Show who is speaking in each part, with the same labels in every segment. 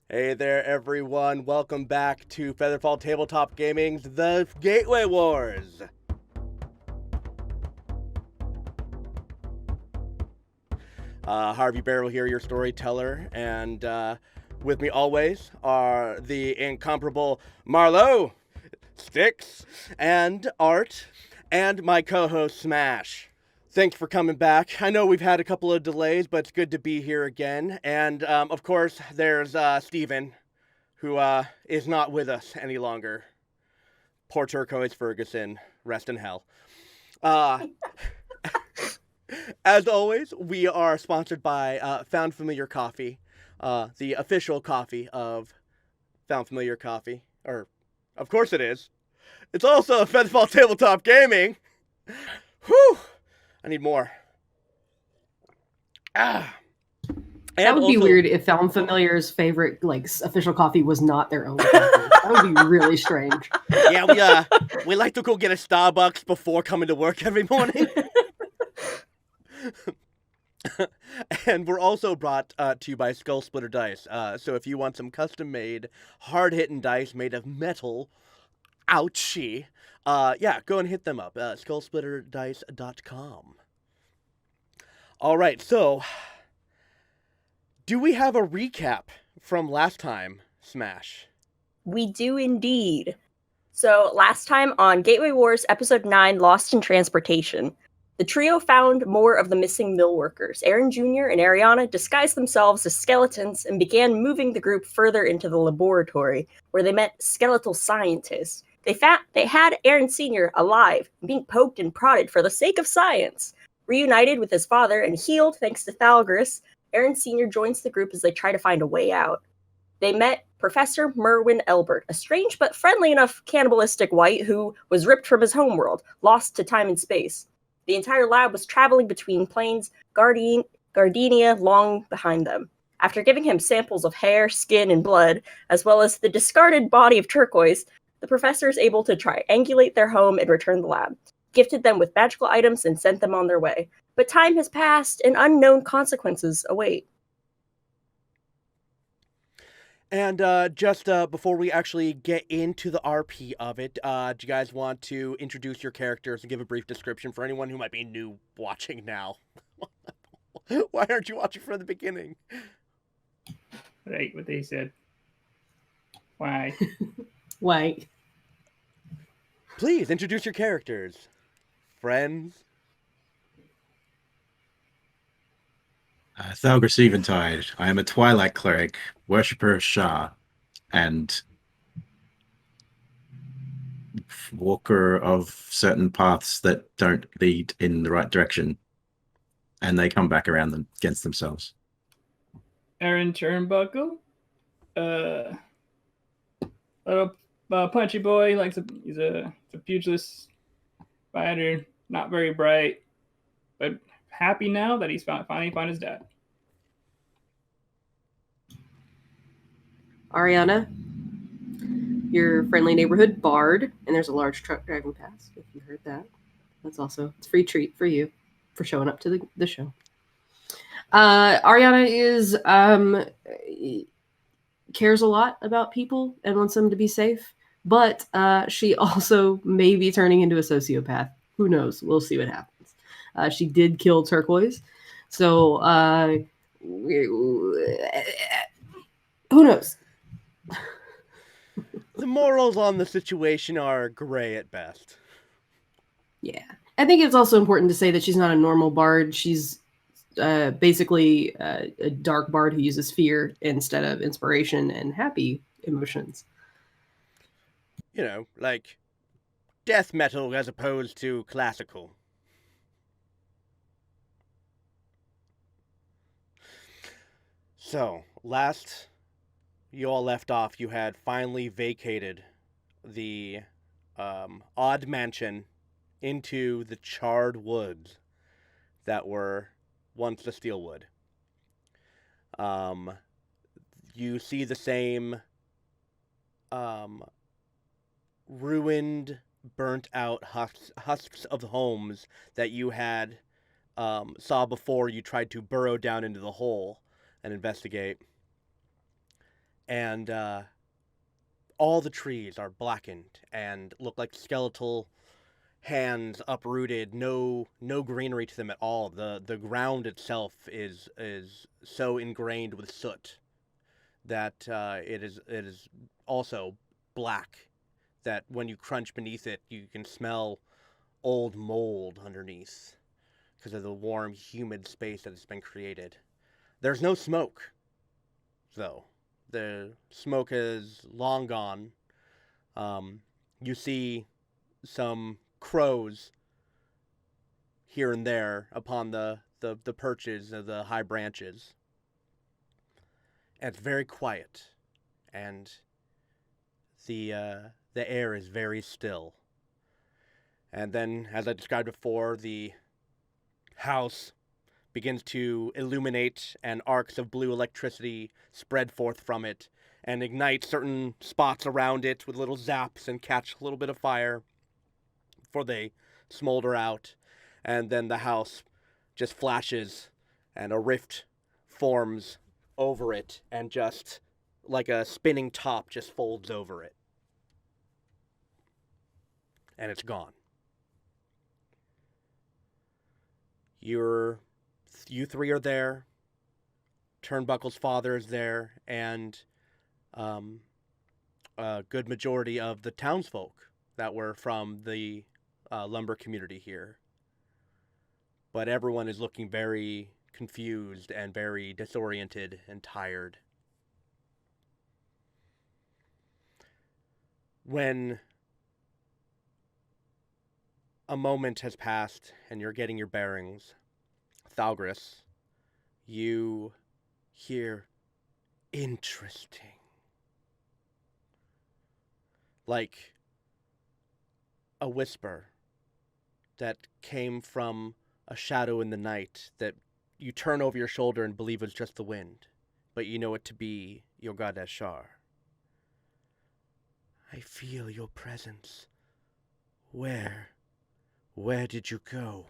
Speaker 1: Hey there, everyone. Welcome back to FeatherFall Tabletop Gaming's The Gateway Wars. Harvey Barrel here, your storyteller, and with me always are the incomparable Marlo, Sticks, and Art, and my co-host Smash. Thanks for coming back. I know we've had a couple of delays, but it's good to be here again. And of course, there's Steven, who is not with us any longer. Poor Turquoise Ferguson, rest in hell. Uh, as always, we are sponsored by Found Familiar Coffee, the official coffee of Found Familiar Coffee. Or, of course it is. It's also FeatherFall Tabletop Gaming. Whew! I need more. Ah.
Speaker 2: That would be weird if Found Familiar's favorite, official coffee was not their own coffee. That would be really strange.
Speaker 1: Yeah, we like to go get a Starbucks before coming to work every morning. And we're also brought to you by Skull Splitter Dice. So if you want some custom-made, hard-hitting dice made of metal, ouchie, yeah, go and hit them up. SkullSplitterDice.com. All right, so do we have a recap from last time, Smash?
Speaker 3: We do indeed. So last time on Gateway Wars Episode 9, Lost in Transportation, the trio found more of the missing mill workers. Aaron Jr. and Ariana disguised themselves as skeletons and began moving the group further into the laboratory, where they met skeletal scientists. They had Aaron Sr. alive, being poked and prodded for the sake of science. Reunited with his father and healed thanks to Thalgris, Aaron Sr. joins the group as they try to find a way out. They met Professor Merwin Elbert, a strange but friendly enough cannibalistic wight who was ripped from his homeworld, lost to time and space. The entire lab was traveling between planes, Gardenia long behind them. After giving him samples of hair, skin, and blood, as well as the discarded body of Turquoise, the professor is able to triangulate their home and return the lab, gifted them with magical items, and sent them on their way. But time has passed, and unknown consequences await.
Speaker 1: And just before we actually get into the RP of it, do you guys want to introduce your characters and give a brief description for anyone who might be new watching now? Why aren't you watching from the beginning?
Speaker 4: Right, what they said. Why?
Speaker 2: Why?
Speaker 1: Please introduce your characters. Friends.
Speaker 5: Thalgris Eventide. I am a Twilight Cleric, worshipper of Shah, and walker of certain paths that don't lead in the right direction, and they come back around them against themselves.
Speaker 4: Aaron Turnbuckle. Little punchy boy. He's a pugilist fighter. Not very bright, but happy now that he's finally found his dad.
Speaker 2: Ariana, your friendly neighborhood bard, and there's a large truck driving past, if you heard that. It's a free treat for you for showing up to the show. Ariana is cares a lot about people and wants them to be safe, but she also may be turning into a sociopath. Who knows? We'll see what happens. She did kill Turquoise, so who knows?
Speaker 1: The morals on the situation are gray at best.
Speaker 2: Yeah. I think it's also important to say that she's not a normal bard. She's basically a dark bard who uses fear instead of inspiration and happy emotions.
Speaker 1: You know, like death metal as opposed to classical. So, last you all left off, you had finally vacated the odd mansion into the charred woods that were once the Steelwood. You see the same ruined, burnt out husks of homes that you had saw before you tried to burrow down into the hole and investigate. and all the trees are blackened and look like skeletal hands uprooted. No greenery to them at all. The ground itself is so ingrained with soot that it is also black, that when you crunch beneath it you can smell old mold underneath because of the warm, humid space that has been created. There's no smoke, though. The smoke is long gone. You see some crows here and there upon the perches of the high branches. And it's very quiet, and the air is very still. And then, as I described before, the house begins to illuminate, and arcs of blue electricity spread forth from it and ignite certain spots around it with little zaps and catch a little bit of fire before they smolder out. And then the house just flashes and a rift forms over it, and just like a spinning top just folds over it. And it's gone. You three are there. Turnbuckle's father is there, and a good majority of the townsfolk that were from the lumber community here. But everyone is looking very confused and very disoriented and tired. When a moment has passed and you're getting your bearings, Thalgris, you hear interesting. Like a whisper that came from a shadow in the night that you turn over your shoulder and believe was just the wind, but you know it to be Yogad Ashar. I feel your presence. Where did you go?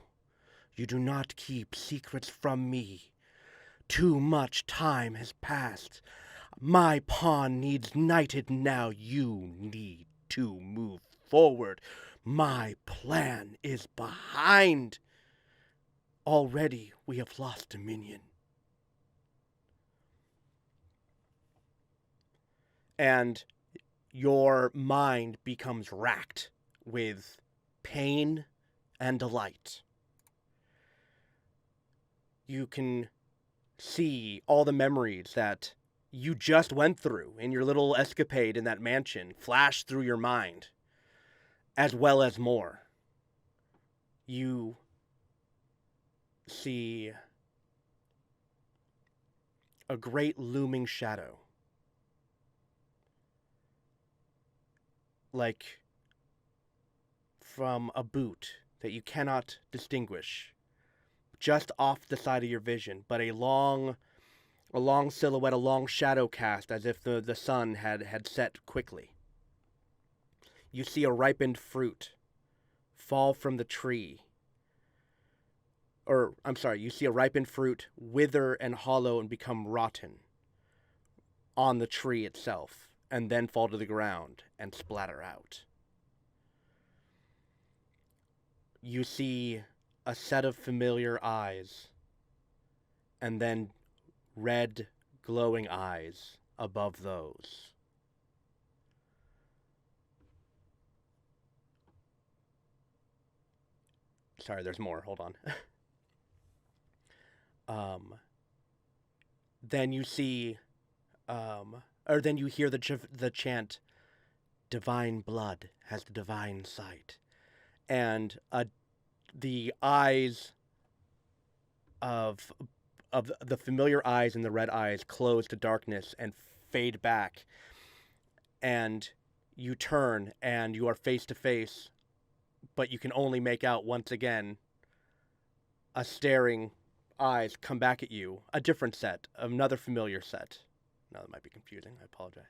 Speaker 1: You do not keep secrets from me. Too much time has passed. My pawn needs knighted now. You need to move forward. My plan is behind. Already we have lost dominion. And your mind becomes racked with pain and delight. You can see all the memories that you just went through in your little escapade in that mansion flash through your mind, as well as more. You see a great looming shadow, like from a boot that you cannot distinguish, just off the side of your vision, but a long silhouette, a long shadow cast, as if the sun had set quickly. You see a ripened fruit fall from the tree. You see a ripened fruit wither and hollow and become rotten on the tree itself, and then fall to the ground and splatter out. You see a set of familiar eyes, and then red, glowing eyes above those. Sorry, there's more. Hold on. Then you see, then you hear the chant, "Divine blood has the divine sight," and the eyes of the familiar eyes and the red eyes close to darkness and fade back, and you turn and you are face to face, but you can only make out once again a staring eyes come back at you, a different set, another familiar set. No, that might be confusing. I apologize.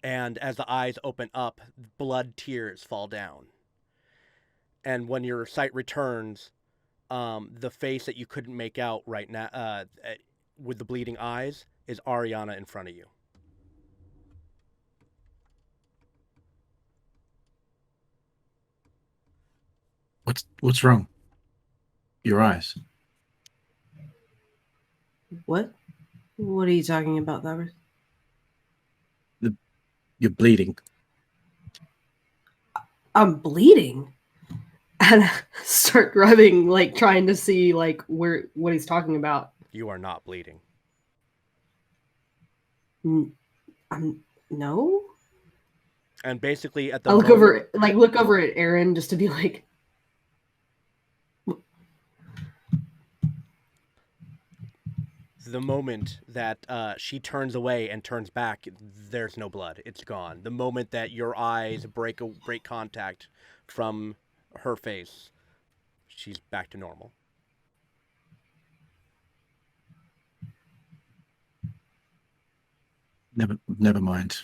Speaker 1: And as the eyes open up, blood tears fall down. And when your sight returns, the face that you couldn't make out right now, with the bleeding eyes, is Ariana in front of you.
Speaker 5: What's wrong? Your eyes.
Speaker 2: What? What are you talking about, Thowers?
Speaker 5: You're bleeding.
Speaker 2: I'm bleeding. And I start rubbing, like trying to see like what he's talking about.
Speaker 1: You are not bleeding.
Speaker 2: I'm no.
Speaker 1: And basically at the
Speaker 2: I look over at Aaron just to be like,
Speaker 1: the moment that she turns away and turns back, there's no blood. It's gone. The moment that your eyes break contact from her face, she's back to normal.
Speaker 5: Never mind.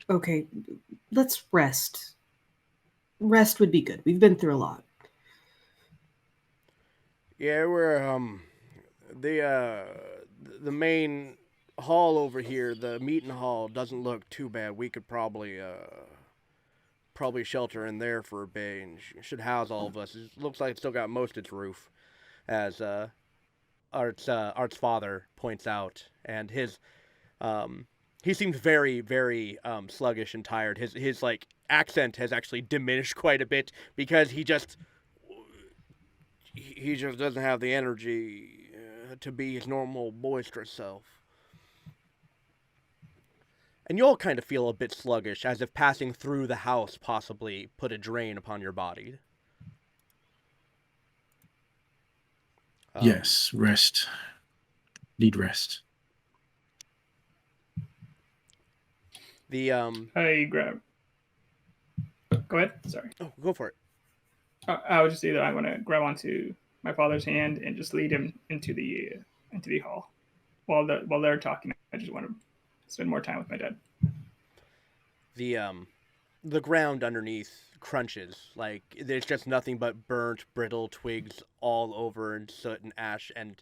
Speaker 2: okay, let's rest. Rest would be good. We've been through a lot.
Speaker 1: Yeah, we're the main hall over here, the meeting hall, doesn't look too bad. We could probably shelter in there for a bit and should house all of us. It looks like it's still got most of its roof, as Art's father points out, and his he seems very, very sluggish and tired. His like accent has actually diminished quite a bit because he just doesn't have the energy to be his normal boisterous self. And you all kind of feel a bit sluggish, as if passing through the house possibly put a drain upon your body.
Speaker 5: Yes, rest. Need rest.
Speaker 4: I grab. Go ahead. Sorry.
Speaker 1: Oh, go for it.
Speaker 4: I would just say that I want to grab onto my father's hand and just lead him into the hall. While they're talking, I just want to spend more time with my dad.
Speaker 1: The ground underneath crunches. Like, there's just nothing but burnt, brittle twigs all over, and soot and ash, and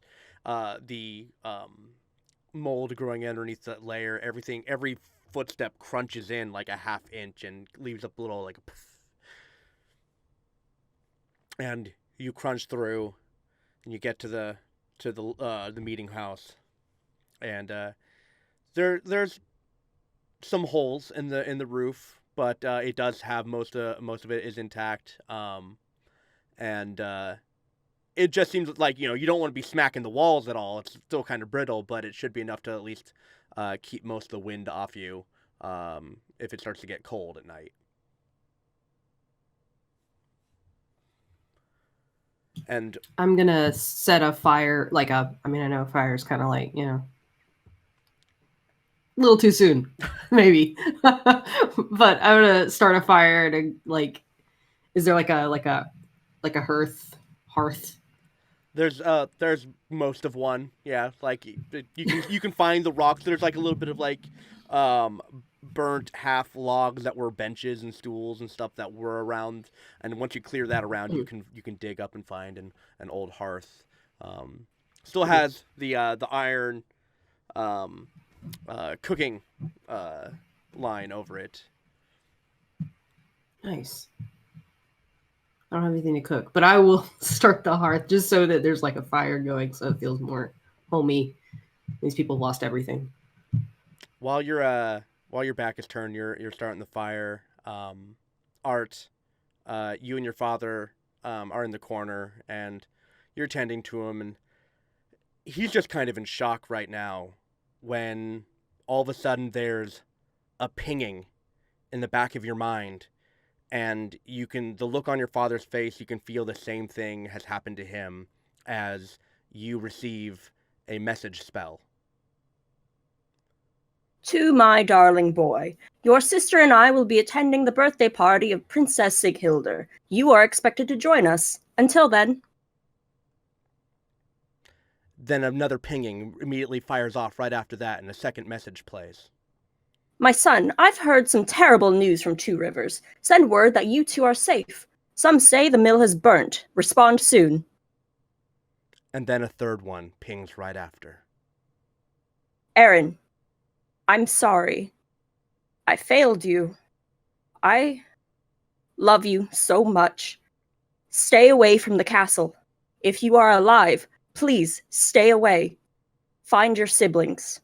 Speaker 1: the mold growing underneath that layer. Every footstep crunches in like a half inch and leaves a little like a poof. And you crunch through, and you get to the meeting house, and there's some holes in the roof, but it does have most of it is intact. And it just seems like you don't want to be smacking the walls at all. It's still kind of brittle, but it should be enough to at least keep most of the wind off you if it starts to get cold at night. And
Speaker 2: I'm gonna set a fire, I know fire's kind of like, a little too soon, maybe. But I'm gonna start a fire to is there like a hearth?
Speaker 1: There's most of one, yeah. Like you can find the rocks. There's like a little bit of like burnt half logs that were benches and stools and stuff that were around. And once you clear that around, you can dig up and find an old hearth. Still has the iron cooking line over it.
Speaker 2: Nice. I don't have anything to cook, but I will start the hearth just so that there's like a fire going, so it feels more homey. These people lost everything.
Speaker 1: While your back is turned, you're starting the fire. Art, you and your father are in the corner, and you're tending to him, and he's just kind of in shock right now when all of a sudden there's a pinging in the back of your mind. And the look on your father's face, you can feel the same thing has happened to him as you receive a message spell.
Speaker 3: To my darling boy, your sister and I will be attending the birthday party of Princess Sighilder. You are expected to join us. Until then.
Speaker 1: Then another pinging immediately fires off right after that, and a second message plays.
Speaker 3: My son, I've heard some terrible news from Two Rivers. Send word that you two are safe. Some say the mill has burnt. Respond soon.
Speaker 1: And then a third one pings right after.
Speaker 3: Aaron, I'm sorry. I failed you. I love you so much. Stay away from the castle. If you are alive, please stay away. Find your siblings.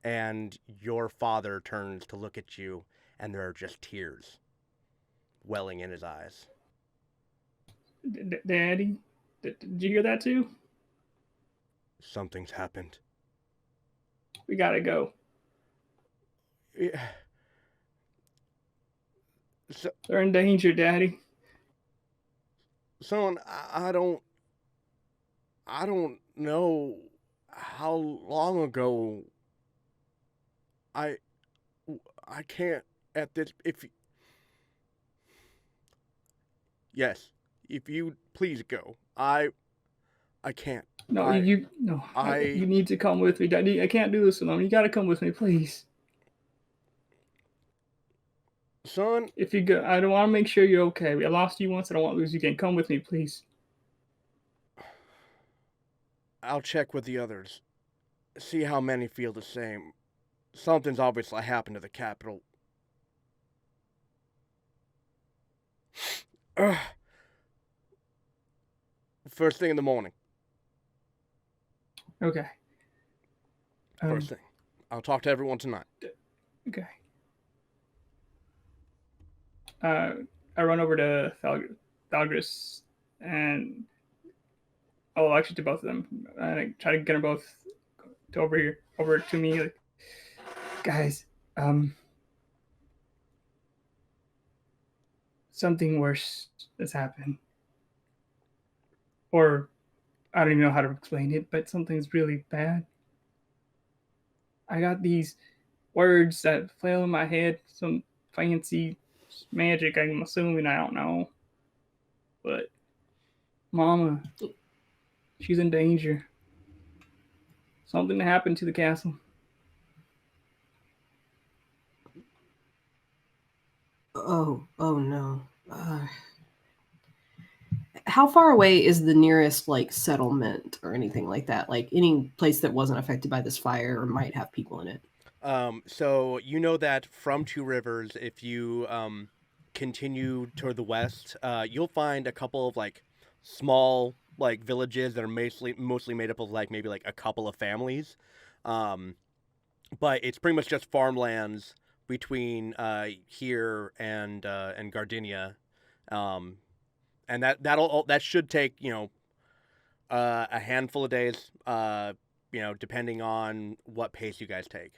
Speaker 1: And your father turns to look at you, and there are just tears welling in his eyes.
Speaker 4: Daddy, did you hear that too?
Speaker 1: Something's happened.
Speaker 4: We gotta go.
Speaker 1: Yeah.
Speaker 4: They're in danger, Daddy.
Speaker 1: Son, I don't know how long ago I can't at this yes, if you please go. I can't.
Speaker 4: No, you need to come with me, Daddy. I can't do this alone. You gotta come with me, please.
Speaker 1: Son,
Speaker 4: If you go, I don't want to make sure you're okay. I lost you once. I don't want to lose you again. Come with me, please.
Speaker 1: I'll check with the others. See how many feel the same. Something's obviously happened to the capital. First thing in the morning.
Speaker 4: Okay.
Speaker 1: First thing. I'll talk to everyone tonight.
Speaker 4: Okay. I run over to Thalgris and actually to both of them, and I try to get them both to over to me. Like, guys, something worse has happened, or I don't even know how to explain it, but something's really bad. I got these words that flail in my head, some fancy magic, I'm assuming, I don't know. But Mama, she's in danger. Something happened to the castle.
Speaker 2: Oh no. How far away is the nearest like settlement or anything like that? Like any place that wasn't affected by this fire or might have people in it?
Speaker 1: So you know that from Two Rivers, if you continue toward the west, you'll find a couple of like small like villages that are mostly made up of like maybe like a couple of families, but it's pretty much just farmlands between here and Gardenia, and that should take a handful of days, depending on what pace you guys take.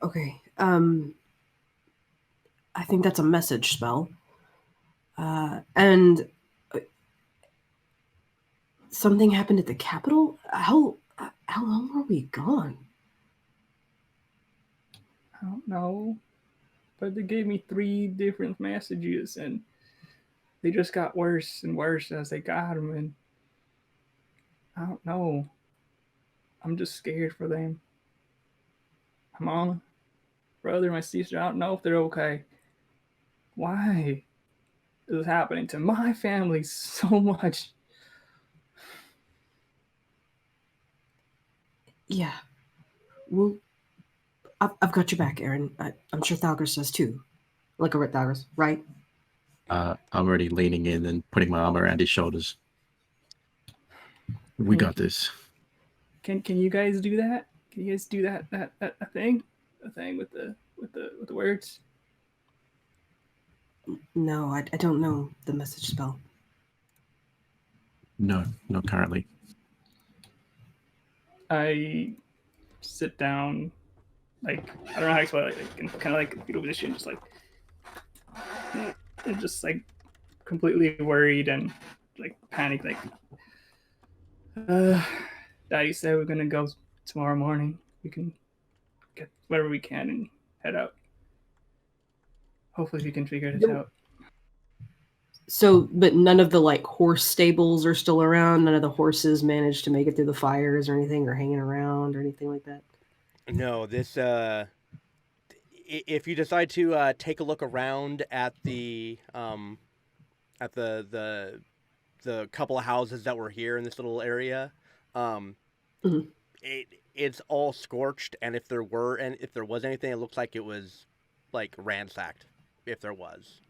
Speaker 2: Okay. I think that's a message spell. And something happened at the capital? How long were we gone?
Speaker 4: I don't know. But they gave me 3 different messages, and they just got worse and worse as they got them, and I don't know. I'm just scared for them. My mom, brother, my sister, I don't know if they're okay. Why is this happening to my family so much?
Speaker 2: Yeah. Well, I've got your back, Aaron. I'm sure Thalgris does too. Like a Thalgris, right?
Speaker 5: I'm already leaning in and putting my arm around his shoulders. We got this.
Speaker 4: Can you guys do that? Can you guys do that thing? The thing with the words?
Speaker 2: No, I don't know the message spell.
Speaker 5: No, not currently.
Speaker 4: I sit down, like, I don't know how to explain it, like, in kind of like a fetal position, just like, and just like completely worried and like panicked, like, Daddy said we're gonna go tomorrow morning. We can get whatever we can and head out. Hopefully we can figure this out.
Speaker 2: So, but none of the like horse stables are still around. None of the horses managed to make it through the fires or anything, or hanging around or anything like that.
Speaker 1: No, this if you decide to take a look around at the couple of houses that were here in this little area, um,
Speaker 2: Mhm.
Speaker 1: it's all scorched, and if there was anything, it looks like it was like ransacked, if there was.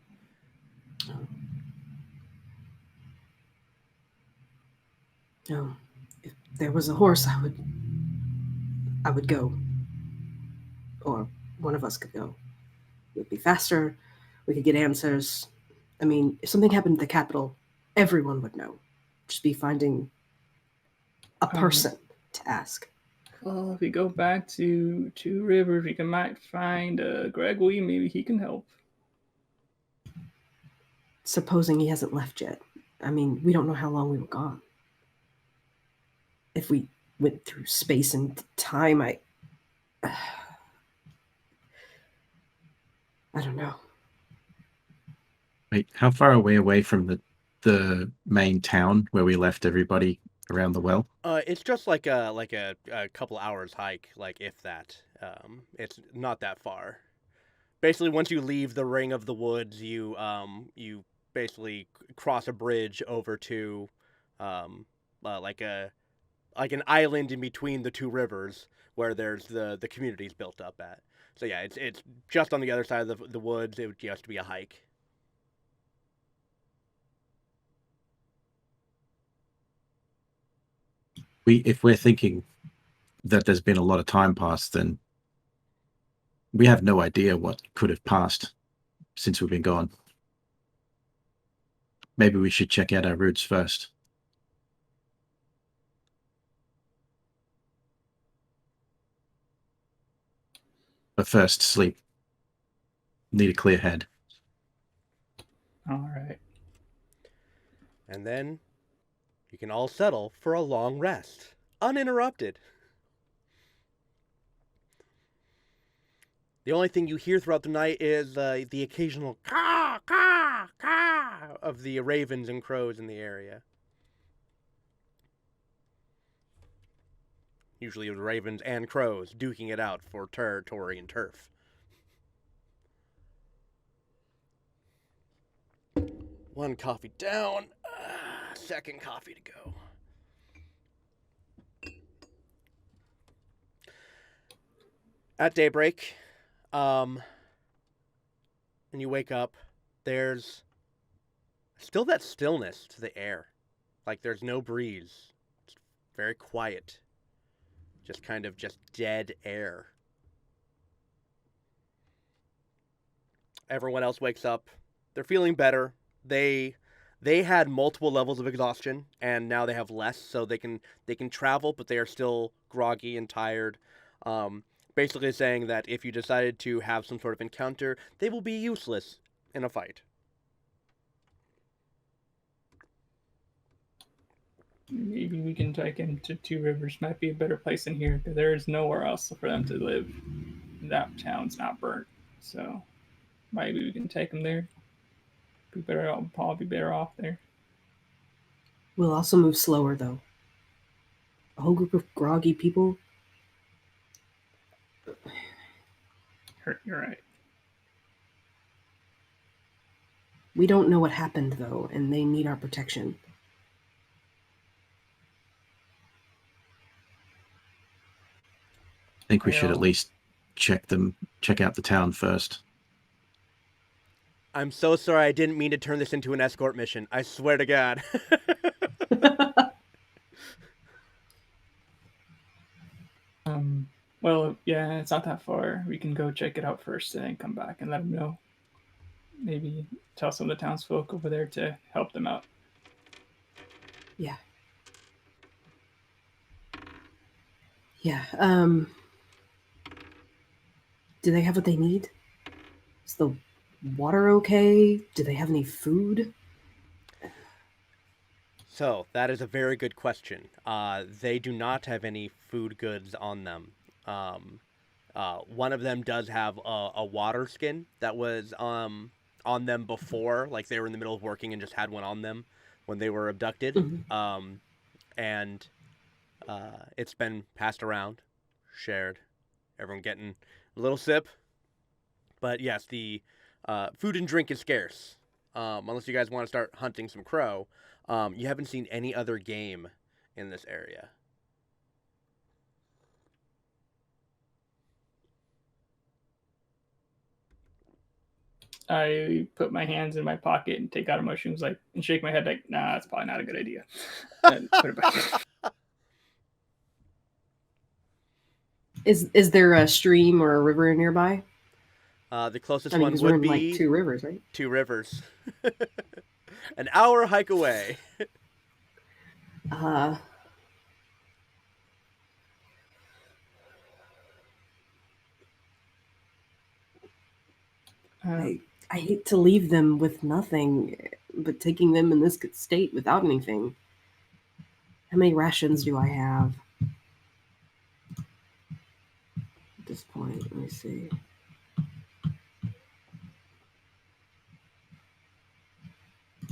Speaker 2: No, if there was a horse, I would go, or one of us could go. It would be faster. We could get answers. I mean, if something happened at the capital, everyone would know. Just be finding a person to ask.
Speaker 4: Well, if we go back to Two Rivers, we might find Gregory. Maybe he can help.
Speaker 2: Supposing he hasn't left yet. I mean, we don't know how long we were gone. If we went through space and time, I don't know.
Speaker 5: Wait, how far are we away from the main town where we left everybody around the well?
Speaker 1: It's just like a couple hours hike, like if that. It's not that far. Basically, once you leave the ring of the woods, you basically cross a bridge over to like an island in between the two rivers where there's the communities built up at. So yeah, it's just on the other side of the woods. It would just be a hike.
Speaker 5: If we're thinking that there's been a lot of time passed, then we have no idea what could have passed since we've been gone. Maybe we should check out our routes first. But first, sleep. Need a clear head.
Speaker 4: All right.
Speaker 1: And then you can all settle for a long rest, uninterrupted. The only thing you hear throughout the night is the occasional caw, caw, caw of the ravens and crows in the area. Usually it was ravens and crows duking it out for territory and turf. One coffee down, second coffee to go. At daybreak, when you wake up, there's still that stillness to the air. Like there's no breeze. It's very quiet. Just kind of just dead air. Everyone else wakes up. They're feeling better. They had multiple levels of exhaustion and now they have less, so they can travel, but they are still groggy and tired. Basically saying that if you decided to have some sort of encounter, they will be useless in a fight.
Speaker 4: Maybe we can take him to Two Rivers. Might be a better place than here, because there is nowhere else for them to live. That town's not burnt, so maybe we can take him there. Be better off, probably be better off there.
Speaker 2: We'll also move slower, though. A whole group of groggy people.
Speaker 4: You're right.
Speaker 2: We don't know what happened, though, and they need our protection.
Speaker 5: I think we should at least check out the town first.
Speaker 1: I'm so sorry, I didn't mean to turn this into an escort mission. I swear to God.
Speaker 4: Well, yeah, it's not that far. We can go check it out first and then come back and let them know. Maybe tell some of the townsfolk over there to help them out.
Speaker 2: Yeah. Do they have what they need? Is the water okay? Do they have any food?
Speaker 1: So, that is a very good question. They do not have any food goods on them. One of them does have a water skin that was on them before, like they were in the middle of working and just had one on them when they were abducted.
Speaker 2: Mm-hmm.
Speaker 1: And it's been passed around, shared, everyone getting a little sip, But yes, the food and drink is scarce. Unless you guys want to start hunting some crow. You haven't seen any other game in this area.
Speaker 4: I put my hands in my pocket and take out a mushroom, and shake my head like, nah, that's probably not a good idea. And put it back.
Speaker 2: Is there a stream or a river nearby?
Speaker 1: The closest
Speaker 2: I mean,
Speaker 1: one
Speaker 2: because we're
Speaker 1: would
Speaker 2: in
Speaker 1: be
Speaker 2: like 2 rivers, right?
Speaker 1: 2 rivers. An hour hike away.
Speaker 2: Uh, I hate to leave them with nothing, but taking them in this state without anything. How many rations do I have at this point? Let me see.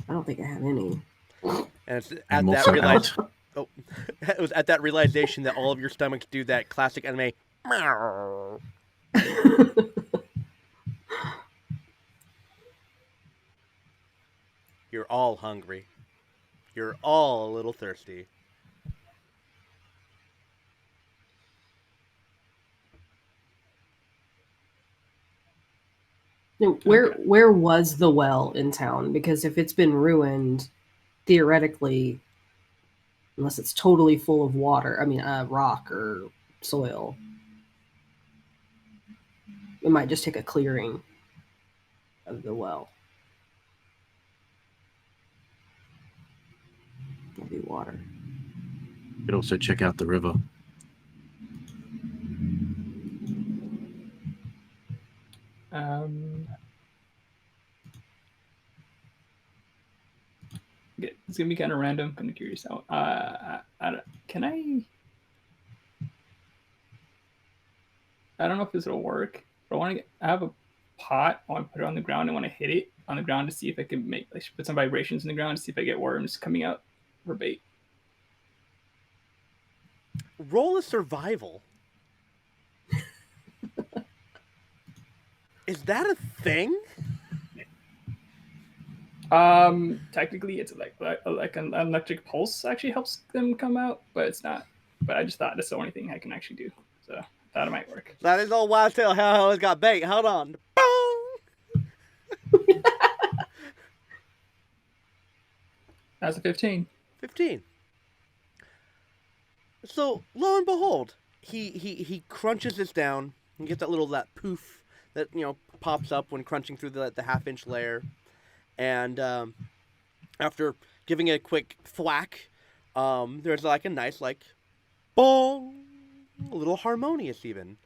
Speaker 2: I don't think I have any.
Speaker 1: And it's at
Speaker 5: I'm
Speaker 1: that
Speaker 5: also
Speaker 1: realize
Speaker 5: out.
Speaker 1: oh, it was at that realization that all of your stomachs do that classic anime. Meow. You're all hungry. You're all a little thirsty.
Speaker 2: No, where was the well in town? Because if it's been ruined, theoretically, unless it's totally full of water, I mean, rock or soil, it might just take a clearing of the well. That'd be water.
Speaker 5: You could also check out the river.
Speaker 4: It's gonna be kind of random. Kind of curious how. Can I? I don't know if this will work. But I have a pot. I want to put it on the ground. I want to hit it on the ground to see if I can put some vibrations in the ground to see if I get worms coming out for bait.
Speaker 1: Roll a survival. Is that a thing?
Speaker 4: Technically, it's like an electric pulse actually helps them come out, but it's not. But I just thought that's the only thing I can actually do. So I thought it might work.
Speaker 1: That is all wild tale. How it's got bait. Hold on.
Speaker 4: That's a 15.
Speaker 1: 15. So lo and behold, he crunches this down and gets that poof that pops up when crunching through the half-inch layer, and after giving it a quick thwack, there's like a nice bong, a little harmonious even,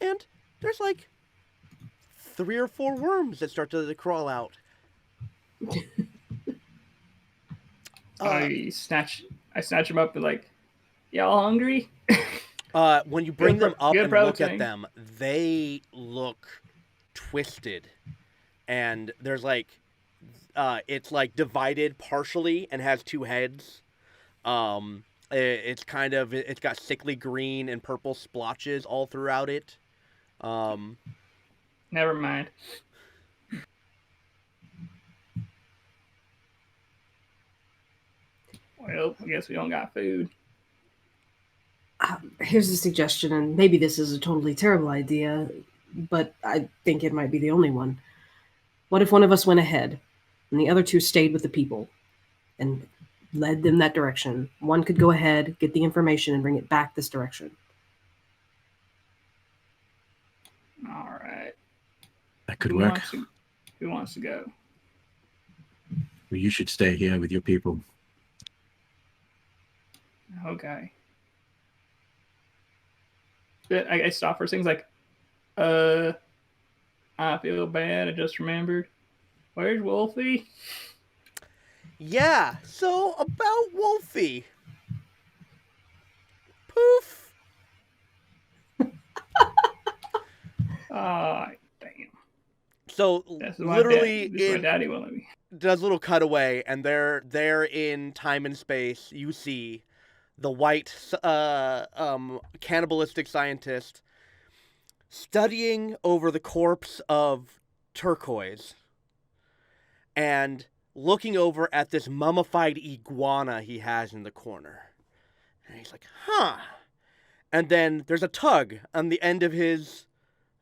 Speaker 1: and there's like 3 or 4 worms that start to crawl out.
Speaker 4: I snatch him up and y'all hungry?
Speaker 1: When you bring them up and look at
Speaker 4: thing.
Speaker 1: them, they look twisted, and there's it's divided partially and has 2 heads. It's got sickly green and purple splotches all throughout it.
Speaker 4: Never mind. Well, I guess we don't got food.
Speaker 2: Here's a suggestion, and maybe this is a totally terrible idea, but I think it might be the only one. What if one of us went ahead and the other 2 stayed with the people and led them that direction? One could go ahead, get the information, and bring it back this direction.
Speaker 4: All right.
Speaker 5: That could work.
Speaker 4: Who wants to go?
Speaker 5: Well, you should stay here with your people.
Speaker 4: Okay. I stop for things I feel bad. I just remembered. Where's Wolfie?
Speaker 1: Yeah, so about Wolfie. Poof.
Speaker 4: Ah, damn.
Speaker 1: So
Speaker 4: That's
Speaker 1: literally
Speaker 4: my daddy wanted me.
Speaker 1: does a little cutaway, and they're in time and space. You see the white cannibalistic scientist studying over the corpse of Turquoise and looking over at this mummified iguana he has in the corner. And he's like, huh. And then there's a tug on the end of his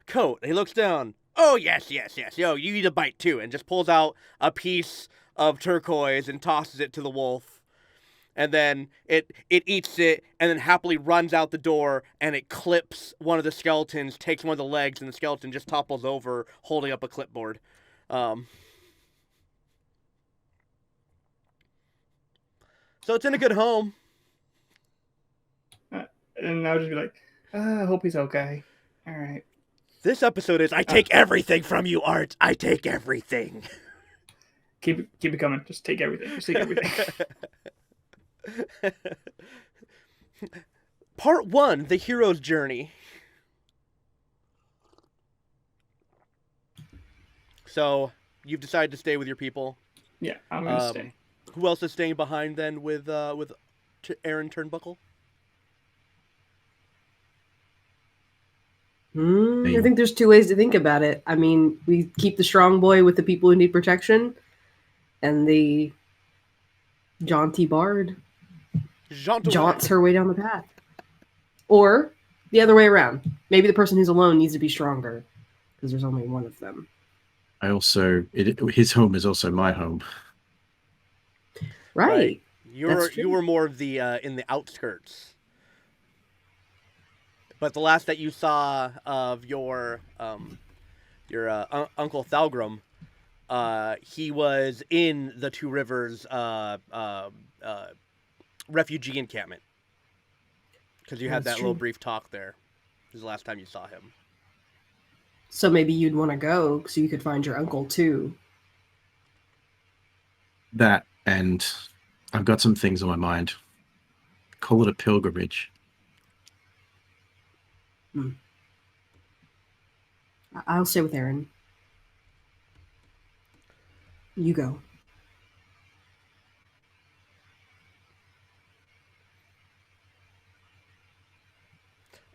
Speaker 1: coat. And he looks down. Oh, yes. Yo, you need a bite too. And just pulls out a piece of Turquoise and tosses it to the wolf. And then it eats it and then happily runs out the door, and it clips one of the skeletons, takes one of the legs, and the skeleton just topples over holding up a clipboard. So it's in a good home.
Speaker 4: And I'll just be like, I hope he's okay. All right.
Speaker 1: This episode is I take everything from you, Art. I take everything.
Speaker 4: Keep it coming. Just take everything. Just take everything.
Speaker 1: Part 1, The Hero's Journey. So, you've decided to stay with your people.
Speaker 4: Yeah, I'm gonna stay.
Speaker 1: Who else is staying behind then with Aaron Turnbuckle?
Speaker 2: I think there's 2 ways to think about it. I mean, we keep the strong boy with the people who need protection, and the jaunty bard jaunts her way down the path. Or the other way around. Maybe the person who's alone needs to be stronger, because there's only one of them.
Speaker 5: His home is also my home.
Speaker 2: Right.
Speaker 1: You were more of the in the outskirts. But the last that you saw of your Uncle Thalgrim, he was in the Two Rivers refugee encampment. Because you had that little brief talk there. This is the last time you saw him.
Speaker 2: So maybe you'd want to go so you could find your uncle too.
Speaker 5: That, and I've got some things on my mind. Call it a pilgrimage.
Speaker 2: I'll stay with Aaron. You go.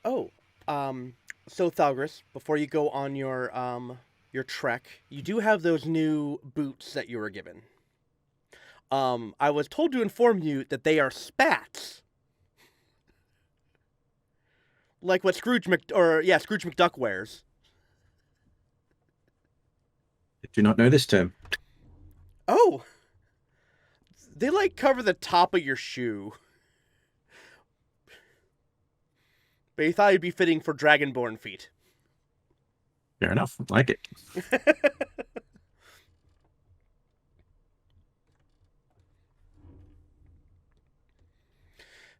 Speaker 1: Oh, so Thalgris, before you go on your trek, you do have those new boots that you were given. I was told to inform you that they are spats. Like what Scrooge McDuck wears.
Speaker 5: I do not know this term.
Speaker 1: Oh. They like cover the top of your shoe. But you thought it'd be fitting for dragonborn feet.
Speaker 5: Fair enough. I like it.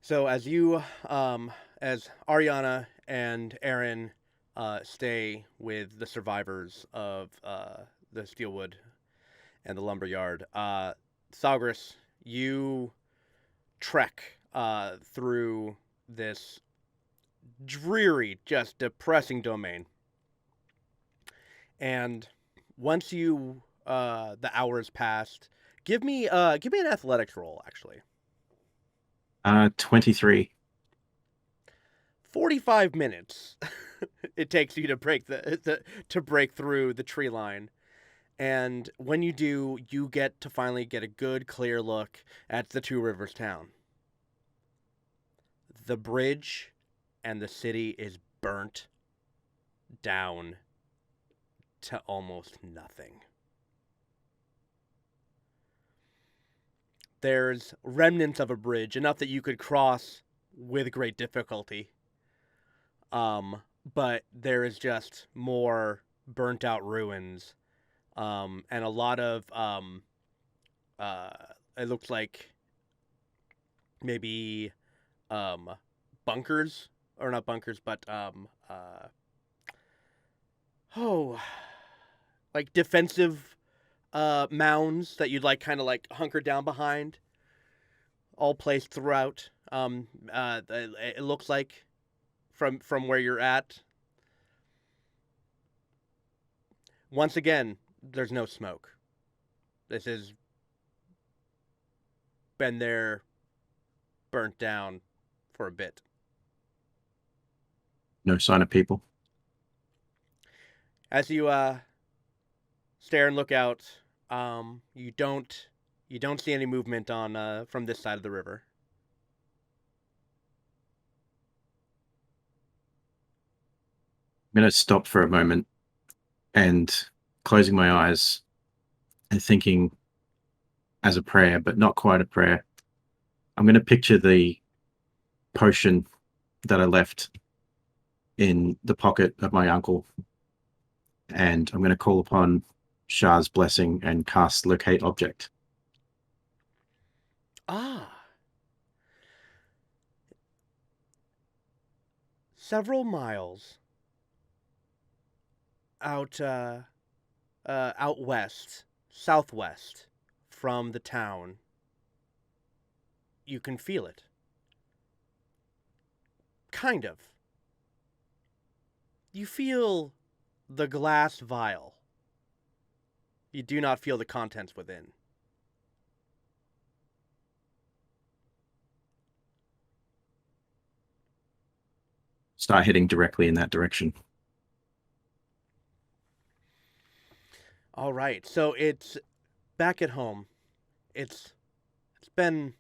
Speaker 1: So as you, as Ariana and Aaron stay with the survivors of the Steelwood and the Lumberyard, Thalgris, you trek through this dreary, just depressing domain. And once you the hours passed, give me an athletics roll, actually.
Speaker 5: 23.
Speaker 1: 45 minutes it takes you to break to break through the tree line. And when you do, you get to finally get a good, clear look at the Two Rivers town. The bridge and the city is burnt down to almost nothing. There's remnants of a bridge, enough that you could cross with great difficulty. But there is just more burnt out ruins. And a lot of, it looks like maybe, bunkers, or not bunkers, but, like defensive, mounds that you'd like kind of like hunker down behind, all placed throughout. It looks like from where you're at. Once again, there's no smoke. This has been there, burnt down for a bit.
Speaker 5: No sign of people.
Speaker 1: As you stare and look out, you don't see any movement on from this side of the river.
Speaker 5: I'm going to stop for a moment and closing my eyes and thinking as a prayer, but not quite a prayer. I'm going to picture the potion that I left in the pocket of my uncle, and I'm going to call upon Shah's blessing and cast Locate Object.
Speaker 1: Ah. Several miles out west, southwest from the town, you can feel it. Kind of. You feel the glass vial. You do not feel the contents within.
Speaker 5: Start heading directly in that direction.
Speaker 1: All right, so it's back at home. It's been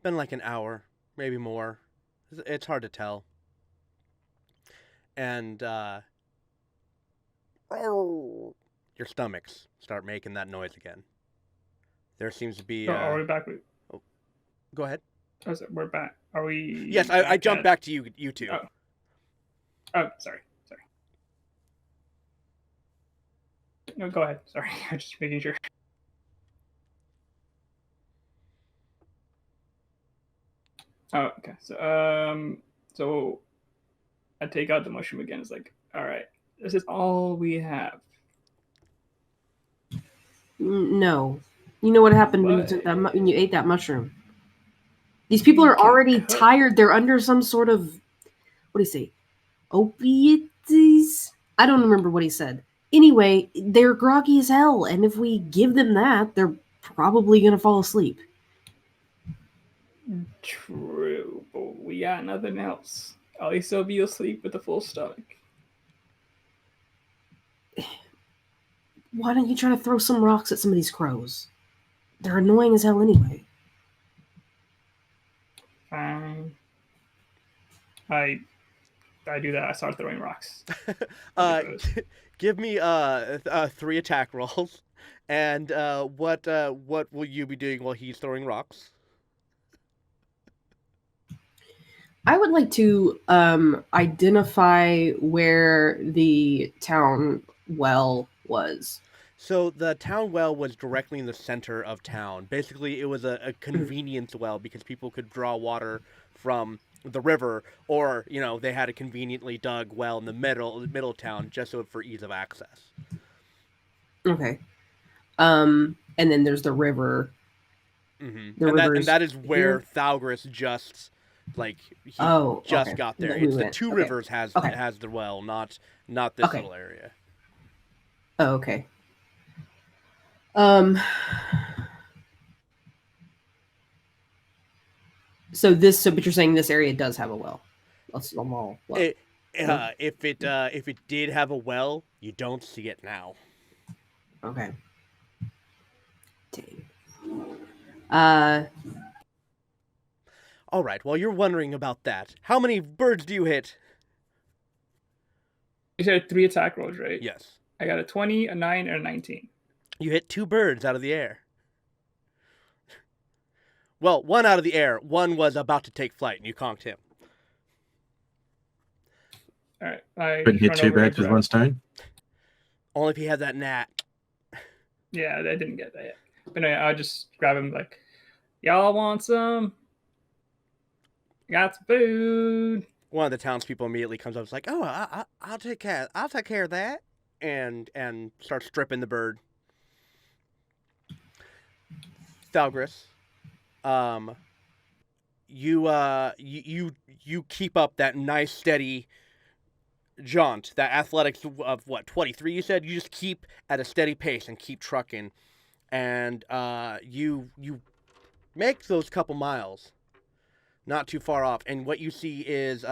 Speaker 1: like an hour, maybe more. It's hard to tell. And your stomachs start making that noise again. There seems to be.
Speaker 4: So are we back?
Speaker 1: Oh, go ahead.
Speaker 4: Oh, so we're back. Are we?
Speaker 1: Yes, I jumped back to you two.
Speaker 4: Oh, sorry. No, go ahead. Sorry, I'm just making sure. Oh, okay. So I take out the mushroom again. It's like, all right, this is all we have.
Speaker 2: No. You know what happened when you took that when you ate that mushroom? These people are already tired. They're under some sort of, what do you say? Opiates? I don't remember what he said. Anyway, they're groggy as hell, and if we give them that, they're probably going to fall asleep.
Speaker 4: True, but we got nothing else. At least they'll be asleep with a full stomach.
Speaker 2: Why don't you try to throw some rocks at some of these crows? They're annoying as hell anyway.
Speaker 4: Fine. I do that. I start throwing rocks.
Speaker 1: Give me 3 attack rolls, and what will you be doing while he's throwing rocks?
Speaker 2: I would like to identify where the town well was.
Speaker 1: So the town well was directly in the center of town. Basically, it was a convenience well because people could draw water from the river, or they had a conveniently dug well in the middle of town just so for ease of access.
Speaker 2: Okay. And then there's the river.
Speaker 1: Mm-hmm. And that is where Thalgris just got there. It's the Two Rivers has the well, not this little area.
Speaker 2: Oh, okay. So but you're saying this area does have a well? That's a well.
Speaker 1: If it did have a well, you don't see it now.
Speaker 2: Okay. Dang.
Speaker 1: All right. While you're wondering about that, how many birds do you hit?
Speaker 4: You said 3 attack rolls, right?
Speaker 1: Yes.
Speaker 4: I got a 20, a 9, and a 19.
Speaker 1: You hit 2 birds out of the air. Well, 1 out of the air. 1 was about to take flight, and you conked him.
Speaker 4: All right. I
Speaker 5: couldn't hit 2 birds with 1 stone?
Speaker 1: Only if he had that gnat.
Speaker 4: Yeah, I didn't get that yet. But anyway, I'll just grab him like, y'all want some? Got some food.
Speaker 1: One of the townspeople immediately comes up and is like, "Oh, I'll take care of that," and starts stripping the bird. Thalgris, you keep up that nice steady jaunt, that athletics of 23 you said. You just keep at a steady pace and keep trucking, and you make those couple miles. Not too far off, and what you see is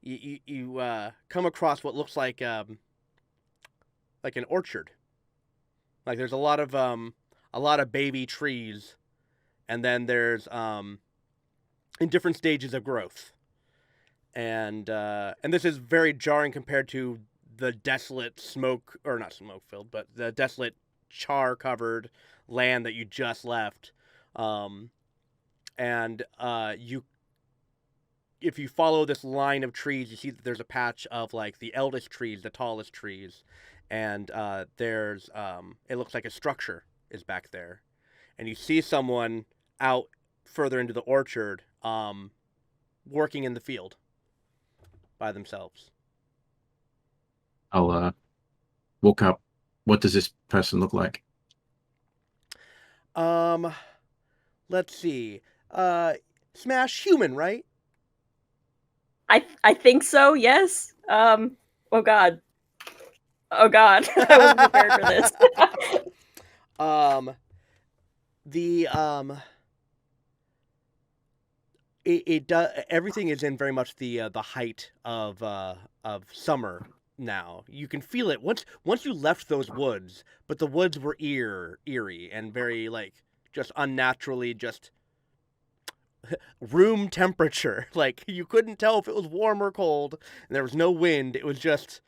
Speaker 1: you come across what looks like an orchard. Like there's a lot of baby trees, and then there's in different stages of growth. And this is very jarring compared to the desolate smoke, or not smoke filled, but the desolate char covered land that you just left. If you follow this line of trees, you see that there's a patch of like the eldest trees, the tallest trees, and there's it looks like a structure is back there, and you see someone out further into the orchard, working in the field by themselves.
Speaker 5: I'll walk up. What does this person look like?
Speaker 1: Let's see. Smash human, right?
Speaker 3: I think so. Yes. Oh God. Oh God. I wasn't prepared for this.
Speaker 1: It does. Everything is in very much the height of summer now. You can feel it once you left those woods, but the woods were eerie and very like just unnaturally just room temperature. Like you couldn't tell if it was warm or cold, and there was no wind. It was just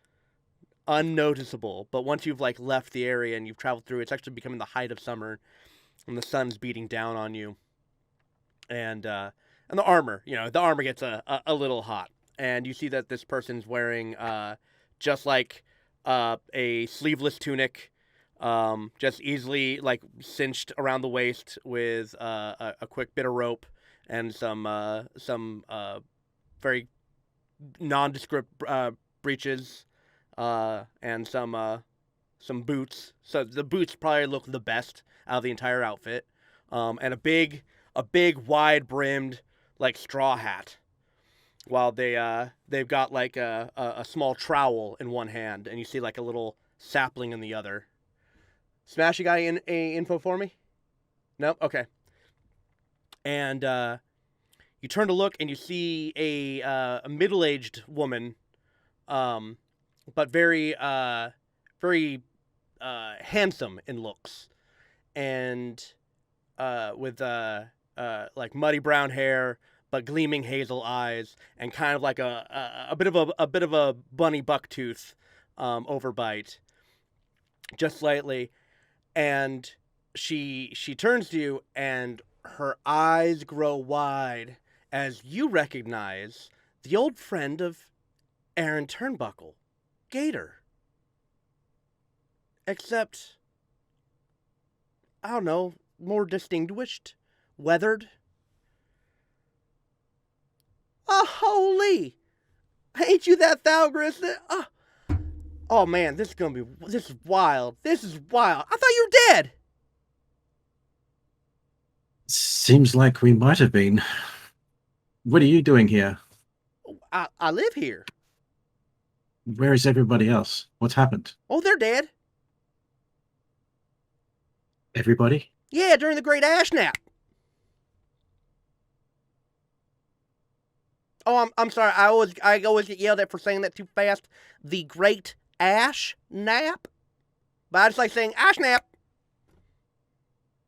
Speaker 1: unnoticeable. But once you've like left the area and you've traveled through, it's actually becoming the height of summer, and the sun's beating down on you. And the armor, the armor gets a little hot, and you see that this person's wearing just like a sleeveless tunic, just easily like cinched around the waist with a quick bit of rope and some very nondescript breeches, and some boots. So the boots probably look the best out of the entire outfit, and a big wide brimmed like straw hat, while they've got like a small trowel in one hand, and you see like a little sapling in the other. Smash, you got any info for me? No? Okay. And you turn to look, and you see a middle-aged woman, but very handsome in looks, and with like muddy brown hair but gleaming hazel eyes, and kind of like a bit of a bunny bucktooth overbite, just slightly. And she turns to you, and her eyes grow wide as you recognize the old friend of Aaron Turnbuckle, Gator. Except, I don't know, more distinguished, weathered. Oh, holy! Ain't you that Thalgris? Oh man, this is wild. This is wild. I thought you were dead.
Speaker 5: Seems like we might have been. What are you doing here?
Speaker 1: I live here.
Speaker 5: Where is everybody else? What's happened?
Speaker 1: Oh, they're dead.
Speaker 5: Everybody?
Speaker 1: Yeah, during the Great Ash Nap. Oh, I'm sorry. I always get yelled at for saying that too fast. The Great Ash Nap. But I just like saying Ash Nap.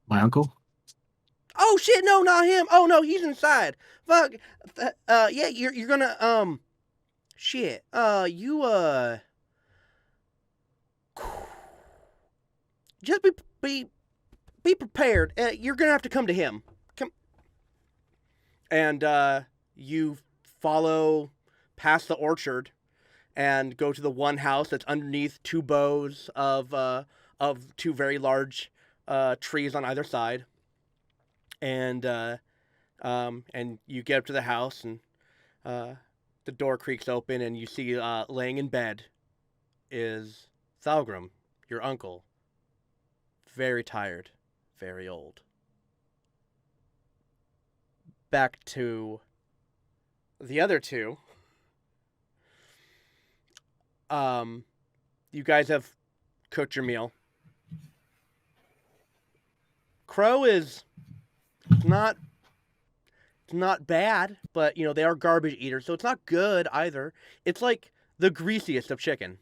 Speaker 5: My uncle?
Speaker 1: Oh shit! No, not him. Oh no, he's inside. Fuck. Yeah, you're gonna shit. Just be prepared. You're gonna have to come to him. Come. And you follow past the orchard and go to the one house that's underneath two bows of two very large trees on either side. And you get up to the house, and the door creaks open, and you see laying in bed is Thalgrim, your uncle. Very tired, very old. Back to the other two. You guys have cooked your meal. Crow is not bad, but they are garbage eaters, so it's not good either. It's like the greasiest of chicken.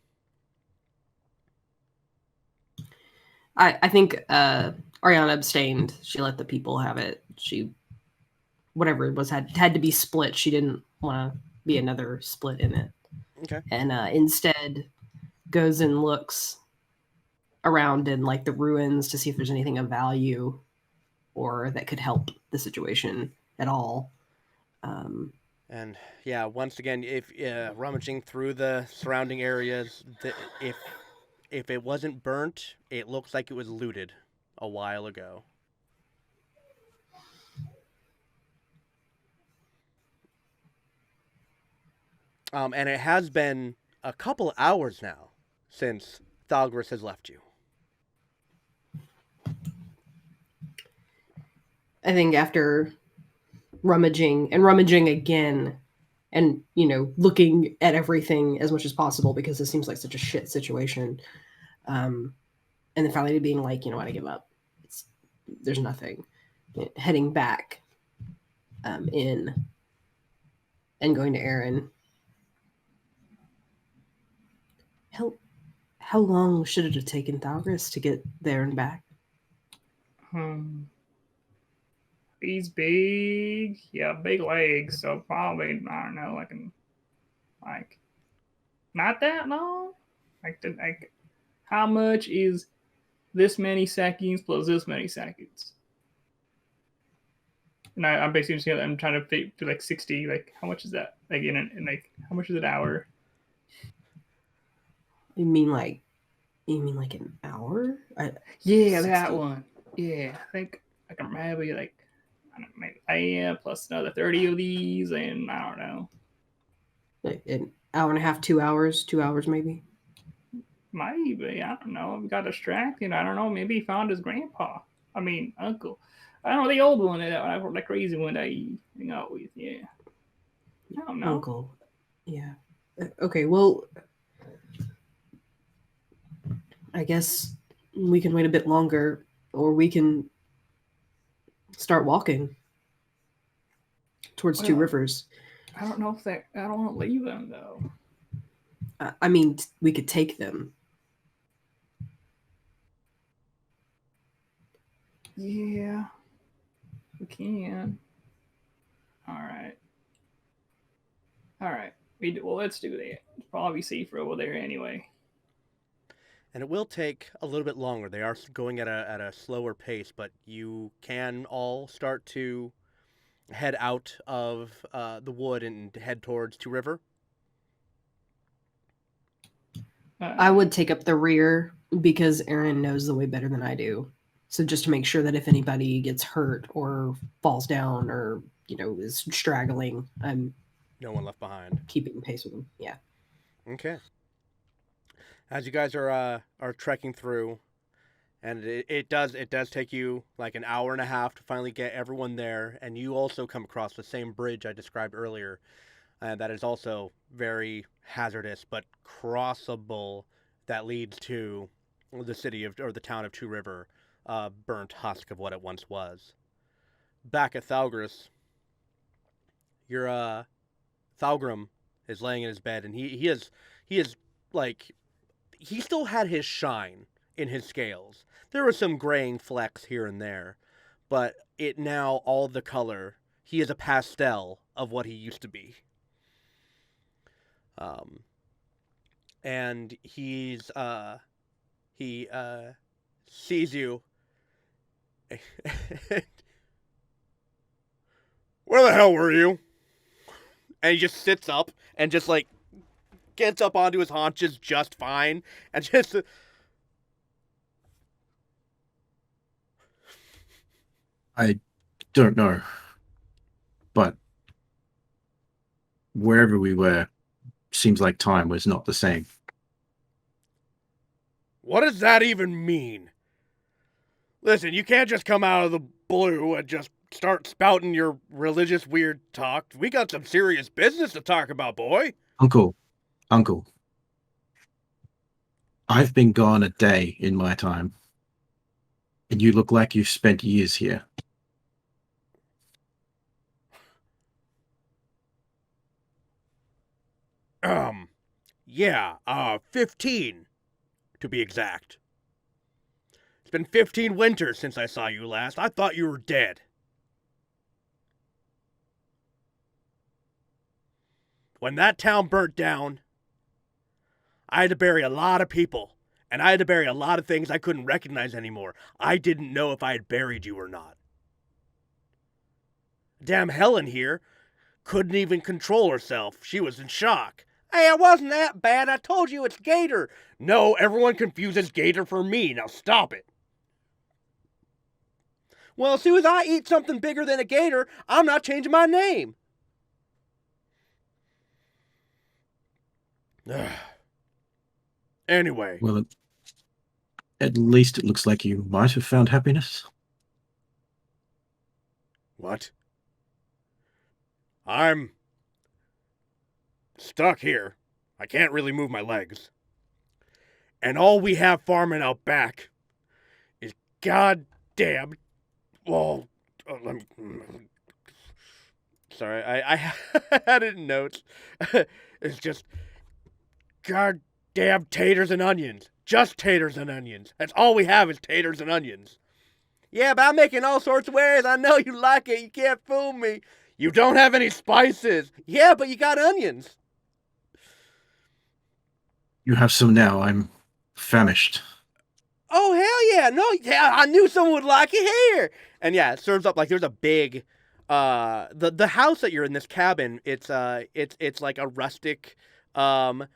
Speaker 2: I think Ariana abstained. She let the people have it. She, whatever it was, had to be split. She didn't want to be another split in it.
Speaker 1: Okay.
Speaker 2: And instead goes and looks around in like the ruins to see if there's anything of value or that could help the situation at all.
Speaker 1: And yeah, once again, if rummaging through the surrounding areas, if it wasn't burnt, it looks like it was looted a while ago. And it has been a couple hours now since Thalgris has left you.
Speaker 2: I think after rummaging again and, looking at everything as much as possible because this seems like such a shit situation. And then finally being like, you know what, I give up. There's nothing. Heading back in and going to Aaron. How long should it have taken Thalgris to get there and back?
Speaker 4: He's big. Yeah, big legs. So probably, I don't know, like not that long. Like how much is this many seconds plus this many seconds? And I'm basically just I'm trying to do like 60. Like how much is that? Like in like how much is an hour?
Speaker 2: You mean like an hour?
Speaker 4: Yeah, 60. That one. Yeah, I think I can maybe like plus another 30 of these, and I don't know.
Speaker 2: Like an hour and a half, 2 hours, 2 hours maybe.
Speaker 4: Maybe, I don't know. We got distracted. I don't know. Maybe he found his grandpa. I mean, uncle. I don't know, the old one, the crazy one that he hung out with. Yeah. I don't know.
Speaker 2: Uncle. Yeah. Okay, well, I guess we can wait a bit longer, or we can start walking towards Two Rivers.
Speaker 4: I don't know if I don't want to leave them, though.
Speaker 2: I mean, we could take them.
Speaker 4: Yeah, we can. All right. Well, let's do that. It's probably safer over there anyway.
Speaker 1: And it will take a little bit longer. They are going at a slower pace, but you can all start to head out of the wood and head towards Two River.
Speaker 2: I would take up the rear because Aaron knows the way better than I do. So just to make sure that if anybody gets hurt or falls down or, is straggling, I'm
Speaker 1: no one left behind.
Speaker 2: Keeping pace with them. Yeah.
Speaker 1: Okay. As you guys are trekking through, and it does take you like an hour and a half to finally get everyone there, and you also come across the same bridge I described earlier, that is also very hazardous but crossable, that leads to the city or the town of Two River, burnt husk of what it once was. Back at Thalgris, your Thalgrim is laying in his bed, and he is like, he still had his shine in his scales. There were some graying flecks here and there, but it now all the color. He is a pastel of what he used to be. And he sees you. Where the hell were you? And he just sits up and just like gets up onto his haunches just fine and just
Speaker 5: I don't know, but wherever we were, seems like time was not the same.
Speaker 1: What does that even mean? Listen, you can't just come out of the blue and just start spouting your religious weird talk. We got some serious business to talk about, boy.
Speaker 5: Uncle, I've been gone a day in my time, and you look like you've spent years here.
Speaker 1: Yeah, 15, to be exact. It's been 15 winters since I saw you last. I thought you were dead. When that town burnt down, I had to bury a lot of people. And I had to bury a lot of things I couldn't recognize anymore. I didn't know if I had buried you or not. Damn Helen here couldn't even control herself. She was in shock. Hey, it wasn't that bad. I told you it's Gator. No, everyone confuses Gator for me. Now stop it. Well, as soon as I eat something bigger than a gator, I'm not changing my name. Anyway.
Speaker 5: Well, at least it looks like you might have found happiness.
Speaker 1: What? I'm stuck here. I can't really move my legs. And all we have farming out back is goddamn... Well, sorry, I had it in notes. It's just goddamn taters and onions. Just taters and onions. That's all we have is taters and onions. Yeah, but I'm making all sorts of ways. I know you like it. You can't fool me. You don't have any spices. Yeah, but you got onions.
Speaker 5: You have some now. I'm famished.
Speaker 1: Oh, hell yeah. No, yeah, I knew someone would like it here. And yeah, it serves up like there's a big the house that you're in, this cabin, it's like a rustic one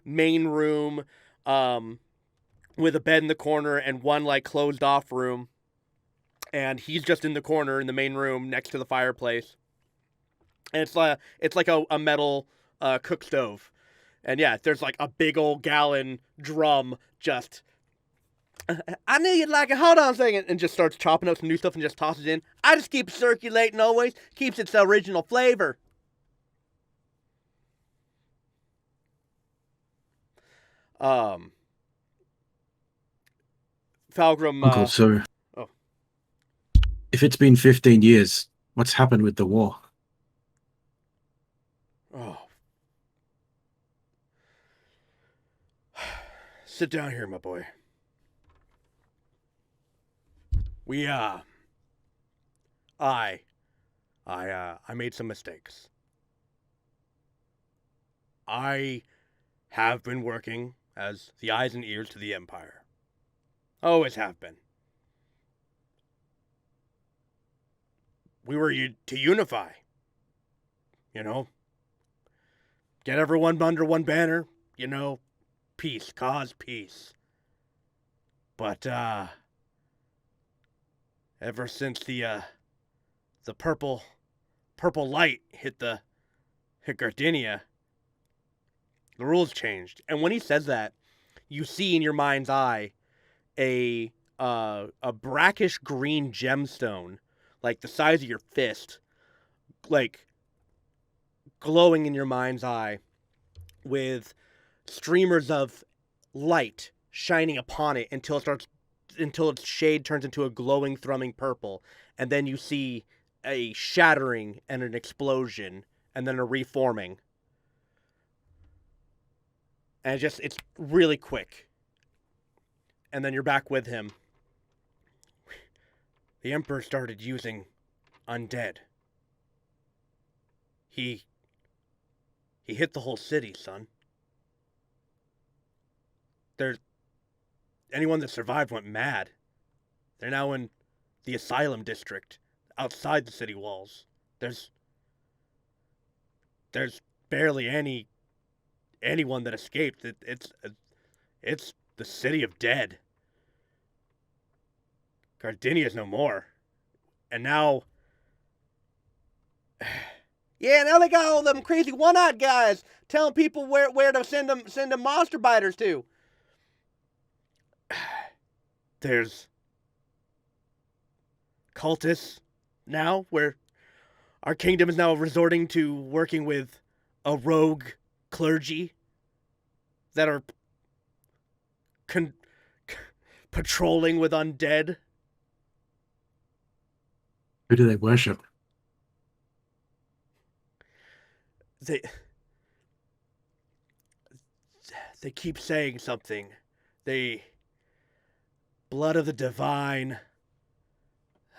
Speaker 1: main room with a bed in the corner and one like closed off room. And he's just in the corner in the main room next to the fireplace. And it's like a metal cook stove. And yeah, there's like a big old gallon drum just... I knew you'd like it. Hold on a second. And just starts chopping up some new stuff and just tosses in. I just keep it circulating always. Keeps its original flavor. Falgrim...
Speaker 5: Uncle, so...
Speaker 1: Oh.
Speaker 5: If it's been 15 years, what's happened with the war?
Speaker 1: Oh. Sit down here, my boy. I made some mistakes. I have been working as the eyes and ears to the Empire. Always have been. We were to unify. You know? Get everyone under one banner, you know? Peace, cause peace. But, ever since the purple light hit Gardinia, the rules changed. And when he says that, you see in your mind's eye a brackish green gemstone, like the size of your fist, like glowing in your mind's eye with streamers of light shining upon it until its shade turns into a glowing, thrumming purple, and then you see a shattering and an explosion, and then a reforming. And it's really quick. And then you're back with him. The Emperor started using undead. He hit the whole city, son. Anyone that survived went mad. They're now in the asylum district, outside the city walls. There's barely anyone that escaped. It's the city of dead. Gardinia's no more. And now... Yeah, now they got all them crazy one-eyed guys telling people where to send them monster biters to. There's cultists now, where our kingdom is now resorting to working with a rogue clergy that are patrolling with undead.
Speaker 5: Who do they worship?
Speaker 1: They keep saying something. The blood of the divine.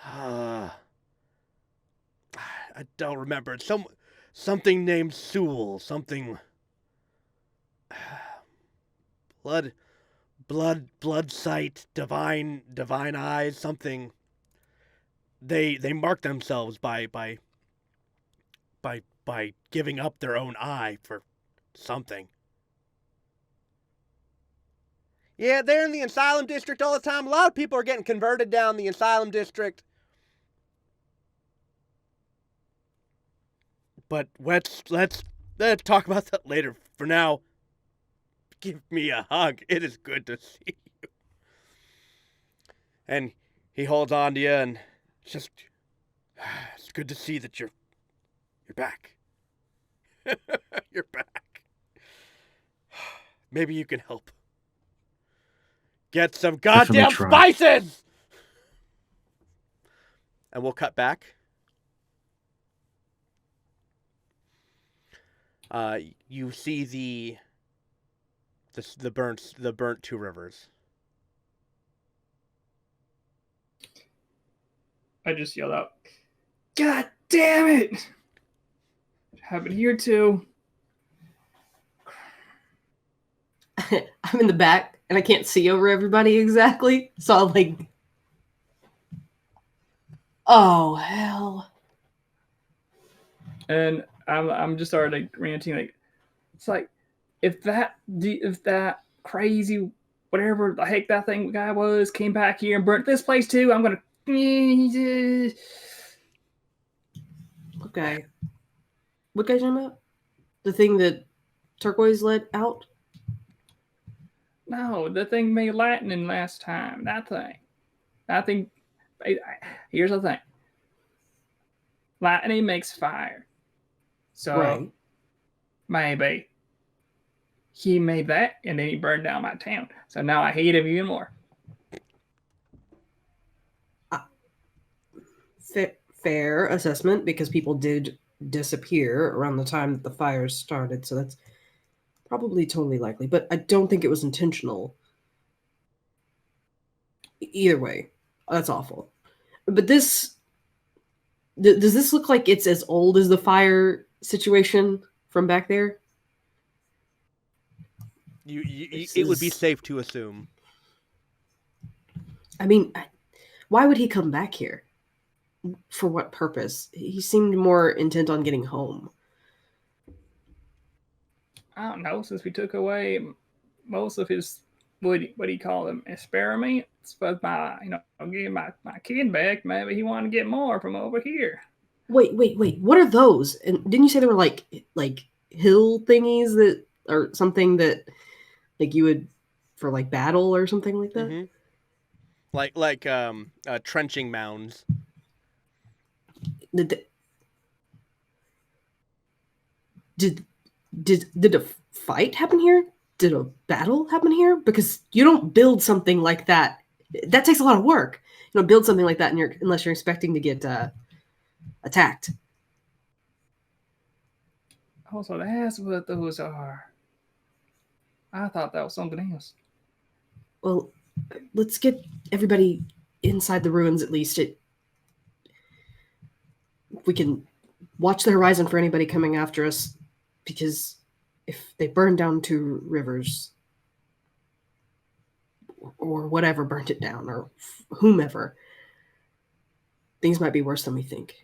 Speaker 1: I don't remember. It's something named Sewell. Something. Blood sight, divine eyes, something. They mark themselves by giving up their own eye for something. Yeah, they're in the Asylum District all the time. A lot of people are getting converted down the Asylum District. But let's talk about that later. For now, give me a hug. It is good to see you. And he holds on to you, and it's good to see that you're back. You're back. Maybe you can help. Get some goddamn spices! And we'll cut back. You see the burnt Two Rivers.
Speaker 4: I just yelled out, "God damn it! It happened here too."
Speaker 2: I'm in the back and I can't see over everybody exactly. So I'm like, oh hell.
Speaker 4: And I'm just started like ranting, like, it's like if that crazy whatever the heck that thing guy was came back here and burnt this place too, I'm gonna.
Speaker 2: Okay. What guy talking about? The thing that Turquoise let out?
Speaker 4: No, the thing made lightning last time. That thing. Here's the thing. Lightning makes fire. So
Speaker 2: Right.
Speaker 4: maybe he made that and then he burned down my town. So now I hate him even more.
Speaker 2: Fair assessment, because people did disappear around the time that the fires started. So that's probably totally likely. But I don't think it was intentional. Either way, that's awful. But does this look like it's as old as the fire situation from back there?
Speaker 1: It would be safe to assume.
Speaker 2: I mean, why would he come back here? For what purpose? He seemed more intent on getting home.
Speaker 4: I don't know, since we took away most of his what do you call them, experiments, but getting my kid back, maybe he wanted to get more from over here.
Speaker 2: Wait. What are those? And didn't you say they were like hill thingies that or something that like you would for like battle or something like that?
Speaker 1: Mm-hmm. Like trenching mounds.
Speaker 2: Did a fight happen here? Did a battle happen here? Because you don't build something like that. That takes a lot of work. You don't build something like that unless you're expecting to get attacked.
Speaker 4: Oh, so that's what those are. I thought that was something else.
Speaker 2: Well, let's get everybody inside the ruins at least. We can watch the horizon for anybody coming after us, because if they burn down Two Rivers or whatever burnt it down, or whomever, things might be worse than we think.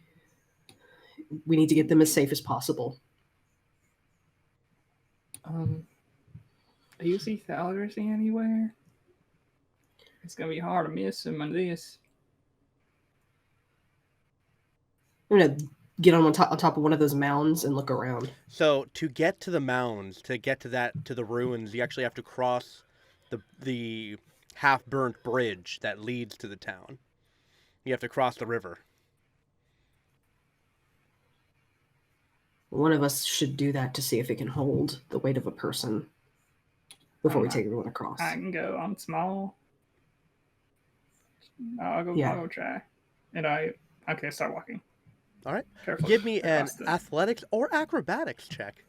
Speaker 2: We need to get them as safe as possible.
Speaker 4: Do you see Thalgris anywhere? It's gonna be hard to miss him on this.
Speaker 2: I'm gonna get on top of one of those mounds and look around.
Speaker 1: So to get to the mounds, to get to the ruins, you actually have to cross the half-burnt bridge that leads to the town. You have to cross the river.
Speaker 2: One of us should do that to see if it can hold the weight of a person before we take everyone across.
Speaker 4: I can go. I'm small. I'll go try. And start walking.
Speaker 1: All right.
Speaker 4: Careful.
Speaker 1: Give me an athletics or acrobatics check.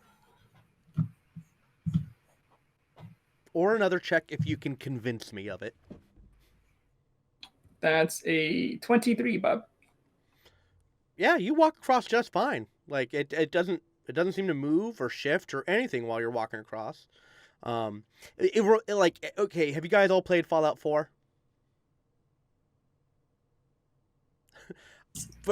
Speaker 1: or another check if you can convince me of it.
Speaker 4: That's a 23, Bob.
Speaker 1: Yeah, you walk across just fine. Like it doesn't seem to move or shift or anything while you're walking across. Like, okay, have you guys all played Fallout 4?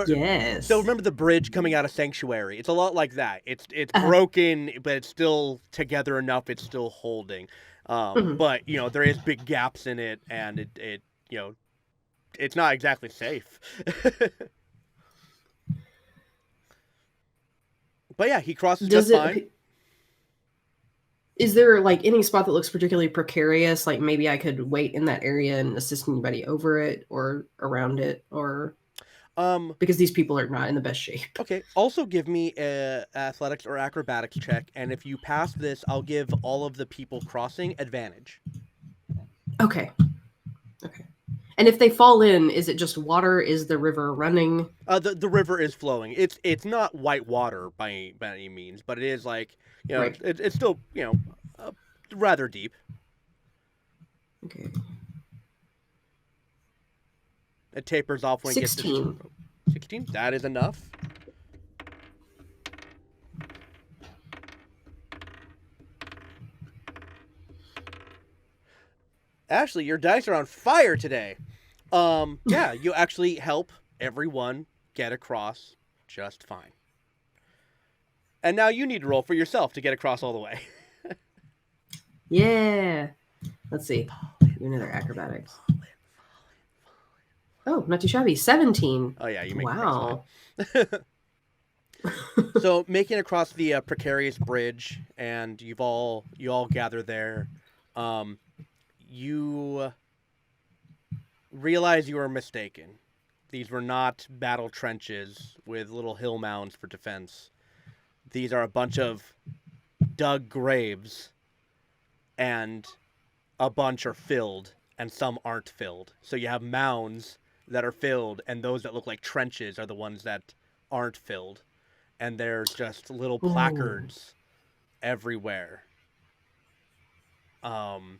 Speaker 2: Yes.
Speaker 1: So remember the bridge coming out of Sanctuary? It's a lot like that. It's broken, but it's still together enough. It's still holding. But there is big gaps in it, and it it's not exactly safe. But yeah, he crosses just fine.
Speaker 2: Is there like any spot that looks particularly precarious? Like maybe I could wait in that area and assist anybody over it or around it, or because these people are not in the best shape.
Speaker 1: Okay. Also, give me a athletics or acrobatics check, and if you pass this, I'll give all of the people crossing advantage.
Speaker 2: Okay. And if they fall in, is it just water? Is the river running?
Speaker 1: The river is flowing. It's not white water by any means, but it is like
Speaker 2: Right.
Speaker 1: it's still rather deep.
Speaker 2: Okay.
Speaker 1: It tapers off when
Speaker 2: 16.
Speaker 1: it gets to 16. That is enough. Ashley, your dice are on fire today. Yeah, you actually help everyone get across just fine. And now you need to roll for yourself to get across all the way.
Speaker 2: Yeah. Let's see. Do another acrobatics. Oh, not too shabby. 17.
Speaker 1: Oh yeah, you make
Speaker 2: wow.
Speaker 1: it across fine. So making across the precarious bridge, and you all gather there. You realize you are mistaken. These were not battle trenches with little hill mounds for defense. These are a bunch of dug graves, and a bunch are filled, and some aren't filled. So you have mounds that are filled, and those that look like trenches are the ones that aren't filled. And there's just little placards everywhere. And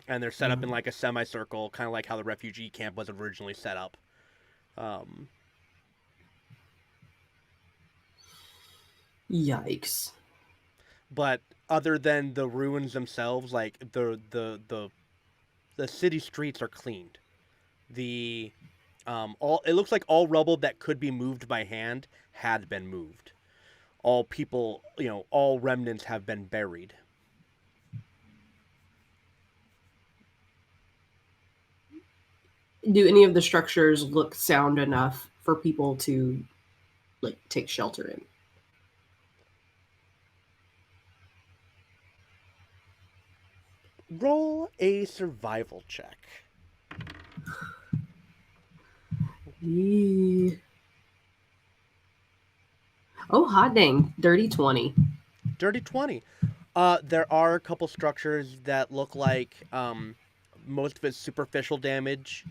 Speaker 1: they're set up in like a semicircle, kind of like how the refugee camp was originally set up.
Speaker 2: Yikes.
Speaker 1: But other than the ruins themselves, like the city streets are cleaned. It looks like all rubble that could be moved by hand had been moved. All people, all remnants have been buried.
Speaker 2: Do any of the structures look sound enough for people to like take shelter in?
Speaker 1: Roll a survival check.
Speaker 2: Yeah. Oh, hot dang. Dirty 20.
Speaker 1: Dirty 20. There are a couple structures that look like most of it's superficial damage.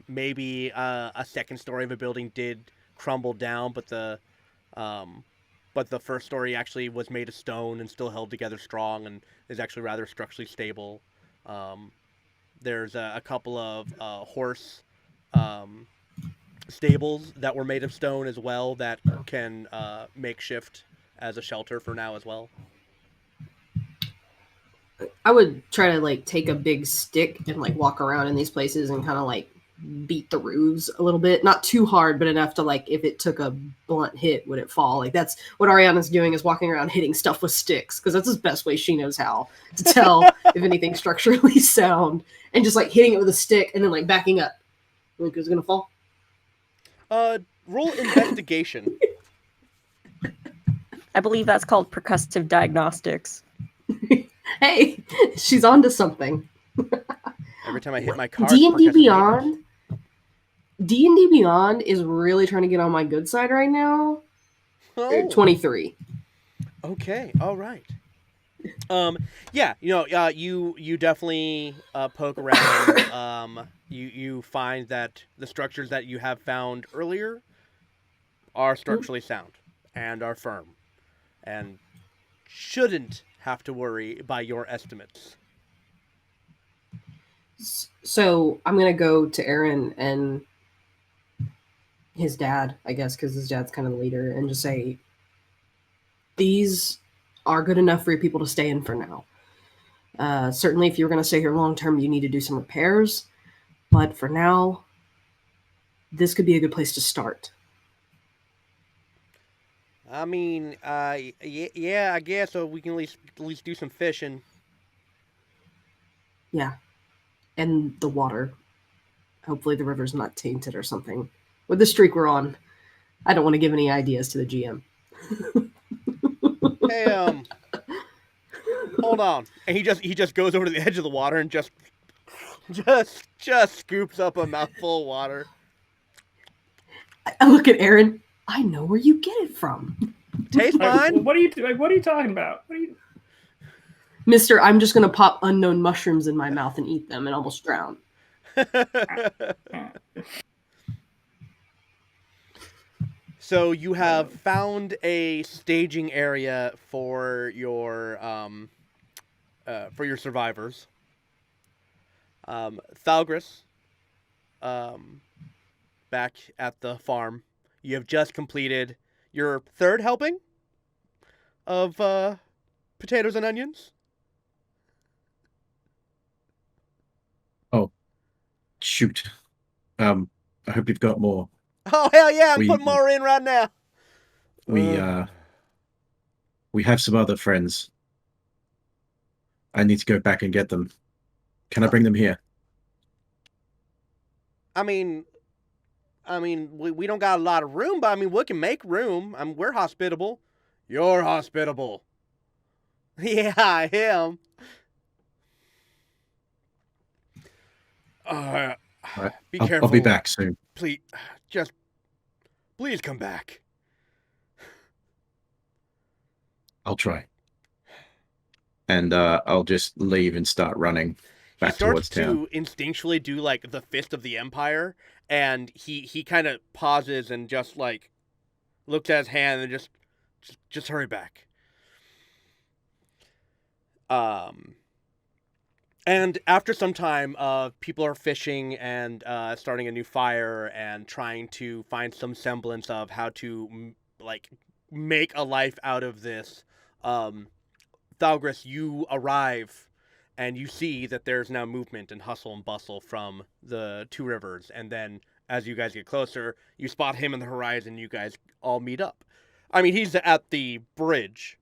Speaker 1: Maybe a second story of a building did crumble down, but the first story actually was made of stone and still held together strong and is actually rather structurally stable. There's a couple of horse stables that were made of stone as well that can makeshift as a shelter for now as well.
Speaker 2: I would try to like take a big stick and like walk around in these places and kind of like beat the roofs a little bit, not too hard, but enough to like if it took a blunt hit, would it fall? Like that's what Ariana's doing, is walking around hitting stuff with sticks, because that's the best way she knows how to tell if anything's structurally sound, and just like hitting it with a stick and then like backing up. Like, is it gonna fall?
Speaker 1: Roll investigation.
Speaker 3: I believe that's called percussive diagnostics.
Speaker 2: Hey, she's onto something.
Speaker 1: Every time I hit my car,
Speaker 2: D&D Beyond. D&D Beyond is really trying to get on my good side right now.
Speaker 1: Oh.
Speaker 2: 23.
Speaker 1: Okay, all right. Yeah, you definitely poke around. You find that the structures that you have found earlier are structurally sound and are firm, and shouldn't have to worry by your estimates
Speaker 2: So I'm gonna go to Aaron and his dad, I guess, because his dad's kind of the leader, and just say, these are good enough for your people to stay in for now. Certainly, if you're going to stay here long term, you need to do some repairs. But for now, this could be a good place to start.
Speaker 1: I mean, yeah, I guess so. We can at least do some fishing.
Speaker 2: Yeah. And the water. Hopefully the river's not tainted or something. With the streak we're on, I don't want to give any ideas to the GM.
Speaker 1: Hey, hold on. And he just goes over to the edge of the water and just scoops up a mouthful of water.
Speaker 2: I look at Aaron. I know where you get it from.
Speaker 1: Tastes fine.
Speaker 4: What are you talking about?
Speaker 2: Mister, I'm just going to pop unknown mushrooms in my mouth and eat them and almost drown.
Speaker 1: So you have found a staging area for your survivors. Thalgris, back at the farm, you have just completed your third helping of potatoes and onions.
Speaker 5: Oh, shoot. I hope you've got more.
Speaker 1: Oh hell yeah! I'm putting more in right now.
Speaker 5: We have some other friends. I need to go back and get them. Can I bring them here?
Speaker 1: I mean, we don't got a lot of room, but I mean, we can make room. We're hospitable. You're hospitable. Yeah, I am. Be careful.
Speaker 5: I'll be back soon.
Speaker 1: Please come back.
Speaker 5: I'll try. And I'll just leave and start running back towards town.
Speaker 1: He starts to instinctually do like the fist of the Empire, and he kind of pauses and just like looks at his hand and just hurry back. And after some time, people are fishing and starting a new fire and trying to find some semblance of how to like make a life out of this. Thalgris, you arrive and you see that there's now movement and hustle and bustle from the two rivers. And then as you guys get closer, you spot him in the horizon. You guys all meet up. I mean, he's at the bridge.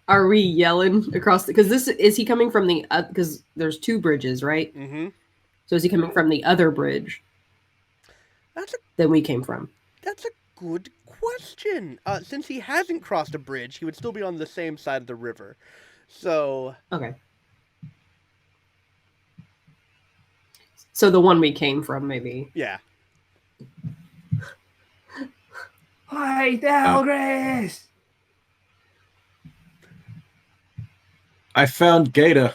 Speaker 2: Are we yelling across because is he coming from the because there's two bridges, right?
Speaker 1: Mm-hmm.
Speaker 2: So is he coming from the other bridge that we came from?
Speaker 1: That's a good question. Since he hasn't crossed a bridge, he would still be on the same side of the river. So
Speaker 2: okay. So the one we came from, maybe.
Speaker 1: Yeah.
Speaker 4: Hi, Thalgris!
Speaker 5: I found Gator.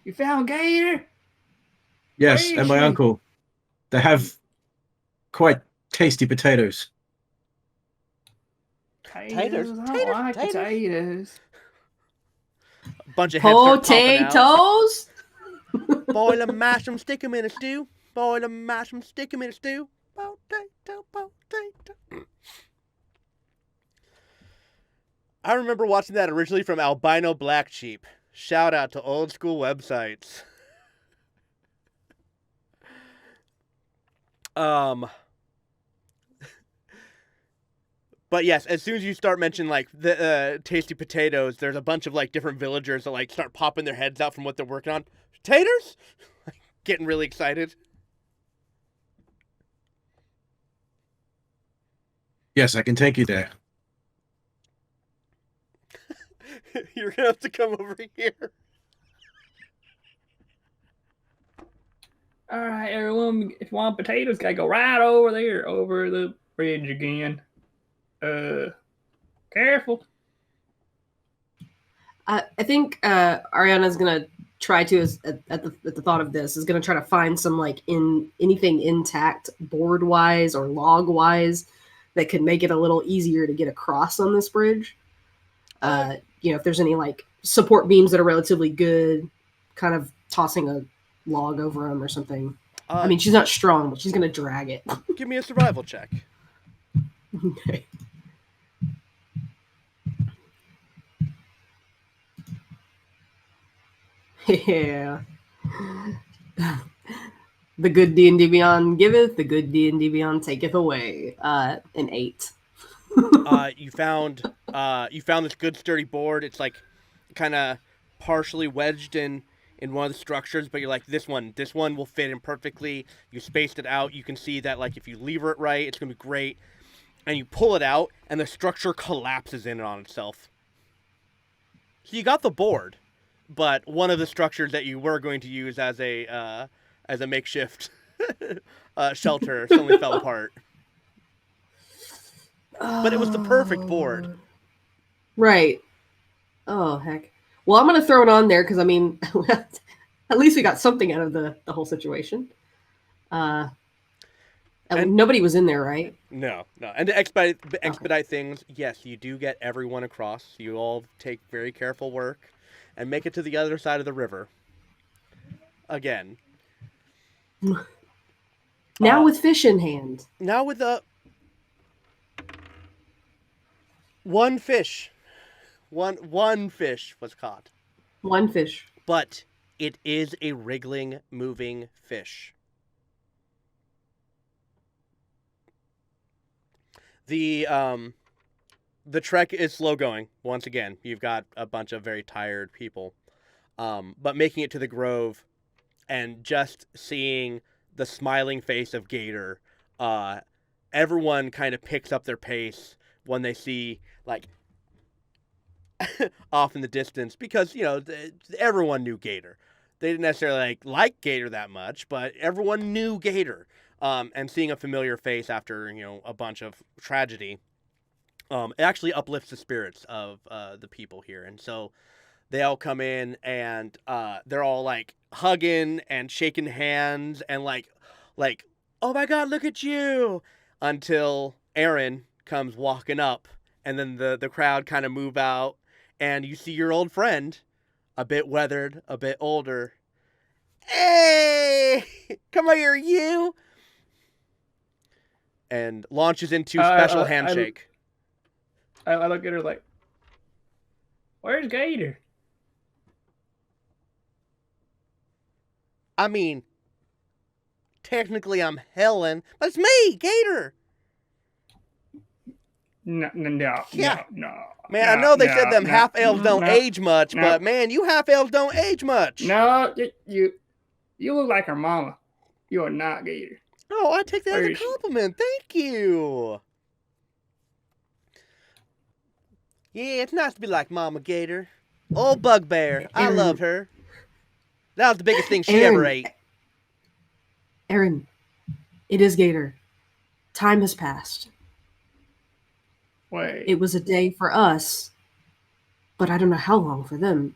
Speaker 4: You found Gator?
Speaker 5: Yes, and my uncle. They have quite tasty potatoes.
Speaker 4: Potatoes? I don't like potatoes.
Speaker 1: A bunch of heads start popping out.
Speaker 2: Potatoes?
Speaker 1: Boil 'em, mash 'em, stick 'em in a stew. Boil 'em, mash 'em, stick 'em in a stew. Potato. I remember watching that originally from Albino Black Sheep. Shout out to old school websites. But yes, as soon as you start mentioning like the tasty potatoes, there's a bunch of like different villagers that like start popping their heads out from what they're working on. Taters? Getting really excited.
Speaker 5: Yes, I can take you there.
Speaker 1: You're gonna have to come over here.
Speaker 4: All right, everyone. If you want potatoes, gotta go right over there, over the bridge again. Careful.
Speaker 2: I think Ariana's gonna try to, at the thought of this, is gonna try to find some like anything intact, board wise or log wise, that could make it a little easier to get across on this bridge. if there's any like support beams that are relatively good, kind of tossing a log over them or something. I mean, she's not strong, but she's gonna drag it.
Speaker 1: Give me a survival check.
Speaker 2: Okay. Yeah. The good D&D Beyond giveth, the good D&D Beyond taketh away. An 8.
Speaker 1: You found this good sturdy board. It's like kind of partially wedged in one of the structures, but you're like, this one will fit in perfectly. You spaced it out. You can see that like if you lever it right, it's gonna be great. And you pull it out, and the structure collapses in on itself. So you got the board, but one of the structures that you were going to use as a makeshift shelter suddenly fell apart. But it was the perfect board.
Speaker 2: Right. Oh, heck. Well, I'm going to throw it on there because, I mean, at least we got something out of the whole situation. And nobody was in there, right?
Speaker 1: No. And to expedite things, yes, you do get everyone across. You all take very careful work and make it to the other side of the river. Again.
Speaker 2: Now with fish in hand.
Speaker 1: Now with one fish. One fish was caught.
Speaker 2: One fish.
Speaker 1: But it is a wriggling, moving fish. The trek is slow going. Once again, you've got a bunch of very tired people. But making it to the grove and just seeing the smiling face of Gator, everyone kind of picks up their pace when they see, like, off in the distance, because, everyone knew Gator. They didn't necessarily like Gator that much, but everyone knew Gator. And seeing a familiar face after, a bunch of tragedy, it actually uplifts the spirits of the people here. And so they all come in and they're all like hugging and shaking hands and like, oh my God, look at you, until Aaron comes walking up, and then the crowd kind of move out, and you see your old friend, a bit weathered, a bit older. Hey, come here, you. And launches into special handshake.
Speaker 4: I look at her like, where's Gator?
Speaker 1: I mean, technically I'm Helen, but it's me, Gator.
Speaker 4: No.
Speaker 1: Yeah. Man, I know they said them half-elves don't age much, but man, you half-elves don't age much.
Speaker 4: No, you look like her mama. You are not Gator.
Speaker 1: Oh, I take that as a compliment. Thank you. Yeah, it's nice to be like Mama Gator. Old Bugbear. I love her. That was the biggest thing she ever ate.
Speaker 2: Aaron, it is Gator. Time has passed.
Speaker 4: Wait.
Speaker 2: It was a day for us, but I don't know how long for them.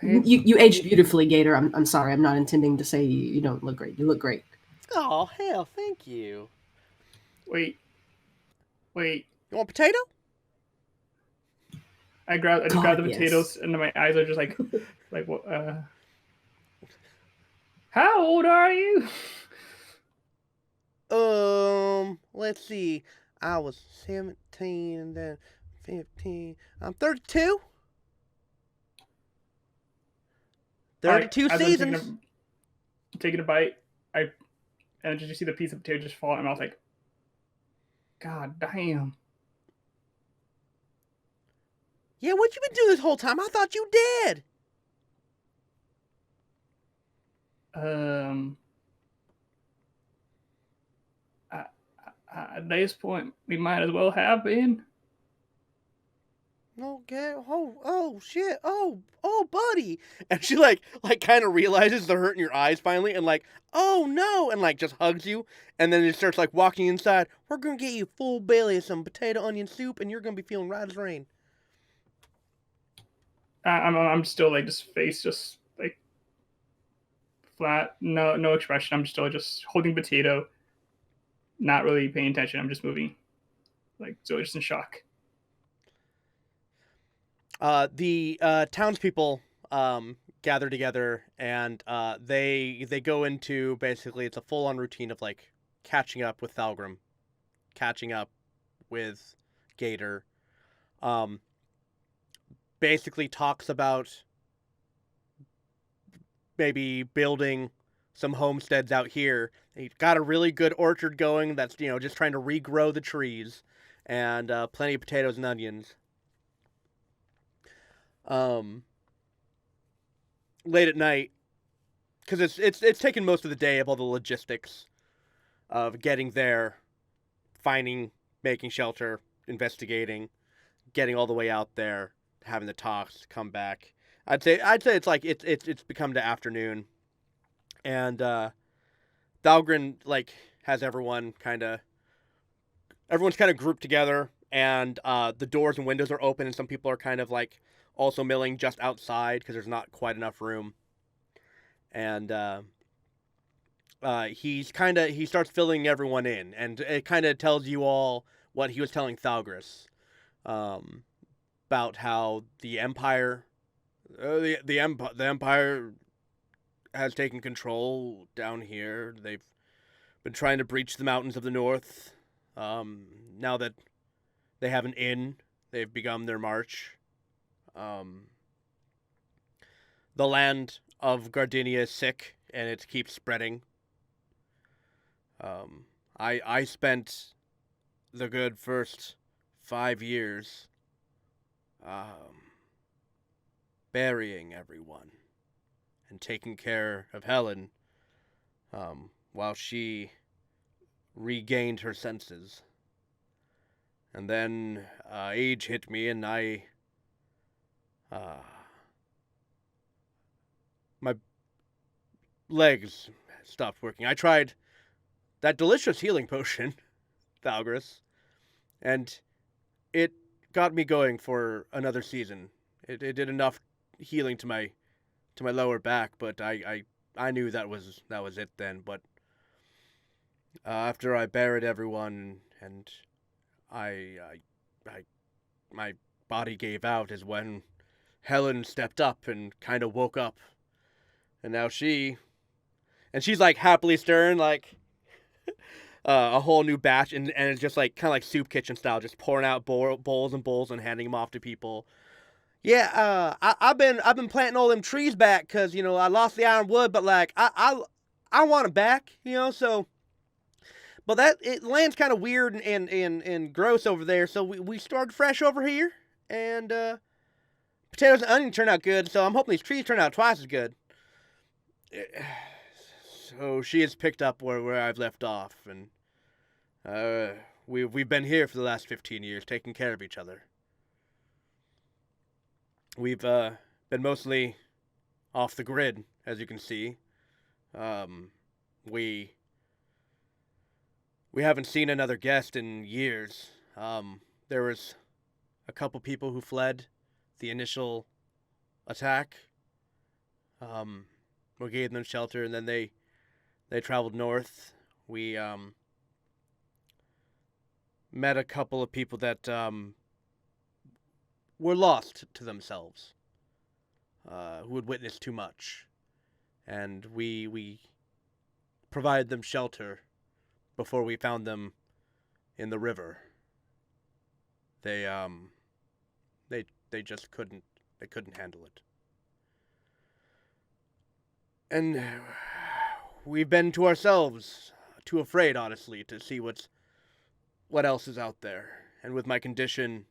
Speaker 2: You aged beautifully, Gator. I'm sorry. I'm not intending to say you don't look great. You look great.
Speaker 1: Oh, hell, thank you.
Speaker 4: Wait.
Speaker 1: You want potato?
Speaker 4: I grab the potatoes, and my eyes are just like what? How old are you?
Speaker 1: Let's see. I was 17 and then 15. I'm 32. 32 seasons.
Speaker 4: I'm taking a bite. And did you see the piece of potato just fall? And I was like, God damn.
Speaker 1: Yeah, what you been doing this whole time? I thought you dead.
Speaker 4: At this point, we might as well have been.
Speaker 1: Okay. Oh, shit. Oh, buddy. And she like kind of realizes the hurt in your eyes finally, and like, oh no, and like just hugs you, and then it starts like walking inside. We're gonna get you full belly of some potato onion soup, and you're gonna be feeling right as rain.
Speaker 4: I'm still like just face just like flat, no expression. I'm still just holding potato, not really paying attention. I'm just moving, like so just in shock.
Speaker 1: The townspeople gather together, and they go into, basically it's a full-on routine of like catching up with Thalgrim, catching up with Gator. Um, Basically talks about maybe building some homesteads out here. He got a really good orchard going that's, just trying to regrow the trees, and plenty of potatoes and onions. Late at night, because it's taken most of the day of all the logistics of getting there, finding, making shelter, investigating, getting all the way out there, having the talks, come back. I'd say it's like it's become the afternoon, and Dalgren like has everyone's kind of grouped together, and the doors and windows are open, and some people are kind of like also milling just outside because there's not quite enough room, and he starts filling everyone in, and it kind of tells you all what he was telling Thalgris, about how the Empire, the Empire has taken control down here. They've been trying to breach the mountains of the north. Now that they have an inn, they've begun their march. The land of Gardinia is sick, and it keeps spreading. I spent the good first 5 years burying everyone and taking care of Helen, while she regained her senses. And then age hit me, and my legs stopped working. I tried that delicious healing potion, Thalgris, and it got me going for another season. It did enough healing to my lower back, but I knew that was it then. But after I buried everyone and I my body gave out is when Helen stepped up and kind of woke up, and now she's like happily stirring like a whole new batch, and it's just like kind of like soup kitchen style, just pouring out bowls and bowls and handing them off to people. Yeah, I've been planting all them trees back because I lost the ironwood, but like I want them back, so. But land's kind of weird and gross over there, so we started fresh over here, and potatoes and onions turn out good, so I'm hoping these trees turn out twice as good. So she has picked up where I've left off, and we've been here for the last 15 years, taking care of each other. We've been mostly off the grid, as you can see. We haven't seen another guest in years. There was a couple people who fled the initial attack. We gave them shelter, and then they traveled north. We met a couple of people that were lost to themselves, who had witnessed too much, and we provided them shelter before we found them in the river. They just couldn't handle it. And we've been to ourselves too afraid, honestly, to see what else is out there. And with my condition,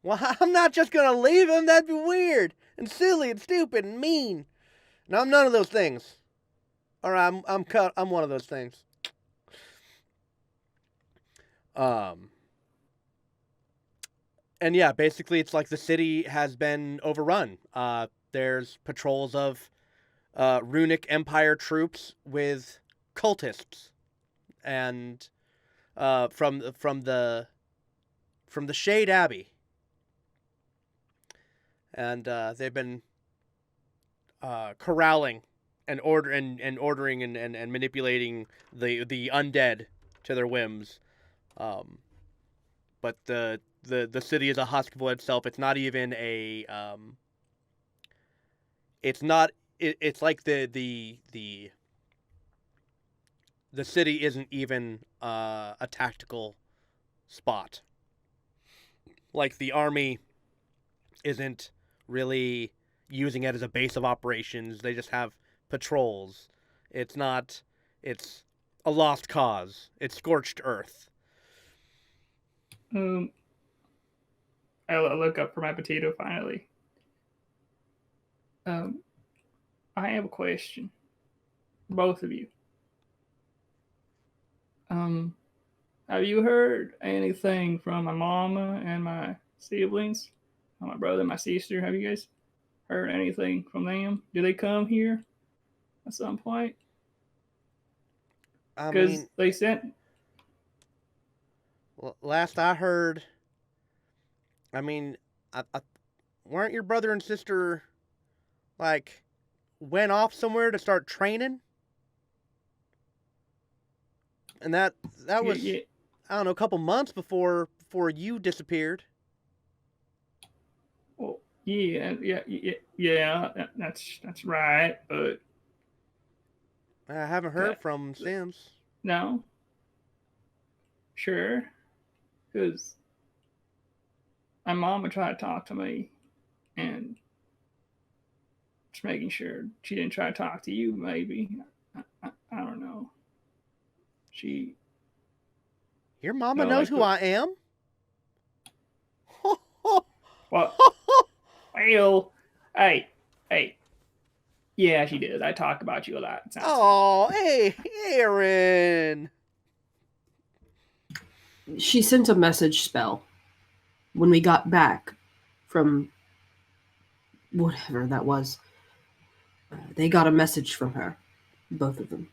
Speaker 1: well, I'm not just gonna leave him. That'd be weird and silly and stupid and mean. And I'm none of those things. Or I'm one of those things. And yeah, basically it's like the city has been overrun. There's patrols of runic empire troops with cultists, and from the Shade Abbey, and they've been corralling and ordering and manipulating the undead to their whims. But the the city is a husk of itself. It's not even a it's not it's like the city isn't even a tactical spot. Like the army isn't really using it as a base of operations. They just have patrols. It's not. It's a lost cause. It's scorched earth.
Speaker 4: I look up for my potato finally. I have a question. Both of you. Have you heard anything from my mama and my siblings? My brother, my sister? Have you guys heard anything from them? Do they come here at some point?
Speaker 1: I
Speaker 4: Because
Speaker 1: mean,
Speaker 4: they sent.
Speaker 1: last I heard, I mean, weren't your brother and sister like went off somewhere to start training? And that was
Speaker 4: Yeah.
Speaker 1: I don't know, a couple months before you disappeared.
Speaker 4: Well, yeah. That's right. But
Speaker 1: I haven't heard from Sims.
Speaker 4: no, sure, because my mom would try to talk to me, and just making sure she didn't try to talk to you. Maybe I don't know.
Speaker 1: Your mama
Speaker 4: No,
Speaker 1: knows
Speaker 4: like
Speaker 1: who I am.
Speaker 4: What? Well, hey, yeah, she did. I talk about you a lot.
Speaker 1: Oh, hey, Aaron.
Speaker 2: She sent a message spell when we got back from whatever that was. They got a message from her, both of them.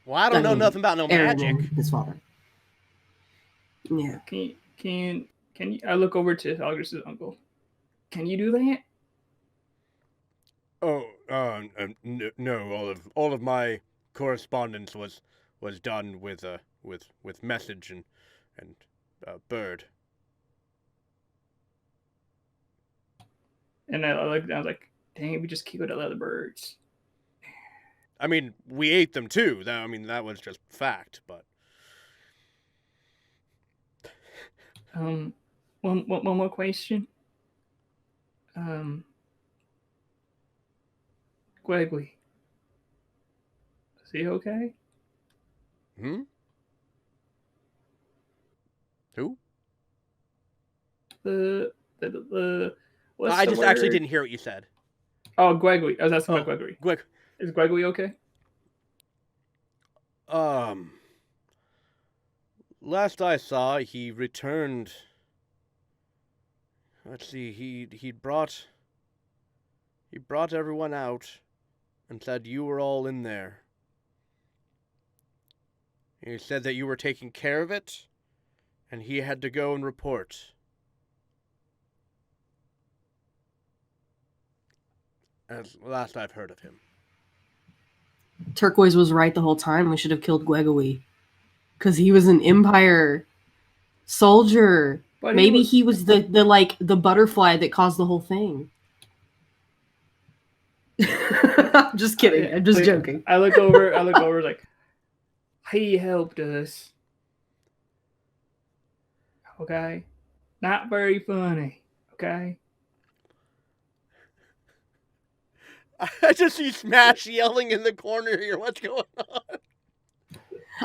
Speaker 1: Well, I don't know nothing about no
Speaker 2: Aaron
Speaker 1: magic.
Speaker 2: and his father. Yeah.
Speaker 4: Can you? I look over to Augustus' uncle. Can you do that?
Speaker 1: Oh, no. All of my correspondence was done with message and bird.
Speaker 4: And I looked. I was like, dang, we just keep it at other birds.
Speaker 1: I mean, we ate them too. That was just fact. But
Speaker 4: One more question. Gregory, is he okay?
Speaker 1: Who?
Speaker 4: The what's
Speaker 1: I
Speaker 4: the
Speaker 1: just
Speaker 4: word?
Speaker 1: actually didn't hear what you said.
Speaker 4: Oh, Gregory. I was asking about Gregory. Is Gregory okay?
Speaker 1: Last I saw, he returned. Let's see. He brought everyone out and said you were all in there. He said that you were taking care of it, and he had to go and report. As last I've heard of him.
Speaker 2: Turquoise was right the whole time. We should have killed Gwegui. Because he was an Empire soldier.
Speaker 4: But
Speaker 2: Maybe he was the butterfly that caused the whole thing. I'm just kidding. I'm just joking.
Speaker 4: I look over like, he helped us. Okay? Not very funny. Okay?
Speaker 1: I just see Smash yelling in the corner here. What's going on?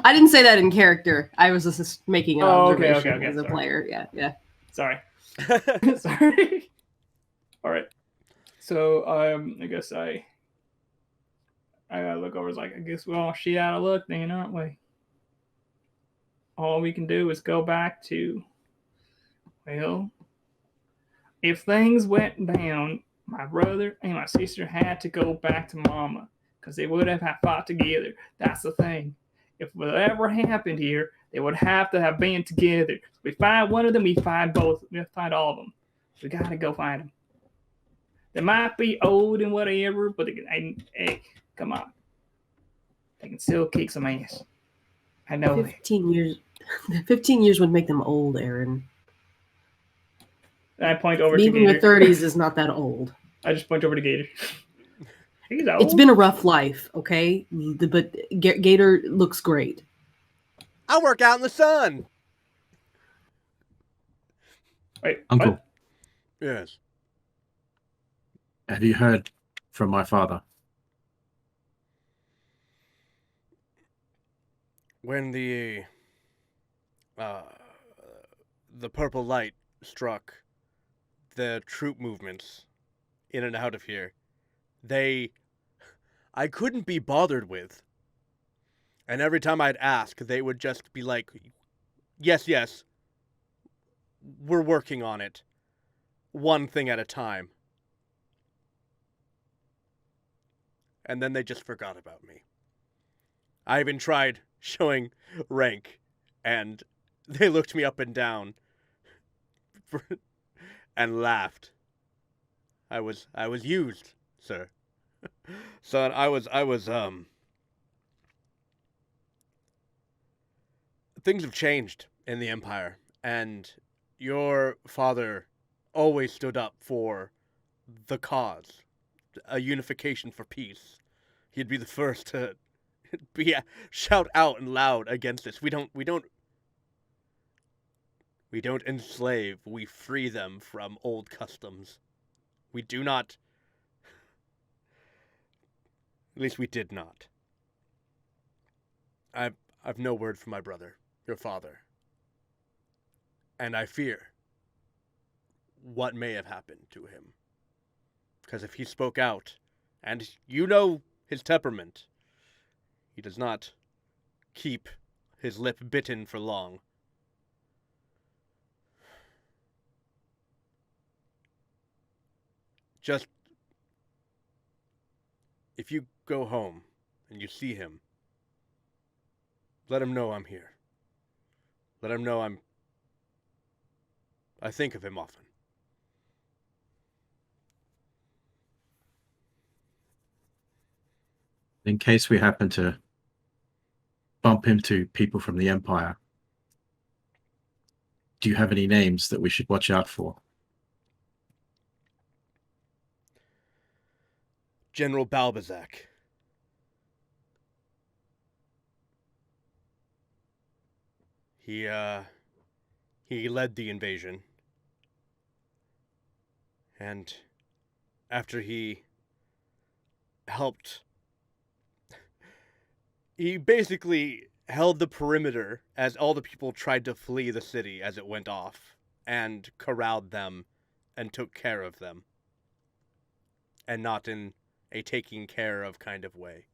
Speaker 2: I didn't say that in character. I was just making an observation
Speaker 4: okay,
Speaker 2: as a
Speaker 4: sorry.
Speaker 2: player. Yeah.
Speaker 4: Sorry. Sorry. All right. So I guess I look over. Like, I guess we're all shit out of luck then, aren't we? All we can do is go back to, well, if things went down, my brother and my sister had to go back to Mama because they would have fought together. That's the thing. If whatever happened here, they would have to have been together. If we find one of them, we find both. We find all of them. We gotta go find them. They might be old and whatever, but they can, hey, come on. They can still kick some ass. I know.
Speaker 2: 15 years. 15 years would make them old, Aaron.
Speaker 4: And I point over
Speaker 2: Being
Speaker 4: to
Speaker 2: in your
Speaker 4: Gator.
Speaker 2: 30s is not that old.
Speaker 4: I just point over to Gator. He's old.
Speaker 2: It's been a rough life, okay? But Gator looks great.
Speaker 1: I work out in the sun.
Speaker 4: Wait,
Speaker 5: Uncle,
Speaker 4: what?
Speaker 1: Yes.
Speaker 5: have you heard from my father?
Speaker 1: When the purple light struck the troop movements in and out of here, I couldn't be bothered with. And every time I'd ask, they would just be like, yes, we're working on it. One thing at a time. And then they just forgot about me. I even tried showing rank, and they looked me up and down and laughed. I was used, sir. Son, I was things have changed in the Empire, and your father always stood up for the cause, a unification for peace. He'd be the first to shout out and loud against this. We don't enslave, we free them from old customs. We do not, at least we did not. I've no word from my brother, your father. And I fear what may have happened to him. Because if he spoke out, and you know his temperament, he does not keep his lip bitten for long. Just, if you go home and you see him, let him know I'm here. Let him know I think of him often.
Speaker 5: In case we happen to bump into people from the Empire, do you have any names that we should watch out for?
Speaker 1: General Balbazak. He led the invasion. And after he helped, he basically held the perimeter as all the people tried to flee the city as it went off, and corralled them and took care of them. And not in a taking care of kind of way.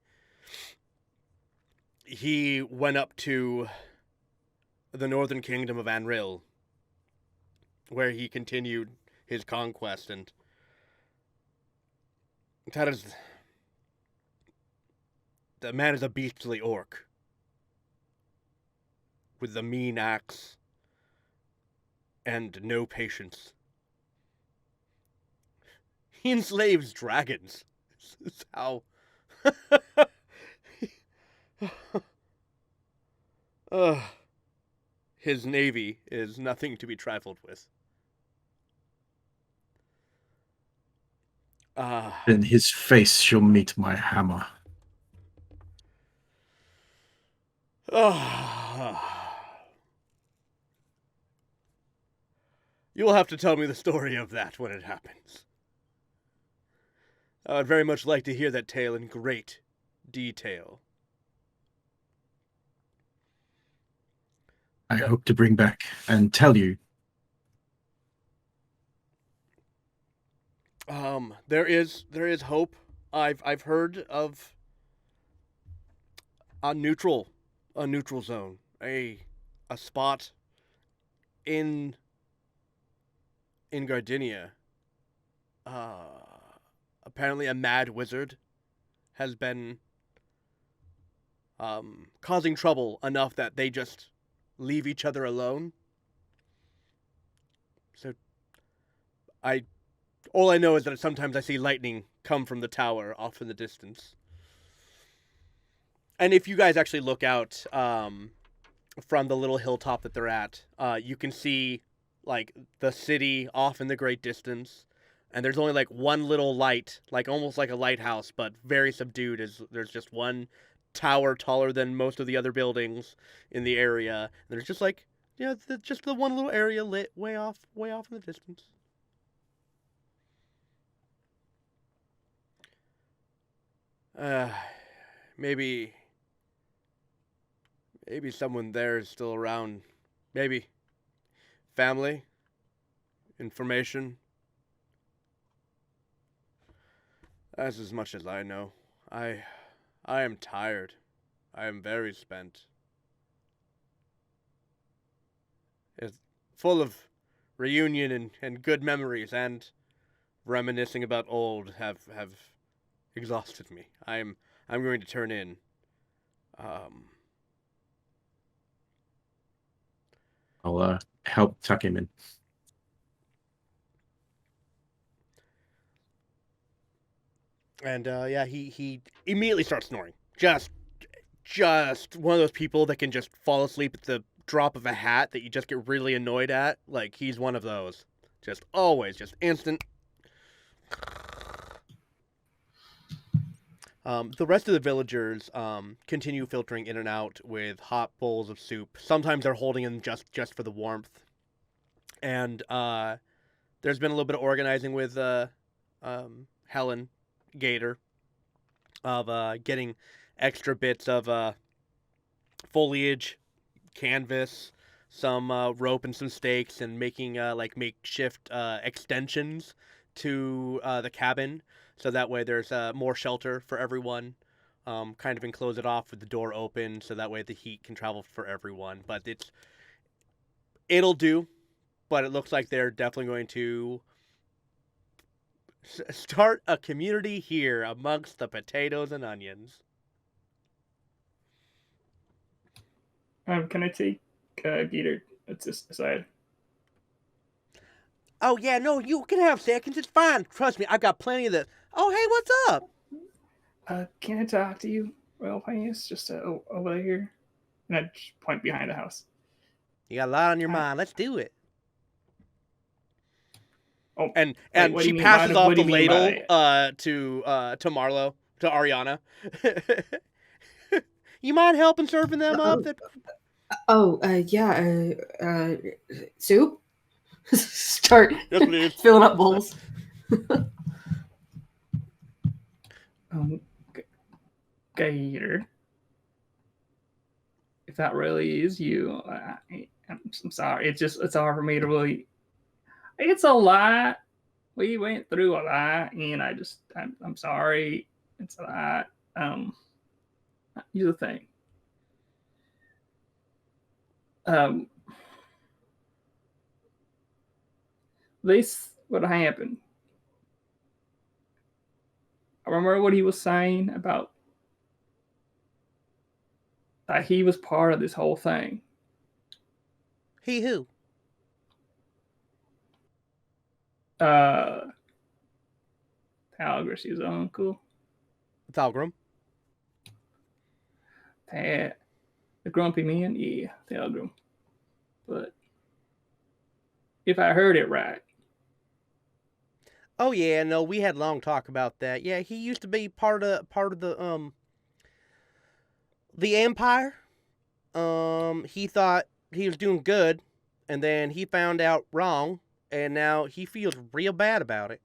Speaker 1: He went up to the northern kingdom of Anril, where he continued his conquest, and the man is a beastly orc with the mean axe and no patience. He enslaves dragons. This is how his navy is nothing to be trifled with.
Speaker 5: Then his face shall meet my hammer.
Speaker 1: You'll have to tell me the story of that when it happens. I would very much like to hear that tale in great detail.
Speaker 5: I hope to bring back and tell you.
Speaker 1: There is hope. I've heard of a neutral zone, a spot in Gardinia. Apparently a mad wizard has been causing trouble enough that they just leave each other alone. So all I know is that sometimes I see lightning come from the tower off in the distance. And if you guys actually look out from the little hilltop that they're at, you can see like the city off in the great distance, and there's only like one little light, like almost like a lighthouse, but very subdued. As there's just one tower taller than most of the other buildings in the area. And there's just like just the one little area lit way off in the distance. Uh, maybe someone there is still around. Maybe family, information. That's as much as I know. I am tired. I am very spent. It's full of reunion and good memories, and reminiscing about old have exhausted me. I'm going to turn in.
Speaker 5: I'll help tuck him in.
Speaker 1: And he immediately starts snoring. Just one of those people that can just fall asleep at the drop of a hat that you just get really annoyed at. Like, he's one of those. Just always, just instant. The rest of the villagers continue filtering in and out with hot bowls of soup. Sometimes they're holding them just for the warmth. And there's been a little bit of organizing with Helen Gator of getting extra bits of foliage, canvas, some rope and some stakes, and making like makeshift extensions to the cabin, so that way there's more shelter for everyone. Kind of enclose it off with the door open, so that way the heat can travel for everyone. But it'll do. But it looks like they're definitely going to start a community here amongst the potatoes and onions.
Speaker 4: Can I take Gator aside?
Speaker 1: Oh, yeah, no, you can have seconds. It's fine. Trust me, I've got plenty of this. Oh, hey, what's up?
Speaker 4: Can I talk to you real fast? Just over here. And I just point behind the house.
Speaker 1: You got a lot on your mind. Let's do it.
Speaker 4: Oh,
Speaker 1: and
Speaker 4: wait,
Speaker 1: she passes off the ladle to Marlo, to Ariana. You mind helping serving them up?
Speaker 2: Soup? Start filling up bowls.
Speaker 4: Gator. If that really is you, I'm sorry. It's hard for me to really. It's a lot. We went through a lot, and I'm sorry. It's a lot. Here's the thing. This what happened. I remember what he was saying about that he was part of this whole thing.
Speaker 1: He who?
Speaker 4: Talgris, his uncle.
Speaker 1: Thalgrim.
Speaker 4: The grumpy man? Yeah, Talgrim. But if I heard it right.
Speaker 1: Oh yeah, no, we had long talk about that. Yeah, he used to be part of the Empire. He thought he was doing good, and then he found out wrong, and now he feels real bad about it.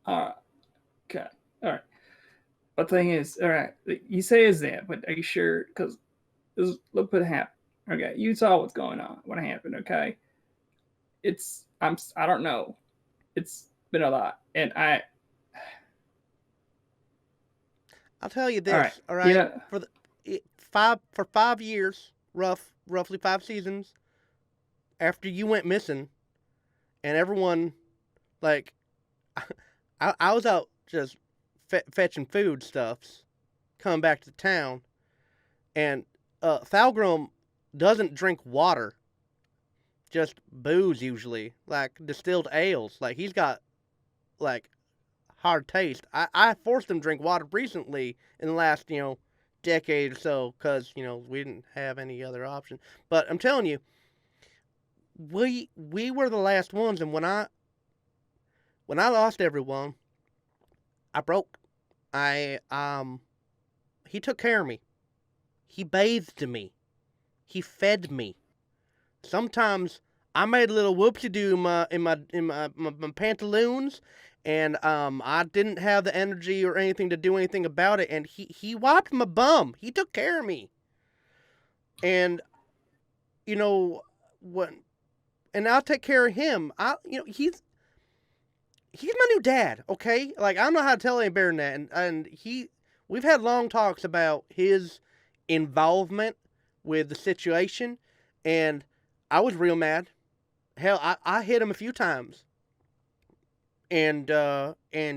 Speaker 4: Okay. All right. But the thing is, all right, you say is that, but are you sure? Because look what happened. Okay, you saw what's going on. What happened? Okay, I don't know. It's been a lot, and
Speaker 1: I'll tell you this. All right.
Speaker 4: Yeah.
Speaker 1: For 5 years, roughly 5 seasons, after you went missing, and everyone, like, I was out just fetching food stuffs, coming back to town, and Thalgrim doesn't drink water, just booze usually, like distilled ales. Like, he's got like hard taste. I forced him to drink water recently in the last, decade or so because, we didn't have any other option. But I'm telling you, we were the last ones, and when I lost everyone, I broke. He took care of me. He bathed me. He fed me. Sometimes I made a little whoopsie doo in my pantaloons, and I didn't have the energy or anything to do anything about it. And he wiped my bum. He took care of me. And what? And I'll take care of him. He's my new dad. Okay, like I don't know how to tell any better than that. And we've had long talks about his involvement with the situation, and I was real mad. Hell, I hit him a few times, and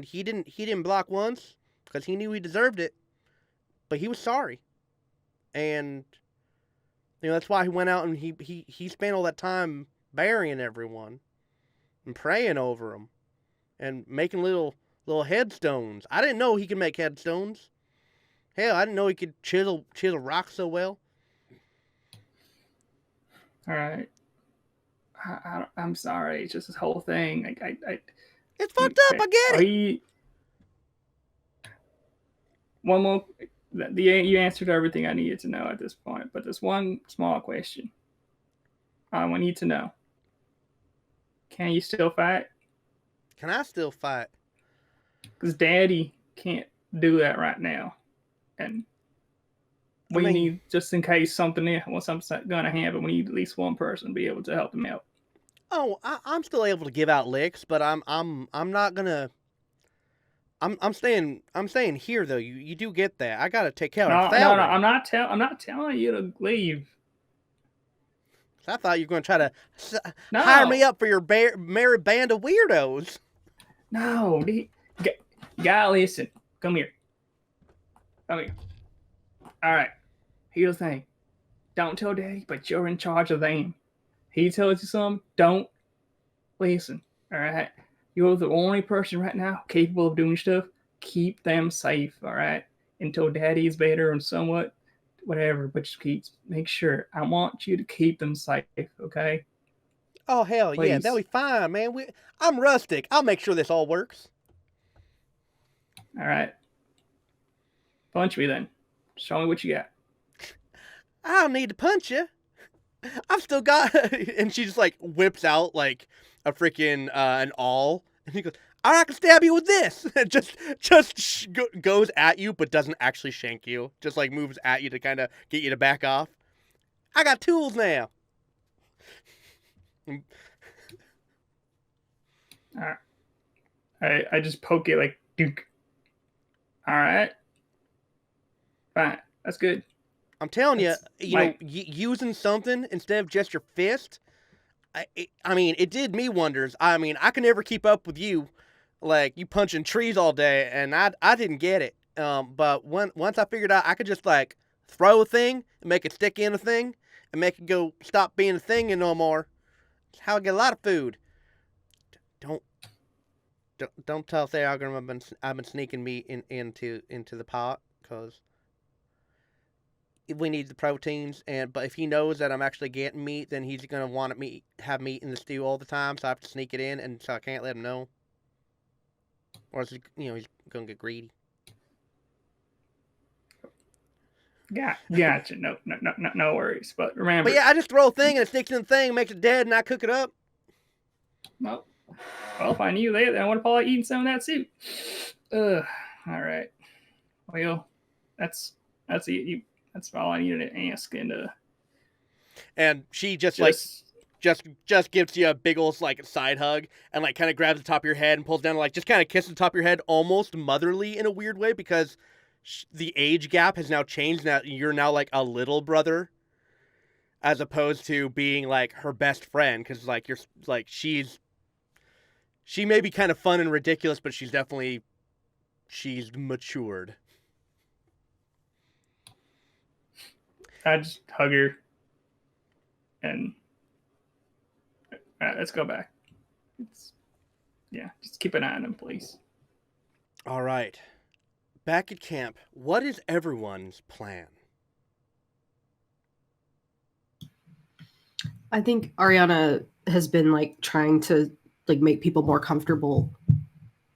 Speaker 1: he didn't block once because he knew he deserved it, but he was sorry, and that's why he went out and he spent all that time burying everyone and praying over them and making little headstones. I didn't know he could make headstones. Hell, I didn't know he could chisel rock so well.
Speaker 4: All right. I'm sorry. It's just this whole thing.
Speaker 1: It's fucked up. I get it.
Speaker 4: One more. You answered everything I needed to know at this point, but there's one small question. I need to know. Can you still fight?
Speaker 1: Can I still fight?
Speaker 4: Because Daddy can't do that right now, and we need, just in case something's going to happen, we need at least one person to be able to help him out.
Speaker 1: Oh, I'm still able to give out licks, but I'm not gonna. I'm staying here though. You do get that. I gotta take care of family.
Speaker 4: No. I'm not telling you to leave.
Speaker 1: I thought you were gonna try to hire me up for your merry band of weirdos.
Speaker 4: No, guy, listen. Come here. All right. Here's the thing. Don't tell Daddy, but you're in charge of them. He tells you something, don't listen. All right? You're the only person right now capable of doing stuff. Keep them safe, all right? Until Daddy is better and somewhat, whatever. But just make sure. I want you to keep them safe, okay?
Speaker 1: Oh, hell
Speaker 4: Please.
Speaker 1: Yeah. That'll be fine, man. I'm rustic. I'll make sure this all works.
Speaker 4: All right. Punch me then. Show me what you got.
Speaker 1: I don't need to punch you. I've still got, and she just like whips out like a freaking an awl, and he goes, "I can stab you with this." And just goes at you, but doesn't actually shank you. Just like moves at you to kind of get you to back off. I got tools now.
Speaker 4: All right. I just poke it like Duke. All right. Fine. That's good.
Speaker 1: I'm telling you, using something instead of just your fist, I mean, it did me wonders. I mean, I can never keep up with you, like, you punching trees all day, and I didn't get it. But once I figured out I could just, like, throw a thing and make it stick in a thing and make it go stop being a thing no more, that's how I get a lot of food. Don't tell Theogram I've been sneaking meat into the pot, because we need the proteins, but if he knows that I'm actually getting meat, then he's gonna want have meat in the stew all the time, so I have to sneak it in, and so I can't let him know, or else he's gonna get greedy.
Speaker 4: Gotcha. No worries. But remember.
Speaker 1: But yeah, I just throw a thing and it sticks in the thing, makes it dead, and I cook it up.
Speaker 4: Well, if I knew that, then I would have probably eaten some of that soup. All right. Well, that's it. That's all I needed to ask.
Speaker 1: And she just gives you a big old like side hug and like kind of grabs the top of your head and pulls down and like just kind of kisses the top of your head, almost motherly in a weird way, because the age gap has now changed. Now you're now like a little brother, as opposed to being like her best friend, because like you're like she may be kind of fun and ridiculous, but she's matured.
Speaker 4: I just hug her, and all right, let's go back. Just keep an eye on him, please.
Speaker 1: All right. Back at camp, what is everyone's plan?
Speaker 2: I think Ariana has been like trying to like make people more comfortable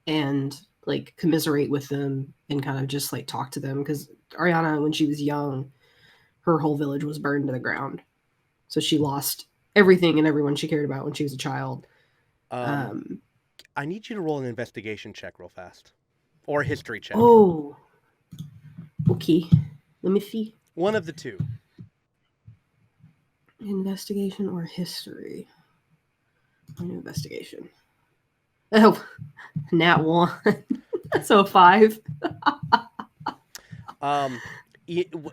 Speaker 2: and like commiserate with them and kind of just like talk to them because Ariana, when she was young, her whole village was burned to the ground, so she lost everything and everyone she cared about when she was a child. Um,
Speaker 1: I need you to roll an investigation check real fast. Or a history check.
Speaker 2: oh, okay. Let me see.
Speaker 1: One of the two.
Speaker 2: Investigation or history? An investigation. Oh, nat 1. So 5.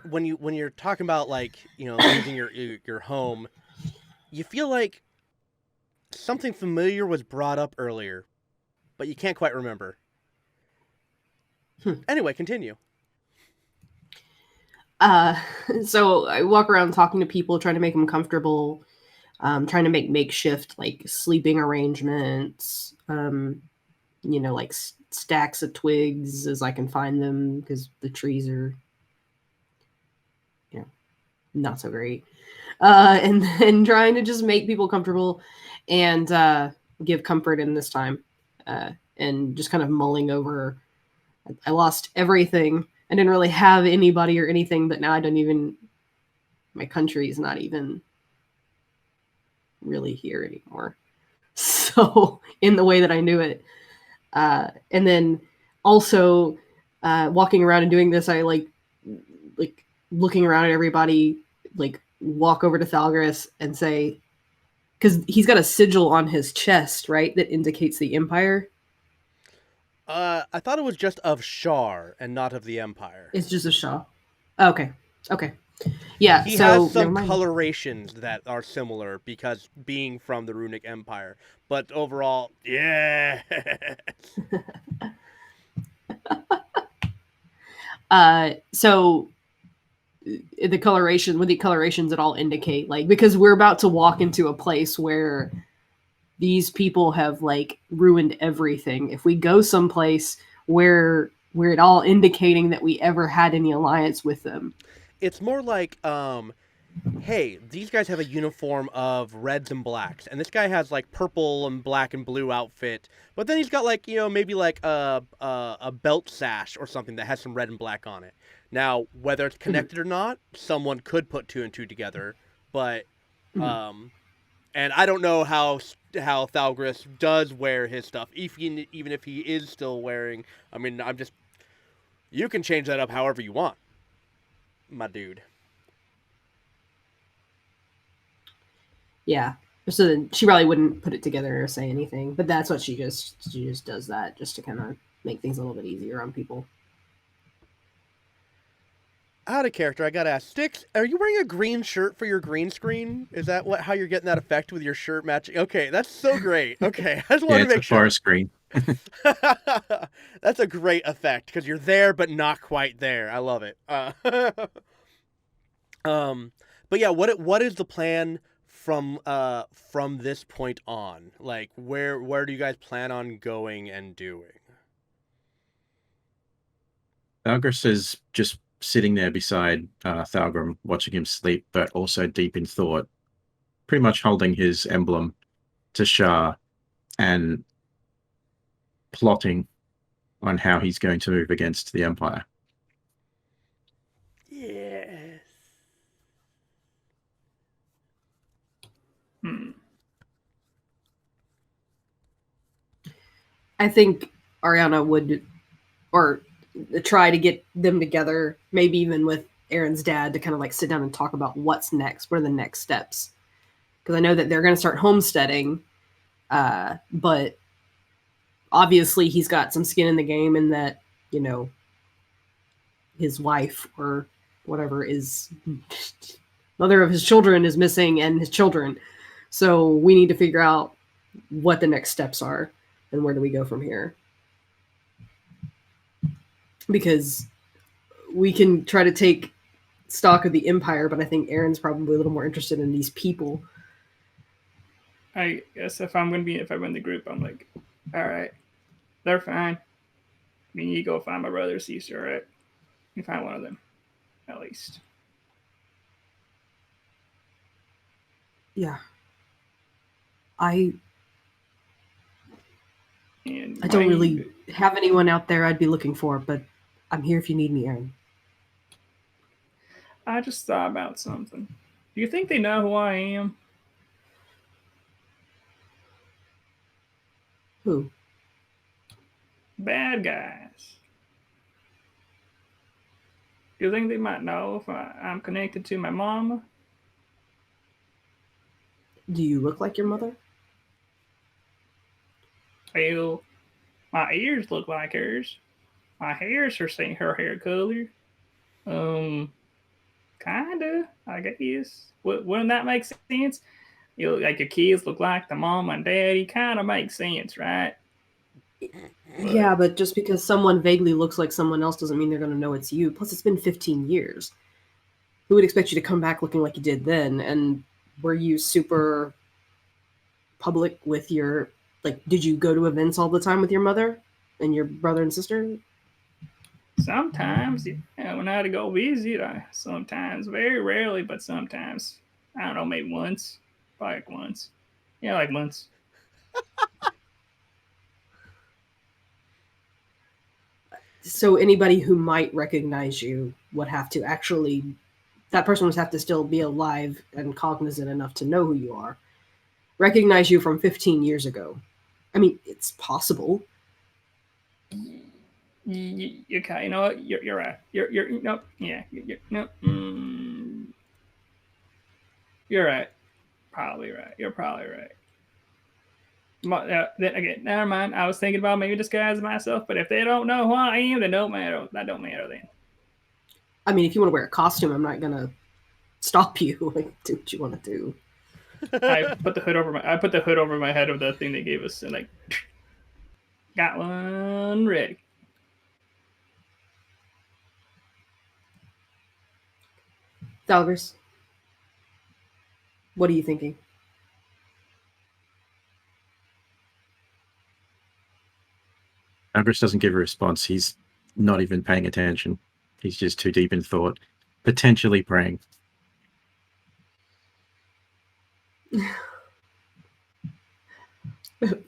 Speaker 1: When you're talking about like, losing your home, you feel like something familiar was brought up earlier, but you can't quite remember. Anyway, continue.
Speaker 2: Uh, so I walk around talking to people, trying to make them comfortable, trying to make makeshift like sleeping arrangements, like stacks of twigs as I can find them because the trees are, not so great. And then trying to just make people comfortable and give comfort in this time, and just kind of mulling over. I lost everything. I didn't really have anybody or anything, but now I don't even. My country is not even really here anymore. So in the way that I knew it, and then also walking around and doing this, I like looking around at everybody, like walk over to Thalgris and say, because he's got a sigil on his chest, right, that indicates the Empire.
Speaker 1: I thought it was just of Shar and not of the Empire.
Speaker 2: It's just a Shah. Okay. Yeah,
Speaker 1: He
Speaker 2: so
Speaker 1: has some
Speaker 2: never mind.
Speaker 1: colorations that are similar because being from the Runic Empire. But overall, yeah.
Speaker 2: So the colorations that all indicate, like, because we're about to walk into a place where these people have like ruined everything. If we go someplace where it all indicating that we ever had any alliance with them.
Speaker 1: It's more like, hey, these guys have a uniform of reds and blacks, and this guy has like purple and black and blue outfit, but then he's got like, maybe like a belt sash or something that has some red and black on it. Now, whether it's connected or not, someone could put two and two together, but and I don't know how Thalgris does wear his stuff, even if he is still wearing. I mean, you can change that up however you want, my dude.
Speaker 2: Yeah. So then she probably wouldn't put it together or say anything, but that's what she just does that just to kind of make things a little bit easier on people.
Speaker 1: Out of character, I gotta ask, Sticks, are you wearing a green shirt for your green screen? Is that how you're getting that effect with your shirt matching? Okay, that's so great. Okay, I just wanted to make sure.
Speaker 5: Forest green.
Speaker 1: That's a great effect because you're there but not quite there. I love it. But yeah, what is the plan from this point on? Like, where do you guys plan on going and doing?
Speaker 5: Thalgris is just sitting there beside Thalgrim, watching him sleep, but also deep in thought, pretty much holding his emblem to Shah and plotting on how he's going to move against the Empire.
Speaker 1: Yes.
Speaker 2: I think Ariana would, or try to get them together, maybe even with Aaron's dad, to kind of like sit down and talk about what's next, what are the next steps. Because I know that they're going to start homesteading, but obviously he's got some skin in the game in that, his wife or whatever is mother of his children is missing and his children. So we need to figure out what the next steps are and where do we go from here. Because we can try to take stock of the Empire, but I think Aaron's probably a little more interested in these people.
Speaker 4: I guess if I win the group, I'm like, all right, they're fine. Me, you go find my brother or sister, all right? You find one of them, at least.
Speaker 2: Yeah. I
Speaker 4: And
Speaker 2: don't really have anyone out there I'd be looking for, but I'm here if you need me, Aaron.
Speaker 4: I just thought about something. Do you think they know who I am?
Speaker 2: Who?
Speaker 4: Bad guys. Do you think they might know if I'm connected to my mama?
Speaker 2: Do you look like your mother?
Speaker 4: Well, my ears look like hers. My hair's her hair color. Kinda, I guess. Wouldn't that make sense? You look like your kids look like the mom and daddy. Kind of makes sense, right?
Speaker 2: Yeah, but just because someone vaguely looks like someone else doesn't mean they're going to know it's you. Plus, it's been 15 years. Who would expect you to come back looking like you did then? And were you super public with your, like, did you go to events all the time with your mother and your brother and sister?
Speaker 4: Sometimes, when I had to go visit, sometimes, very rarely, but sometimes, I don't know, maybe once, probably like once. Yeah, like once.
Speaker 2: So anybody who might recognize you would have to actually, that person would have to still be alive and cognizant enough to know who you are. Recognize you from 15 years ago. I mean, it's possible.
Speaker 4: Okay, you know what? You're right. You're no, yeah, no, you're right. Probably right. You're probably right. Then again, never mind. I was thinking about maybe disguising myself, but if they don't know who I am, then don't matter. That don't matter then.
Speaker 2: I mean, if you want to wear a costume, I'm not gonna stop you. Like, do what you want to do.
Speaker 4: I put the hood over my head of the thing they gave us, and like, got one ready.
Speaker 2: Dalgers, what are you thinking?
Speaker 5: Abris doesn't give a response. He's not even paying attention. He's just too deep in thought, potentially praying.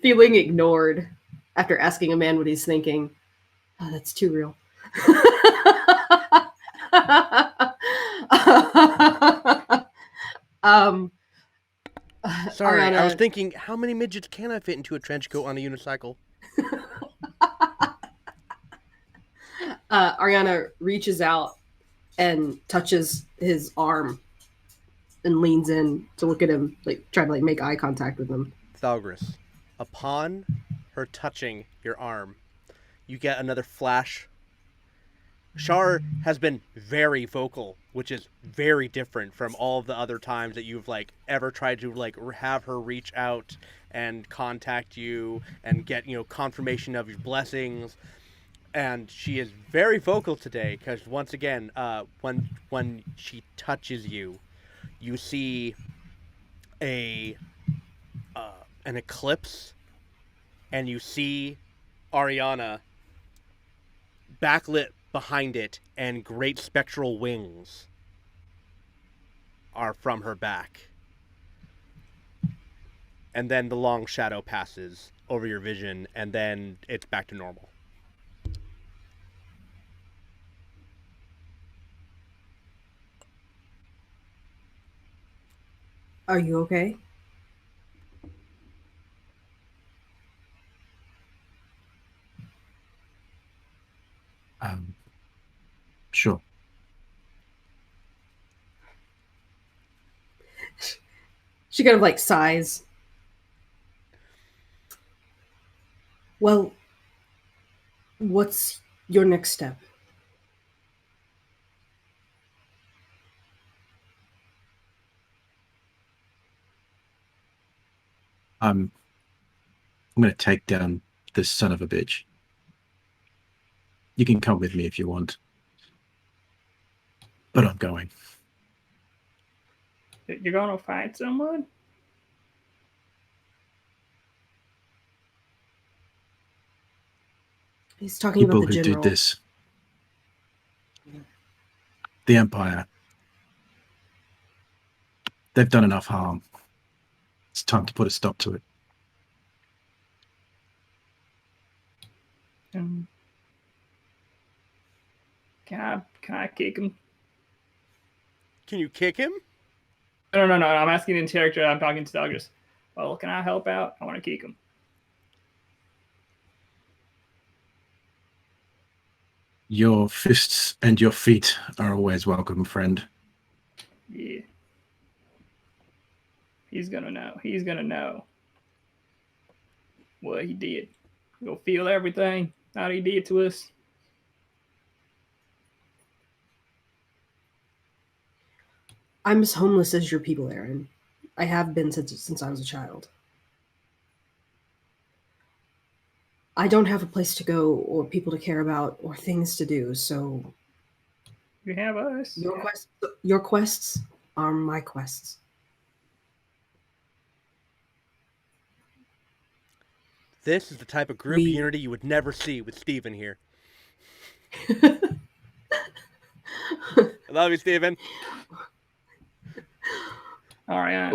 Speaker 2: Feeling ignored after asking a man what he's thinking. Oh, that's too real. um,
Speaker 1: Sorry,
Speaker 2: Ariana,
Speaker 1: I was thinking, how many midgets can I fit into a trench coat on a unicycle?
Speaker 2: Ariana reaches out and touches his arm and leans in to look at him, like try to like make eye contact with him.
Speaker 1: Thalgris, upon her touching your arm, you get another flash. Shar has been very vocal, which is very different from all of the other times that you've like ever tried to like have her reach out and contact you and get, confirmation of your blessings. And she is very vocal today because once again, when she touches you, you see a an eclipse, and you see Ariana backlit behind it, and great spectral wings are from her back. And then the long shadow passes over your vision, and then it's back to normal.
Speaker 2: Are you okay?
Speaker 5: Sure.
Speaker 2: She kind of like sighs. Well, what's your next step?
Speaker 5: I'm going to take down this son of a bitch. You can come with me if you want. But I'm going.
Speaker 4: You're gonna fight someone?
Speaker 2: He's talking about
Speaker 5: People
Speaker 2: the
Speaker 5: who
Speaker 2: general.
Speaker 5: did this. The Empire. They've done enough harm. It's time to put a stop to it.
Speaker 4: Can I kick him?
Speaker 1: Can you kick him?
Speaker 4: No. I'm asking in character. I'm talking to Douglas. Well, can I help out? I want to kick him.
Speaker 5: Your fists and your feet are always welcome, friend.
Speaker 4: Yeah. He's gonna know. He's gonna know what he did. He'll feel everything that he did to us.
Speaker 2: I'm as homeless as your people, Aaron. I have been since I was a child. I don't have a place to go or people to care about or things to do, so
Speaker 4: You have us.
Speaker 2: your quests are my quests.
Speaker 1: This is the type of group unity you would never see with Steven here. I love you, Steven.
Speaker 4: All right.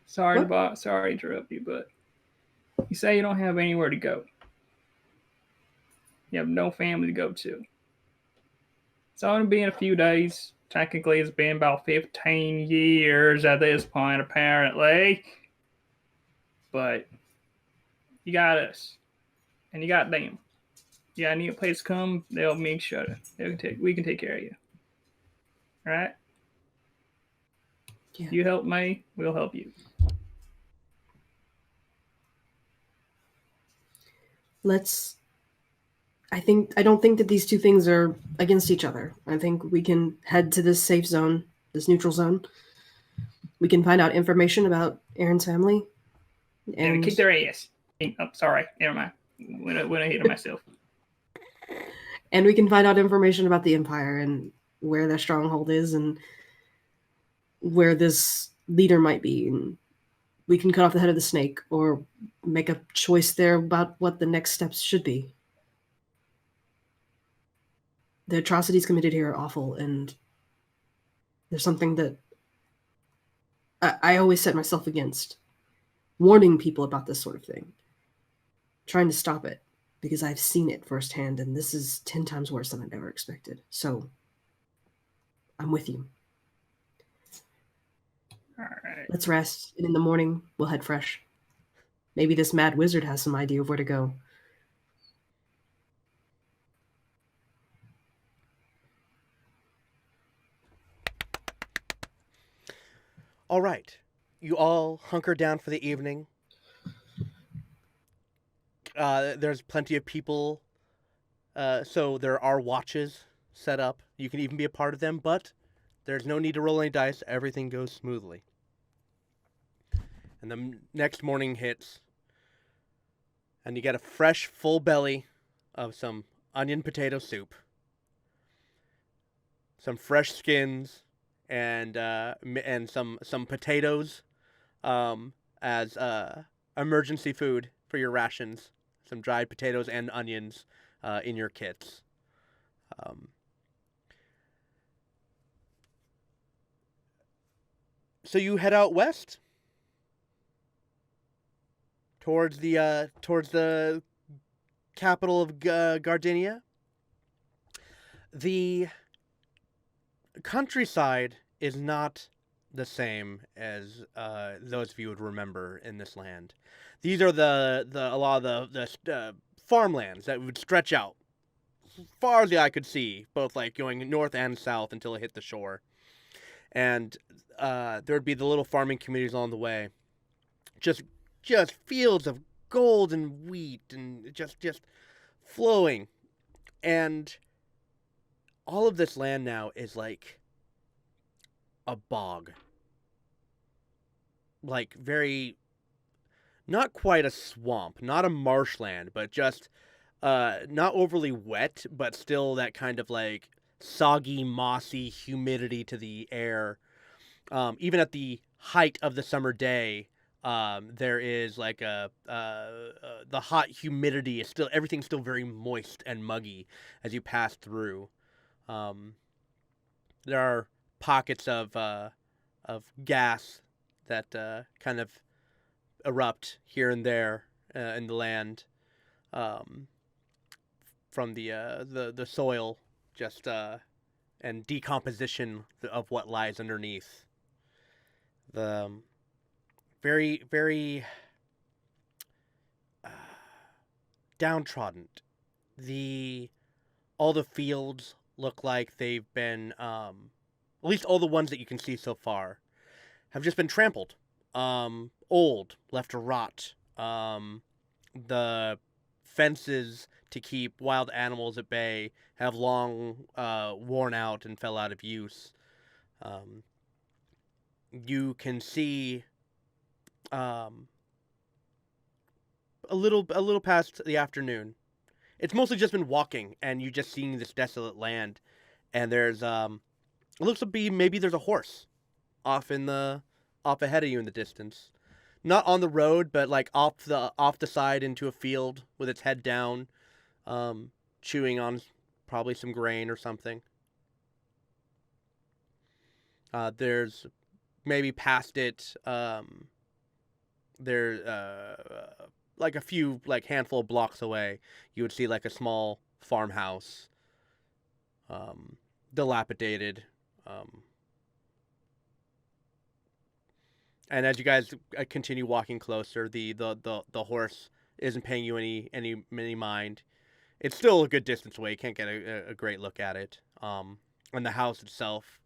Speaker 4: Sorry to interrupt you, but you say you don't have anywhere to go. You have no family to go to. It's only been a few days. Technically, it's been about 15 years at this point, apparently. But you got us, and you got them. You got any place to come, they'll make sure we can take care of you. All right?
Speaker 2: Yeah.
Speaker 4: You help me, we'll help you.
Speaker 2: I don't think that these two things are against each other. I think we can head to this safe zone, this neutral zone. We can find out information about Aaron's family.
Speaker 4: And kick their ass. Oh, sorry, never mind. When I hit myself.
Speaker 2: And we can find out information about the Empire and where their stronghold is and where this leader might be. And we can cut off the head of the snake or make a choice there about what the next steps should be. The atrocities committed here are awful, and there's something that I always set myself against. Warning people about this sort of thing. Trying to stop it, because I've seen it firsthand, and this is 10 times worse than I'd ever expected. So, I'm with you.
Speaker 4: All right.
Speaker 2: Let's rest, and in the morning, we'll head fresh. Maybe this mad wizard has some idea of where to go.
Speaker 1: All right. You all hunker down for the evening. There's plenty of people, so there are watches set up. You can even be a part of them, but there's no need to roll any dice. Everything goes smoothly. And the next morning hits, and you get a fresh, full belly of some onion potato soup, some fresh skins, and some potatoes as emergency food for your rations. Some dried potatoes and onions in your kits. So you head out west towards the capital of Gardenia. The countryside is not the same as those of you would remember in this land. These are a lot of the farmlands that would stretch out as far as the eye could see, both like going north and south until it hit the shore. And there would be the little farming communities along the way, just fields of gold and wheat and just flowing. And all of this land now is like a bog. Like very, not quite a swamp, not a marshland, but just not overly wet, but still that kind of like soggy, mossy humidity to the air. Even at the height of the summer day, There is like the hot humidity is still, everything's still very moist and muggy as you pass through. Um, there are pockets of gas that kind of erupt here and there in the land, um, from the soil, just and decomposition of what lies underneath. The very very uh, downtrodden. The All the fields look like they've been, at least all the ones that you can see so far, have just been trampled, old, left to rot. The fences to keep wild animals at bay have long worn out and fell out of use. Um, you can see, um, a little past the afternoon. It's mostly just been walking, and you just seeing this desolate land. And there's it looks to be, maybe there's a horse off ahead of you in the distance, not on the road, but like off the side into a field with its head down, chewing on probably some grain or something. There's maybe past it. There, like a few, like handful of blocks away, you would see like a small farmhouse, um, dilapidated. Um, and as you guys continue walking closer, the horse isn't paying you any mind. It's still a good distance away. You can't get a great look at it. And the house itself,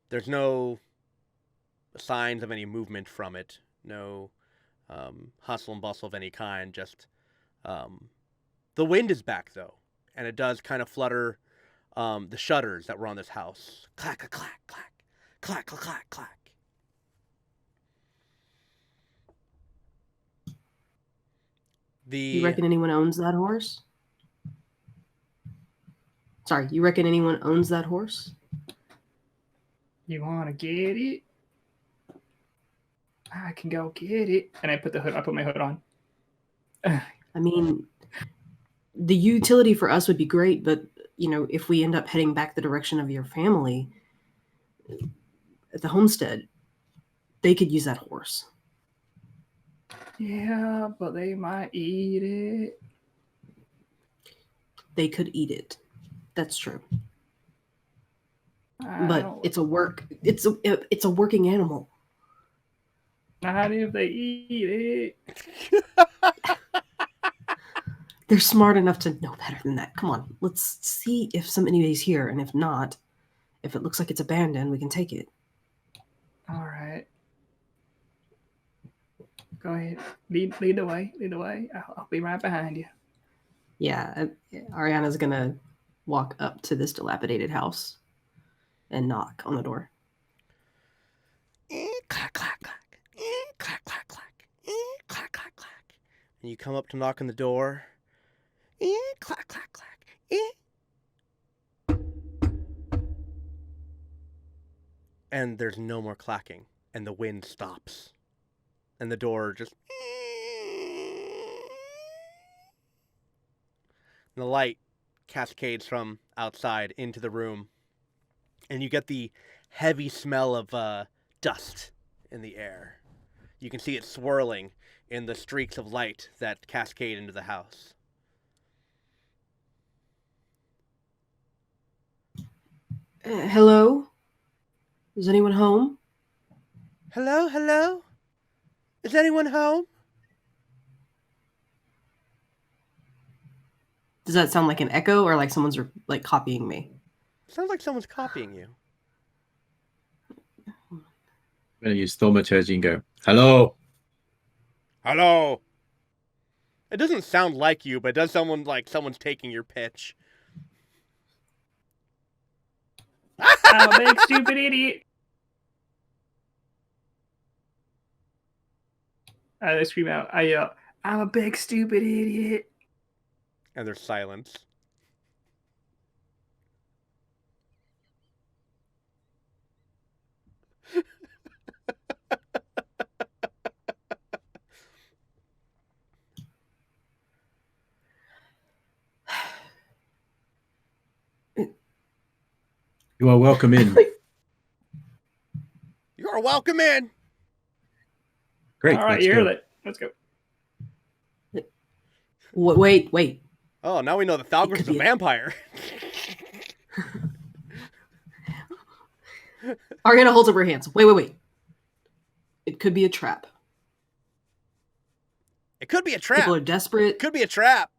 Speaker 1: there's no signs of any movement from it. No hustle and bustle of any kind. Just um, the wind is back though, and it does kind of flutter the shutters that were on this house. Clack, clack, clack, clack, clack, clack, clack, clack.
Speaker 2: You reckon anyone owns that horse? Sorry, you reckon anyone owns that horse?
Speaker 4: You want to get it? I can go get it. And I put my hood on.
Speaker 2: I mean, the utility for us would be great, but if we end up heading back the direction of your family at the homestead, they could use that horse.
Speaker 4: Yeah, but they might eat it.
Speaker 2: They could eat it. That's true. But it's a working animal.
Speaker 4: Not if they eat it.
Speaker 2: They're smart enough to know better than that. Come on, let's see if anybody's here, and if not, if it looks like it's abandoned, we can take it.
Speaker 4: All right. Go ahead. Lead the way. Lead the way. I'll be right behind you.
Speaker 2: Yeah, Ariana's gonna walk up to this dilapidated house and knock on the door.
Speaker 1: Clack, clack, clack. Clack, clack, clack. Clack, clack, clack. And you come up to knock on the door. Clack, clack, clack. And there's no more clacking, and the wind stops, and the door just. And the light cascades from outside into the room, and you get the heavy smell of dust in the air. You can see it swirling in the streaks of light that cascade into the house.
Speaker 2: Hello? Is anyone home?
Speaker 1: Hello, hello? Is anyone home?
Speaker 2: Does that sound like an echo or like someone's like copying me?
Speaker 1: Sounds like someone's copying you.
Speaker 5: I'm going to use thaumaturgy and go, hello.
Speaker 1: Hello. It doesn't sound like you, but it does sound like someone's taking your pitch.
Speaker 4: I'm a big stupid idiot. I scream out. I yell, I'm a big stupid idiot.
Speaker 1: And there's silence.
Speaker 5: You are welcome in.
Speaker 1: You're welcome in.
Speaker 5: Great.
Speaker 4: All right,
Speaker 5: let's
Speaker 4: you
Speaker 5: go.
Speaker 4: heard it. Let's go.
Speaker 2: Wait.
Speaker 1: Oh, now we know that Thalgris is a vampire.
Speaker 2: Ariana holds up her hands. Wait. It could be a trap.
Speaker 1: It could be a trap.
Speaker 2: People are desperate.
Speaker 1: It could be a trap.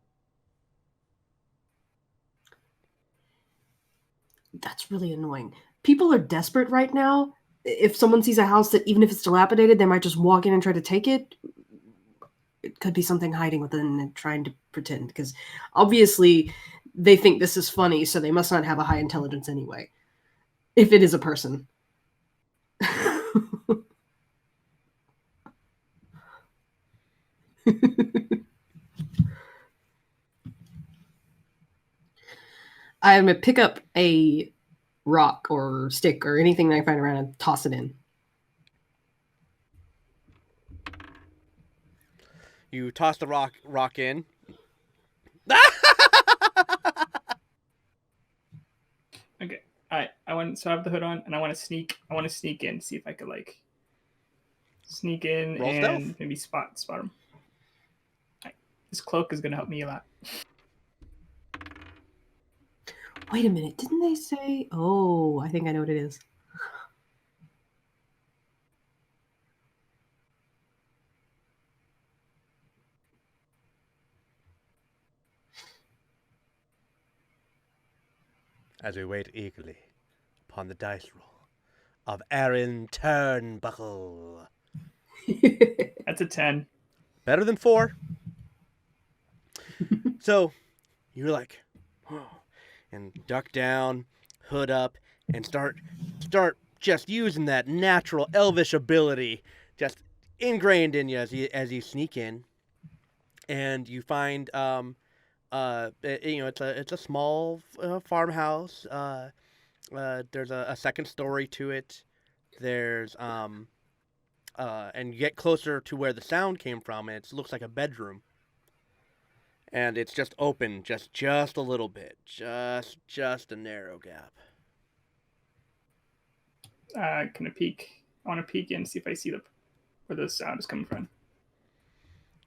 Speaker 2: That's really annoying. People are desperate right now. If someone sees a house that, even if it's dilapidated, they might just walk in and try to take it. It could be something hiding within and trying to pretend, because obviously they think this is funny, so they must not have a high intelligence anyway. If it is a person. I'm going to pick up a rock or stick or anything that I find around and toss it in.
Speaker 1: You toss the rock in.
Speaker 4: Okay. All right. So I have the hood on, and I want to sneak in, see if I could like sneak in
Speaker 1: Roll
Speaker 4: and
Speaker 1: stealth.
Speaker 4: maybe spot him. All right. This cloak is gonna help me a lot.
Speaker 2: Wait a minute. Didn't they say? Oh, I think I know what it is.
Speaker 1: As we wait eagerly upon the dice roll of Aaron Turnbuckle.
Speaker 4: That's a 10.
Speaker 1: Better than 4. So you're like, and duck down, hood up, and start just using that natural elvish ability just ingrained in you as you sneak in, and you find it's a small farmhouse. There's a second story to it. There's and you get closer to where the sound came from, and it looks like a bedroom. And it's just open, just a little bit, just a narrow gap.
Speaker 4: Can I peek? I want to peek in, see if I see where the sound is coming from.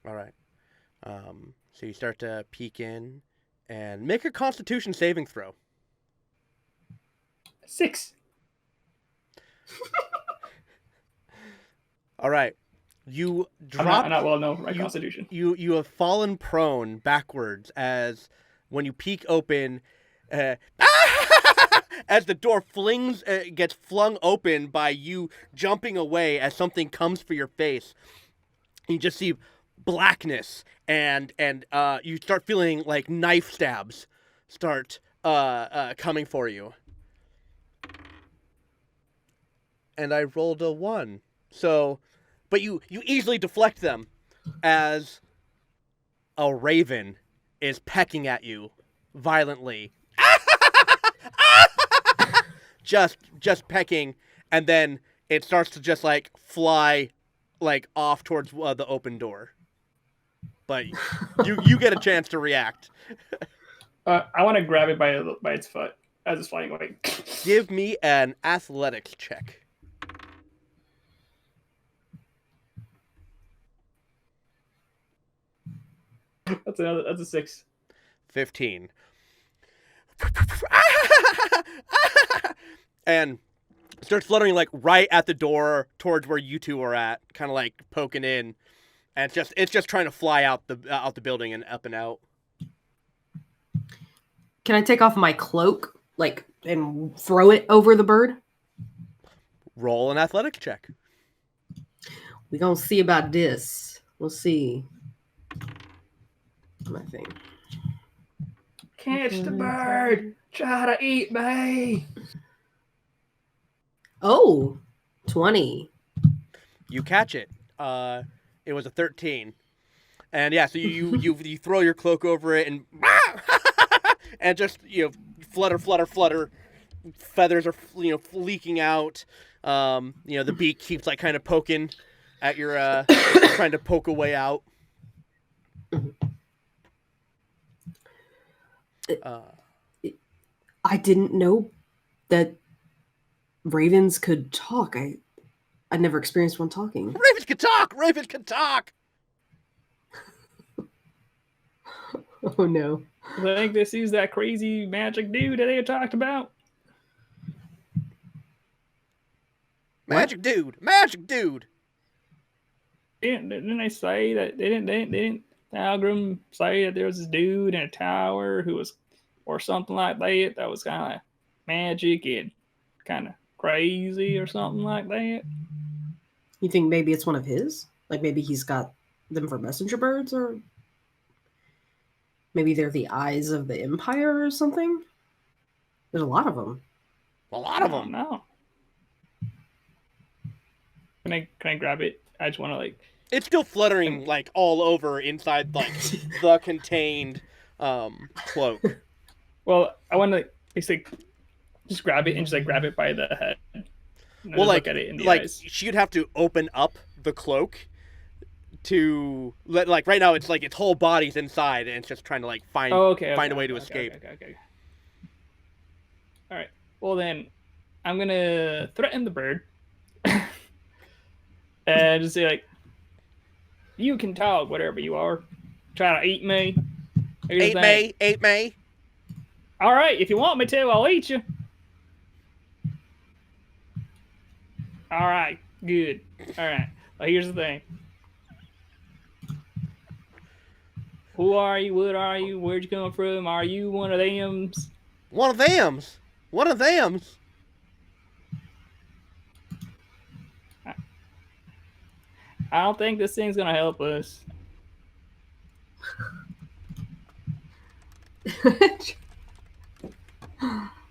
Speaker 1: All right. So you start to peek in and make a Constitution saving throw.
Speaker 4: 6.
Speaker 1: All right. You drop.
Speaker 4: I'm not well known for my Constitution.
Speaker 1: You have fallen prone backwards as when you peek open, as the door gets flung open by you jumping away as something comes for your face. You just see blackness and you start feeling like knife stabs start coming for you. And I rolled a 1. So, but you easily deflect them as a raven is pecking at you violently. just pecking, and then it starts to just like fly like off towards the open door. But you get a chance to react.
Speaker 4: I want to grab it by its foot as it's flying away.
Speaker 1: Give me an athletics check.
Speaker 4: That's a 6.
Speaker 1: 15. And starts fluttering like right at the door towards where you two are at, kind of like poking in, and it's just trying to fly out the building and up and out.
Speaker 2: Can I take off my cloak, like, and throw it over the bird?
Speaker 1: Roll an athletics check.
Speaker 2: We gonna see about this. We'll see. My thing.
Speaker 4: Catch the bird! Try to eat me!
Speaker 2: Oh, 20.
Speaker 1: You catch it. It was a 13. And yeah, so you throw your cloak over it and and just flutter. Feathers are leaking out. The beak keeps like kind of poking at your trying to poke a way out.
Speaker 2: I didn't know that ravens could talk. I never experienced one talking.
Speaker 1: Ravens can talk! Ravens can talk!
Speaker 2: Oh no.
Speaker 4: I think this is that crazy magic dude that they had talked about.
Speaker 1: Magic dude! Magic dude!
Speaker 4: Didn't they say that they didn't Algrim say that there was this dude in a tower who was, or something like that was kind of magic and kind of crazy or something like that?
Speaker 2: You think maybe it's one of his? Like maybe he's got them for messenger birds, or maybe they're the eyes of the Empire or something? There's a lot of them.
Speaker 1: A lot of them.
Speaker 4: No. Can I grab it? I just want to like.
Speaker 1: It's still fluttering like all over inside like the contained cloak.
Speaker 4: Well, I want to basically just grab it and just like grab it by the head. And
Speaker 1: Well,
Speaker 4: just
Speaker 1: like,
Speaker 4: look at it in the
Speaker 1: like
Speaker 4: eyes.
Speaker 1: she'd have to open up the cloak to let, like, right now it's like its whole body's inside and it's just trying to like find a way to escape.
Speaker 4: Okay. All right. Well then, I'm gonna threaten the bird and just say like, "You can talk, whatever you are. Try to eat me." Here's the thing.
Speaker 1: Ate me.
Speaker 4: All right, if you want me to, I'll eat you. All right, good. All right. Well, here's the thing. Who are you? What are you? Where'd you come from? Are you one of them's?
Speaker 1: One of them's.
Speaker 4: I don't think this thing's gonna help us.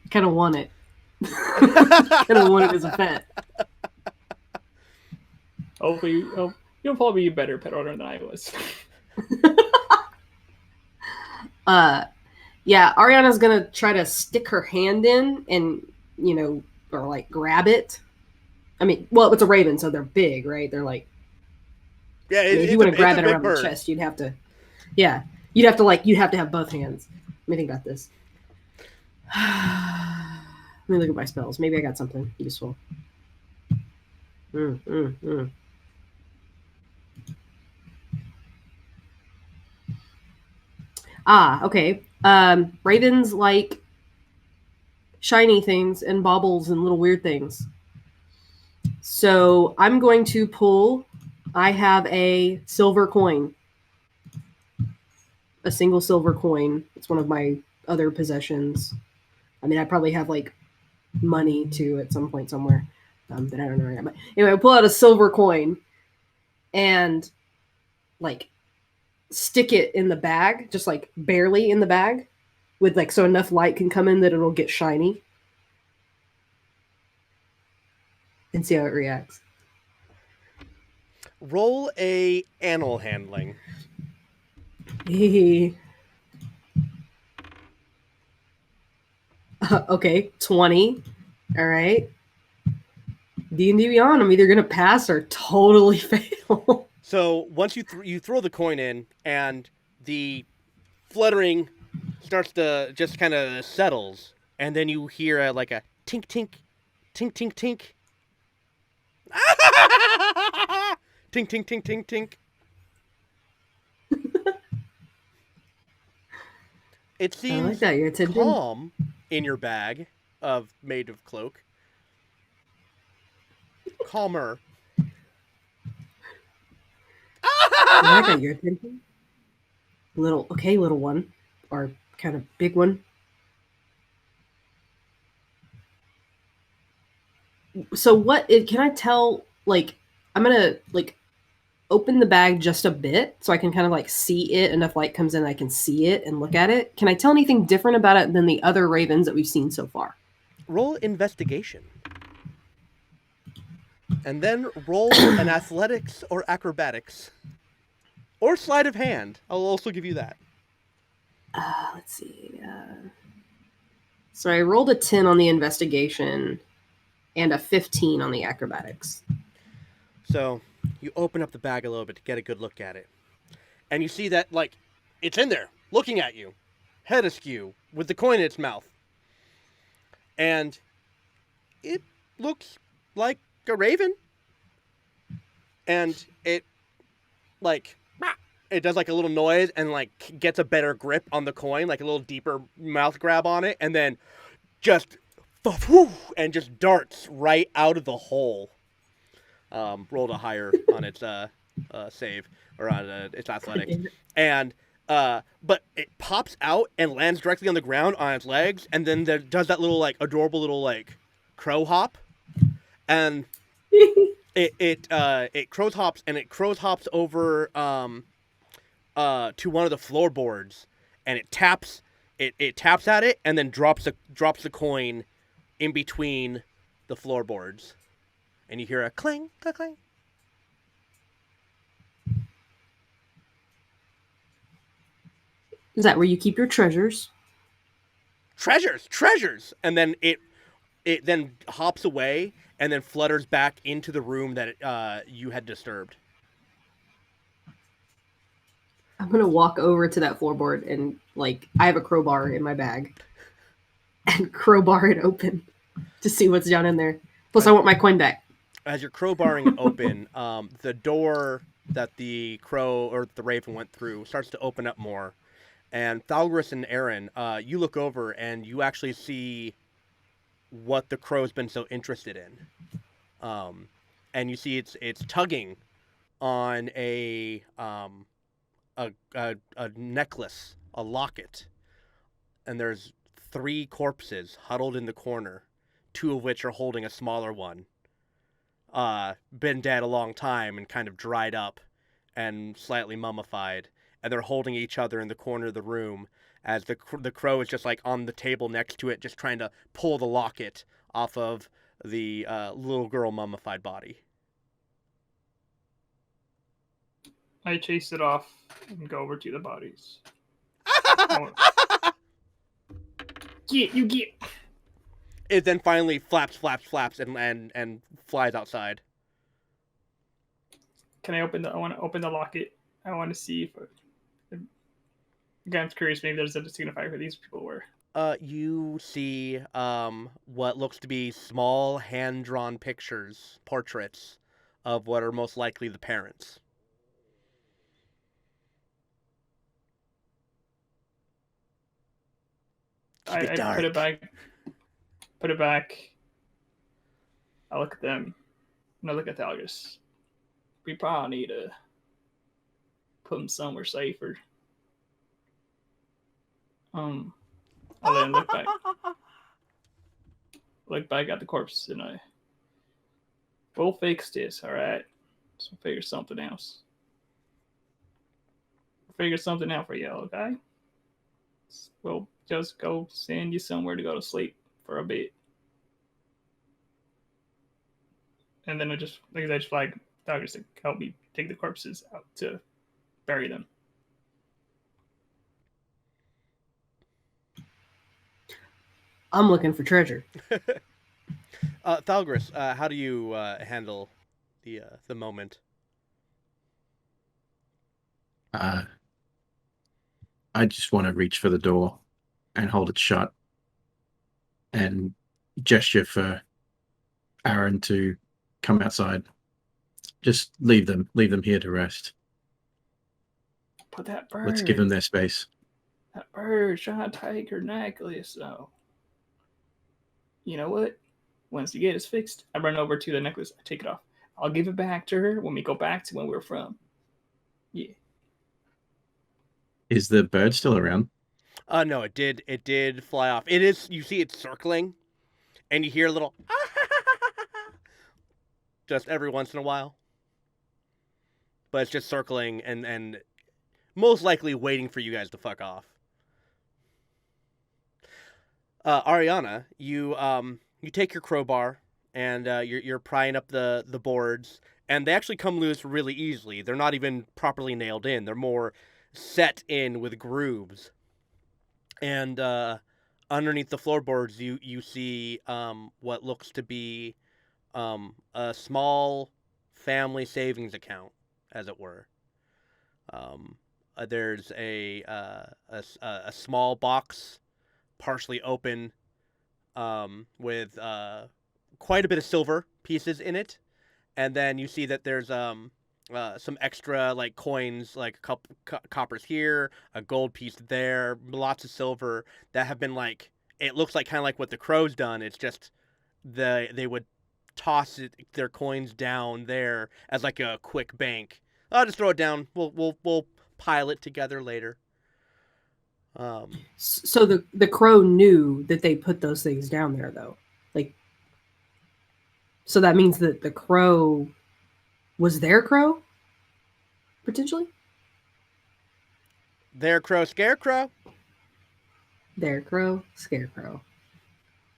Speaker 2: Kind of want it. Kind of want it as a pet.
Speaker 4: Hopefully, you'll probably be a better pet owner than I was.
Speaker 2: Yeah, Ariana's gonna try to stick her hand in and, or like grab it. I mean, well, it's a raven, so they're big, right? They're like,
Speaker 1: Yeah,
Speaker 2: if you want to grab it around the chest, you'd have to have both hands. Let me think about this. Let me look at my spells. Maybe I got something useful. Okay. Ravens like shiny things and baubles and little weird things. So I'm going to pull. I have a silver coin. A single silver coin. It's one of my other possessions. I mean, I probably have like money too at some point somewhere that I don't know right now. But anyway, I pull out a silver coin and like stick it in the bag, just like barely in the bag, with like so enough light can come in that it'll get shiny, and see how it reacts.
Speaker 1: Roll a animal handling.
Speaker 2: Okay, 20. All right. D&D Beyond, I'm either gonna pass or totally fail.
Speaker 1: So once you throw the coin in and the fluttering starts to just kind of settles, and then you hear like a tink tink, tink tink tink, tink tink tink tink tink. It seems
Speaker 2: I like that. Your attention.
Speaker 1: calm in your bag made of cloak. Calmer.
Speaker 2: I got your attention. Little one, or kind of big one. So what? Can I tell? Like, I'm gonna like open the bag just a bit so I can kind of like see it. Enough light comes in, I can see it and look at it. Can I tell anything different about it than the other ravens that we've seen so far?
Speaker 1: Roll investigation. And then roll an athletics or acrobatics. Or sleight of hand. I'll also give you that.
Speaker 2: Let's see. So I rolled a 10 on the investigation and a 15 on the acrobatics.
Speaker 1: So you open up the bag a little bit to get a good look at it. And you see that, like, it's in there, looking at you, head askew, with the coin in its mouth. And it looks like a raven. And it, like, it does like a little noise and like gets a better grip on the coin, like a little deeper mouth grab on it, and then just and just darts right out of the hole. Rolled a higher on its save or on its athletics, and but it pops out and lands directly on the ground on its legs, and then there does that little like adorable little like crow hop, and it crows hops and it crows hops over to one of the floorboards, and it taps at it and then drops the coin in between the floorboards, and you hear a clang, clang, clang.
Speaker 2: Is that where you keep your treasures?
Speaker 1: Treasures, and then it then hops away and then flutters back into the room that you had disturbed.
Speaker 2: I'm gonna walk over to that floorboard and like I have a crowbar in my bag, and crowbar it open to see what's down in there. Plus, I want my coin back.
Speaker 1: As you're crowbarring it open, the door that the crow or the raven went through starts to open up more. And Thalgris and Aaron, you look over and you actually see what the crow's been so interested in. And you see it's tugging on a necklace, a locket, and there's 3 corpses huddled in the corner, 2 of which are holding a smaller one. Been dead a long time and kind of dried up and slightly mummified, and they're holding each other in the corner of the room as the crow is just like on the table next to it, just trying to pull the locket off of the little girl mummified body.
Speaker 4: I chase it off and go over to the bodies. Get.
Speaker 1: It then finally flaps, and flies outside.
Speaker 4: Can I open I want to open the locket. I want to see if again, I'm curious, maybe there's a signifier who these people were.
Speaker 1: You see what looks to be small hand-drawn pictures, portraits of what are most likely the parents.
Speaker 4: I put it back. Put it back. I look at them, and I look at Thalgris. We probably need to put them somewhere safer. I then look back. Look back at the corpse, and we'll fix this, all right? So we'll figure something else. We'll figure something out for you, okay? We'll just go send you somewhere to go to sleep for a bit. And then I just flag doctors to help me take the corpses out to bury them.
Speaker 2: I'm looking for treasure.
Speaker 1: Thalgris, how do you handle the moment?
Speaker 5: I just want to reach for the door and hold it shut and gesture for Aaron to come outside. Just leave them here to rest.
Speaker 4: But that bird.
Speaker 5: Let's give them their space.
Speaker 4: That bird's trying to take her necklace, though. You know what? Once you get it fixed, I run over to the necklace. I take it off. I'll give it back to her when we go back to when we were from. Yeah.
Speaker 5: Is the bird still around?
Speaker 1: No, it did fly off. It is. You see, it's circling, and you hear a little just every once in a while. But it's just circling and most likely waiting for you guys to fuck off. Ariana, you take your crowbar and you're prying up the boards, and they actually come loose really easily. They're not even properly nailed in. They're more set in with grooves. And underneath the floorboards, you see what looks to be a small family savings account, as it were. There's a small box, partially open, with quite a bit of silver pieces in it, and then you see that there's some extra like coins, like a couple coppers here, a gold piece there, lots of silver that have been like, it looks like kind of like what the crow's done. It's just they would toss their coins down there as like a quick bank. I'll just throw it down. We'll pile it together later.
Speaker 2: So the crow knew that they put those things down there, though. Like, so that means that the crow was their crow, potentially.
Speaker 1: Their crow, scarecrow.
Speaker 2: Their crow, scarecrow.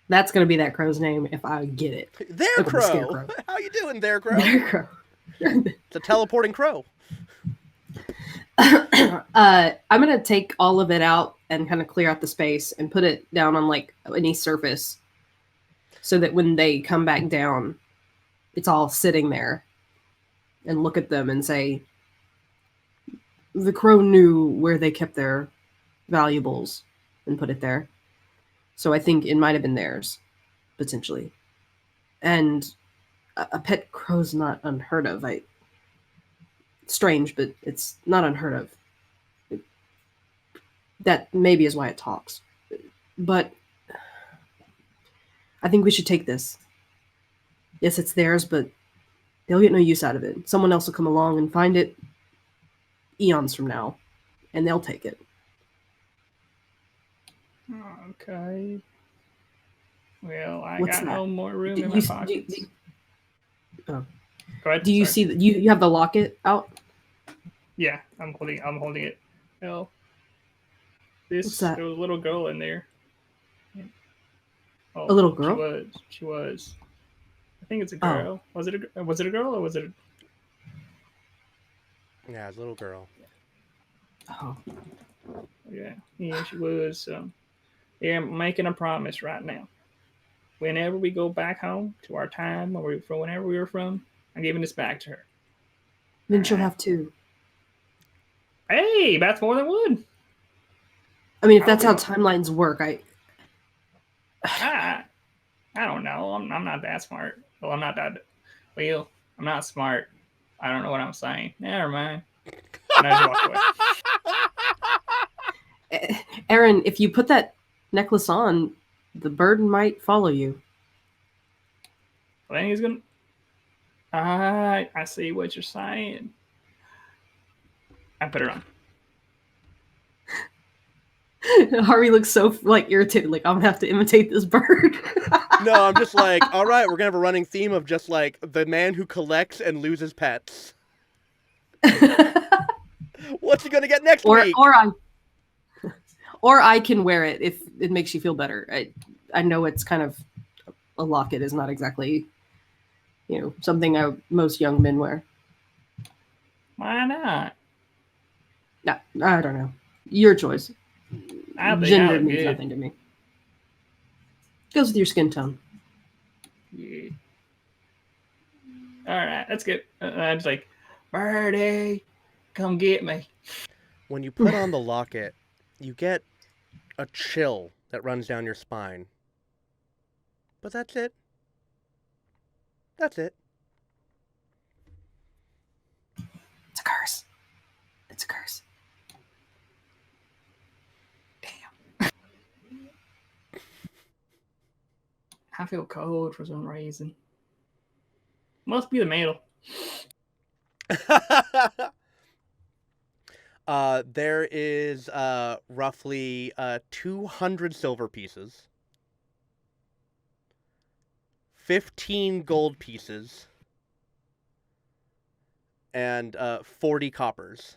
Speaker 2: That's gonna be that crow's name if I get it.
Speaker 1: Their
Speaker 2: It'll be
Speaker 1: crow.
Speaker 2: Scarecrow.
Speaker 1: How you doing, their crow?
Speaker 2: Their crow.
Speaker 1: It's a teleporting crow.
Speaker 2: I'm gonna take all of it out and kind of clear out the space and put it down on like any surface, so that when they come back down, it's all sitting there, and look at them and say, "The crow knew where they kept their valuables and put it there, so I think it might have been theirs, potentially." And a pet crow's not unheard of. Strange, but it's not unheard of. That maybe is why it talks. But I think we should take this. Yes, it's theirs, but they'll get no use out of it. Someone else will come along and find it eons from now, and they'll take it.
Speaker 4: Okay. Well, I
Speaker 2: What's
Speaker 4: got
Speaker 2: that?
Speaker 4: no more room
Speaker 2: Do
Speaker 4: in
Speaker 2: you
Speaker 4: my
Speaker 2: s- do-
Speaker 4: pockets.
Speaker 2: do- oh.
Speaker 4: Go ahead.
Speaker 2: Do you
Speaker 4: sorry.
Speaker 2: see that you have the locket out?
Speaker 4: Yeah, I'm holding it. Well,
Speaker 2: What's that?
Speaker 4: there was a little girl in there. Oh,
Speaker 2: A little girl?
Speaker 4: She was. I think it's a
Speaker 2: Oh.
Speaker 4: girl. Was it a girl or was it?
Speaker 1: Yeah, it's a little girl.
Speaker 2: Oh.
Speaker 4: Yeah, she was. Yeah, I'm making a promise right now. Whenever we go back home to our time, or from whenever we were from, I'm giving this back to her.
Speaker 2: Then she'll have two.
Speaker 4: Hey, that's more than one.
Speaker 2: I mean, if that's how
Speaker 4: I'll be-
Speaker 2: timelines work,
Speaker 4: I don't know. I'm not that smart. Well, I'm not that. Well, I'm not smart. I don't know what I'm saying. Never mind. And I just walked away.
Speaker 2: Aaron, if you put that necklace on, the bird might follow you.
Speaker 4: Well, then he's gonna. I see what you're saying. I put it on.
Speaker 2: Harvey looks so like irritated, like I'm gonna have to imitate this bird.
Speaker 1: No, I'm just like, all right, we're gonna have a running theme of just like the man who collects and loses pets. What's he gonna get next week?
Speaker 2: Or I can wear it if it makes you feel better. I know it's kind of a locket is not exactly, something most young men wear.
Speaker 4: Why not?
Speaker 2: No, I don't know. Your choice.
Speaker 4: I think
Speaker 2: Gender
Speaker 4: I look
Speaker 2: means
Speaker 4: good.
Speaker 2: nothing to me. Goes with your skin tone.
Speaker 4: Yeah. All right, that's good. I'm just like, Birdie, come get me.
Speaker 1: When you put on the locket, you get a chill that runs down your spine. But that's it. That's it.
Speaker 2: It's a curse. It's a curse.
Speaker 4: I feel cold for some reason. Must be the metal.
Speaker 1: There is roughly 200 silver pieces, 15 gold pieces, and 40 coppers.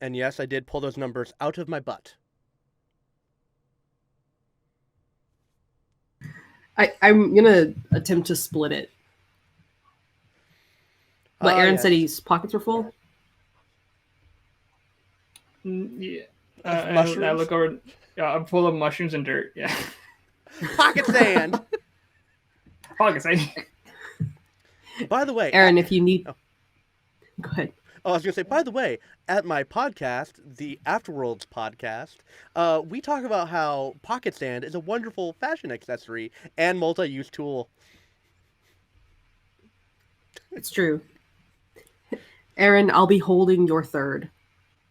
Speaker 1: And yes, I did pull those numbers out of my butt.
Speaker 2: I'm gonna attempt to split it. But Aaron said his pockets were full.
Speaker 4: Yeah. I
Speaker 1: Mushrooms?
Speaker 4: look over. I'm full of mushrooms and dirt. Yeah.
Speaker 1: Pocket sand.
Speaker 4: All I can say.
Speaker 1: By the way,
Speaker 2: Aaron, if you need,
Speaker 1: Oh.
Speaker 2: go ahead.
Speaker 1: Oh, I was gonna say, by the way, at my podcast, the Afterworlds podcast, we talk about how pocket sand is a wonderful fashion accessory and multi-use tool.
Speaker 2: It's true. Aaron, I'll be holding your third.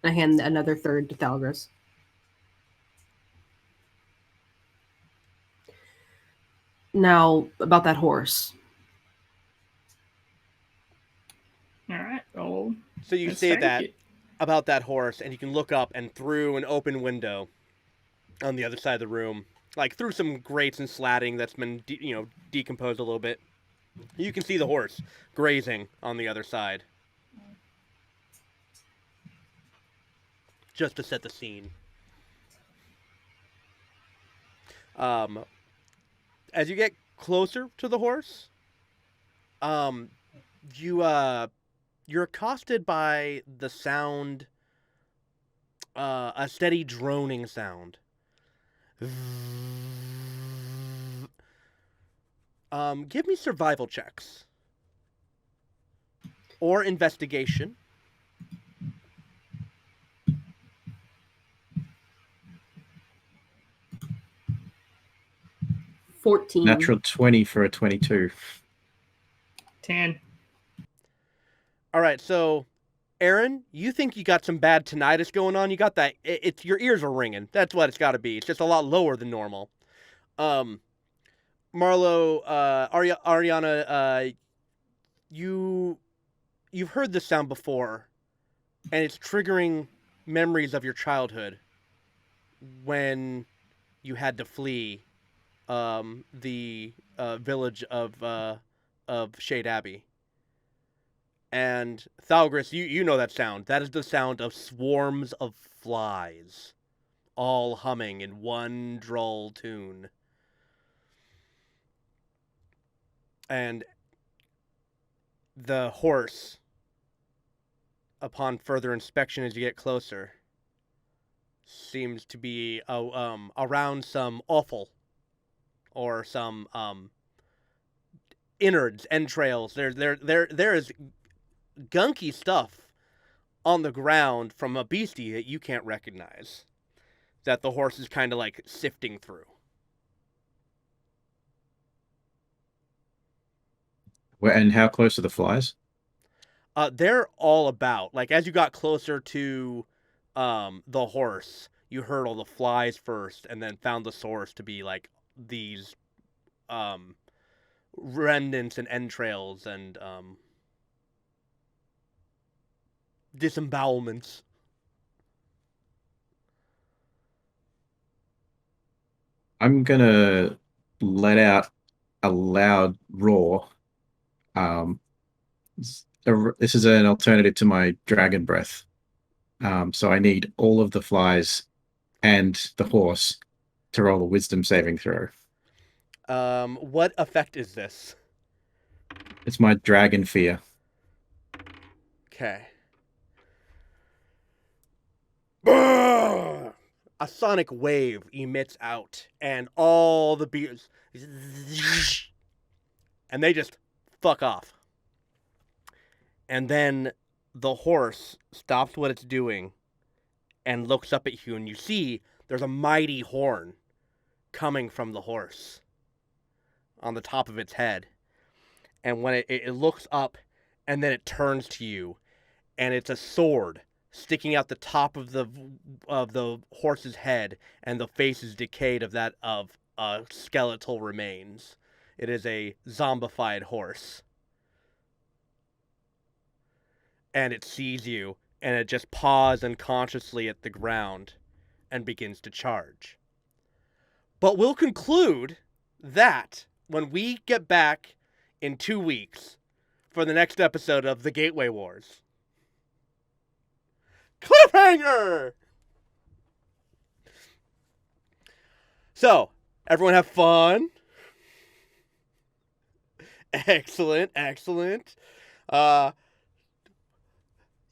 Speaker 2: I hand another third to Thalgris. Now, about that horse.
Speaker 4: All right. Oh,
Speaker 1: So you
Speaker 4: let's
Speaker 1: say
Speaker 4: thank
Speaker 1: that
Speaker 4: it.
Speaker 1: about that horse, and you can look up and through an open window on the other side of the room, like through some grates and slatting that's been, decomposed a little bit. You can see the horse grazing on the other side. Just to set the scene. As you get closer to the horse, you're accosted by the sound, a steady droning sound. Give me survival checks. Or investigation.
Speaker 2: $14.
Speaker 5: Natural 20 for a 22.
Speaker 4: 10.
Speaker 1: All right, so Aaron, you think you got some bad tinnitus going on? You got that? It's your ears are ringing. That's what it's got to be. It's just a lot lower than normal. Marlo, Ariana, you've heard this sound before, and it's triggering memories of your childhood when you had to flee the village of Shade Abbey. And Thalgris, you know that sound. That is the sound of swarms of flies, all humming in one droll tune. And the horse, upon further inspection as you get closer, seems to be around some offal or some innards, entrails. There is gunky stuff on the ground from a beastie that you can't recognize, that the horse is kind of like sifting through.
Speaker 5: And how close are the flies?
Speaker 1: They're all about. Like, as you got closer to the horse, you heard all the flies first, and then found the source to be like these remnants and entrails and disembowelments.
Speaker 5: I'm gonna let out a loud roar. This is an alternative to my dragon breath. So I need all of the flies and the horse to roll a wisdom saving throw.
Speaker 1: What effect is this?
Speaker 5: It's my dragon fear.
Speaker 1: Okay. A sonic wave emits out, and all the bees, and they just fuck off. And then the horse stops what it's doing and looks up at you, and you see there's a mighty horn coming from the horse on the top of its head. And when it looks up, and then it turns to you, and it's a sword sticking out the top of the horse's head, and the face is decayed of skeletal remains. It is a zombified horse. And it sees you, and it just paws unconsciously at the ground and begins to charge. But we'll conclude that when we get back in 2 weeks for the next episode of The Gateway Wars. Cliffhanger! So, everyone have fun? Excellent, excellent.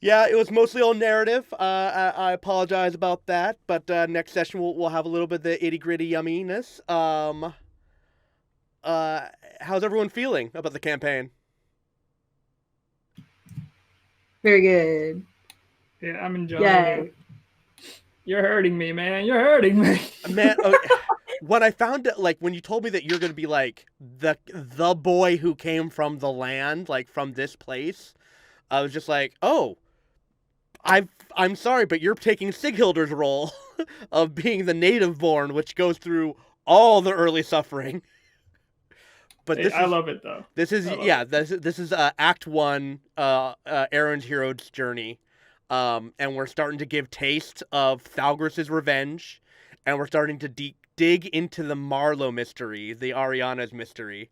Speaker 1: Yeah, it was mostly all narrative. I apologize about that, but next session we'll have a little bit of the itty gritty yumminess. How's everyone feeling about the campaign?
Speaker 2: Very good.
Speaker 4: Yeah, I'm enjoying
Speaker 2: Yay.
Speaker 4: it. You're hurting me, man. You're hurting me.
Speaker 1: Man, when I found it, like when you told me that you're gonna be like the boy who came from the land, like from this place, I was just like, oh, I'm sorry, but you're taking Sighilder's role of being the native born, which goes through all the early suffering. But
Speaker 4: Hey, I love it though.
Speaker 1: this is
Speaker 4: I love
Speaker 1: yeah,
Speaker 4: it.
Speaker 1: this is Act 1, Aaron's hero's journey, and we're starting to give taste of Thalgris's revenge, and we're starting to dig into the Marlowe mystery, the Ariana's mystery.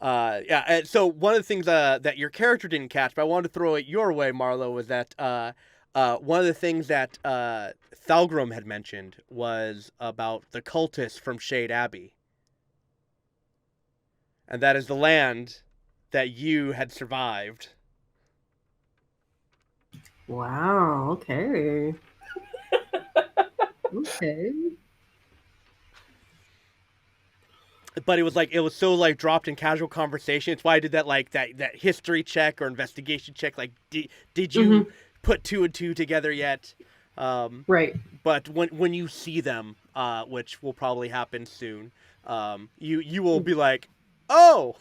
Speaker 1: Yeah. So one of the things that your character didn't catch, but I wanted to throw it your way, Marlowe, was that one of the things that Thalgrim had mentioned was about the cultists from Shade Abbey, and that is the land that you had survived.
Speaker 2: Wow. Okay. Okay.
Speaker 1: But it was so like dropped in casual conversation. It's why I did that like that history check or investigation check. Like, did you put 2 and 2 together yet?
Speaker 2: Right.
Speaker 1: But when you see them, which will probably happen soon, you will be like, oh.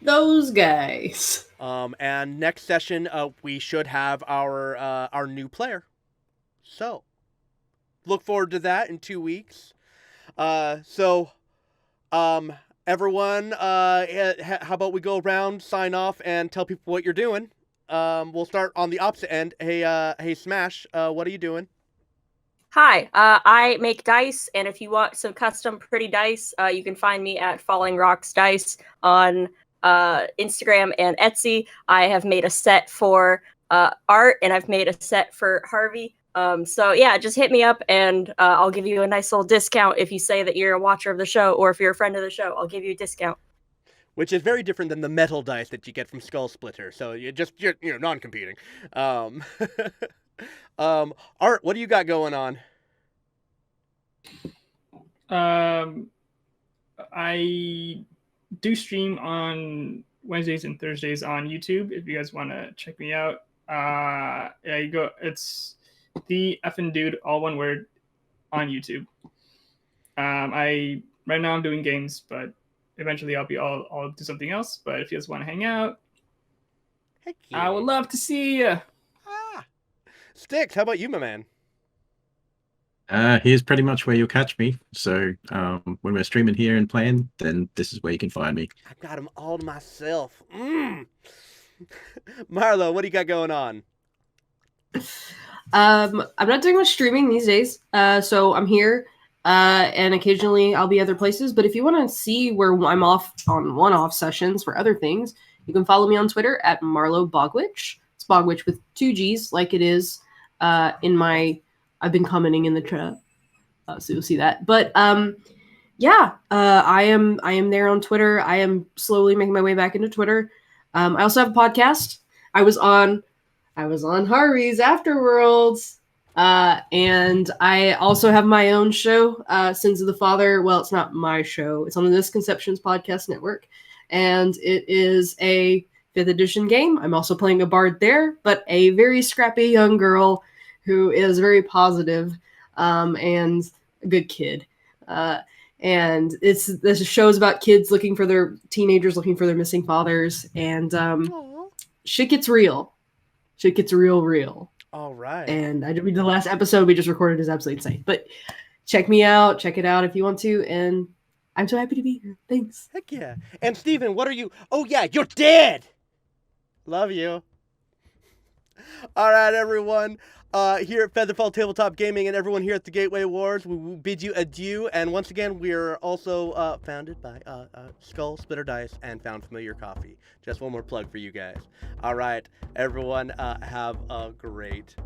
Speaker 2: Those guys.
Speaker 1: And next session, we should have our new player. So, look forward to that in 2 weeks. Everyone, how about we go around, sign off, and tell people what you're doing. We'll start on the opposite end. Hey, Smash, what are you doing?
Speaker 3: Hi, I make dice, and if you want some custom pretty dice, you can find me at Falling Rocks Dice on Instagram and Etsy. I have made a set for Art, and I've made a set for Harvey. So yeah, just hit me up, and I'll give you a nice little discount if you say that you're a watcher of the show, or if you're a friend of the show, I'll give you a discount.
Speaker 1: Which is very different than the metal dice that you get from Skull Splitter. So you're non-competing. Art, what do you got going on?
Speaker 4: I do stream on Wednesdays and Thursdays on YouTube. If you guys want to check me out, yeah, you go. It's the effing dude, all one word, on YouTube. Right now I'm doing games, but eventually I'll do something else. But if you guys want to hang out,
Speaker 1: heck yeah.
Speaker 4: I would love to see you.
Speaker 1: Sticks, how about you, my man?
Speaker 5: Here's pretty much where you'll catch me. So when we're streaming here and playing, then this is where you can find me.
Speaker 1: I've got them all to myself. Marlo, what do you got going on?
Speaker 2: I'm not doing much streaming these days, so I'm here, and occasionally I'll be other places. But if you want to see where I'm off on one-off sessions for other things, you can follow me on Twitter at Marlo Bogwitch. It's Bogwitch with 2 G's, like it is in my. I've been commenting in the chat, so you'll see that. But yeah, I am there on Twitter. I am slowly making my way back into Twitter. I also have a podcast. I was on Harvey's Afterworlds, and I also have my own show, Sins of the Father. Well, it's not my show. It's on the Misconceptions Podcast Network, and it is a 5th edition game. I'm also playing a bard there, but a very scrappy young girl who is very positive, and a good kid. And this show's about kids teenagers looking for their missing fathers, and shit gets real. Shit gets real.
Speaker 1: All right.
Speaker 2: And the last episode we just recorded is absolutely insane. But check me out. Check it out if you want to. And I'm so happy to be here. Thanks.
Speaker 1: Heck yeah. And Steven, what are you? Oh, yeah, you're dead. Love you. All right, everyone. Here at FeatherFall Tabletop Gaming and everyone here at the Gateway Wars, we bid you adieu. And once again, we are also founded by Skull Splitter Dice and Found Familiar Coffee. Just one more plug for you guys. All right, everyone, have a great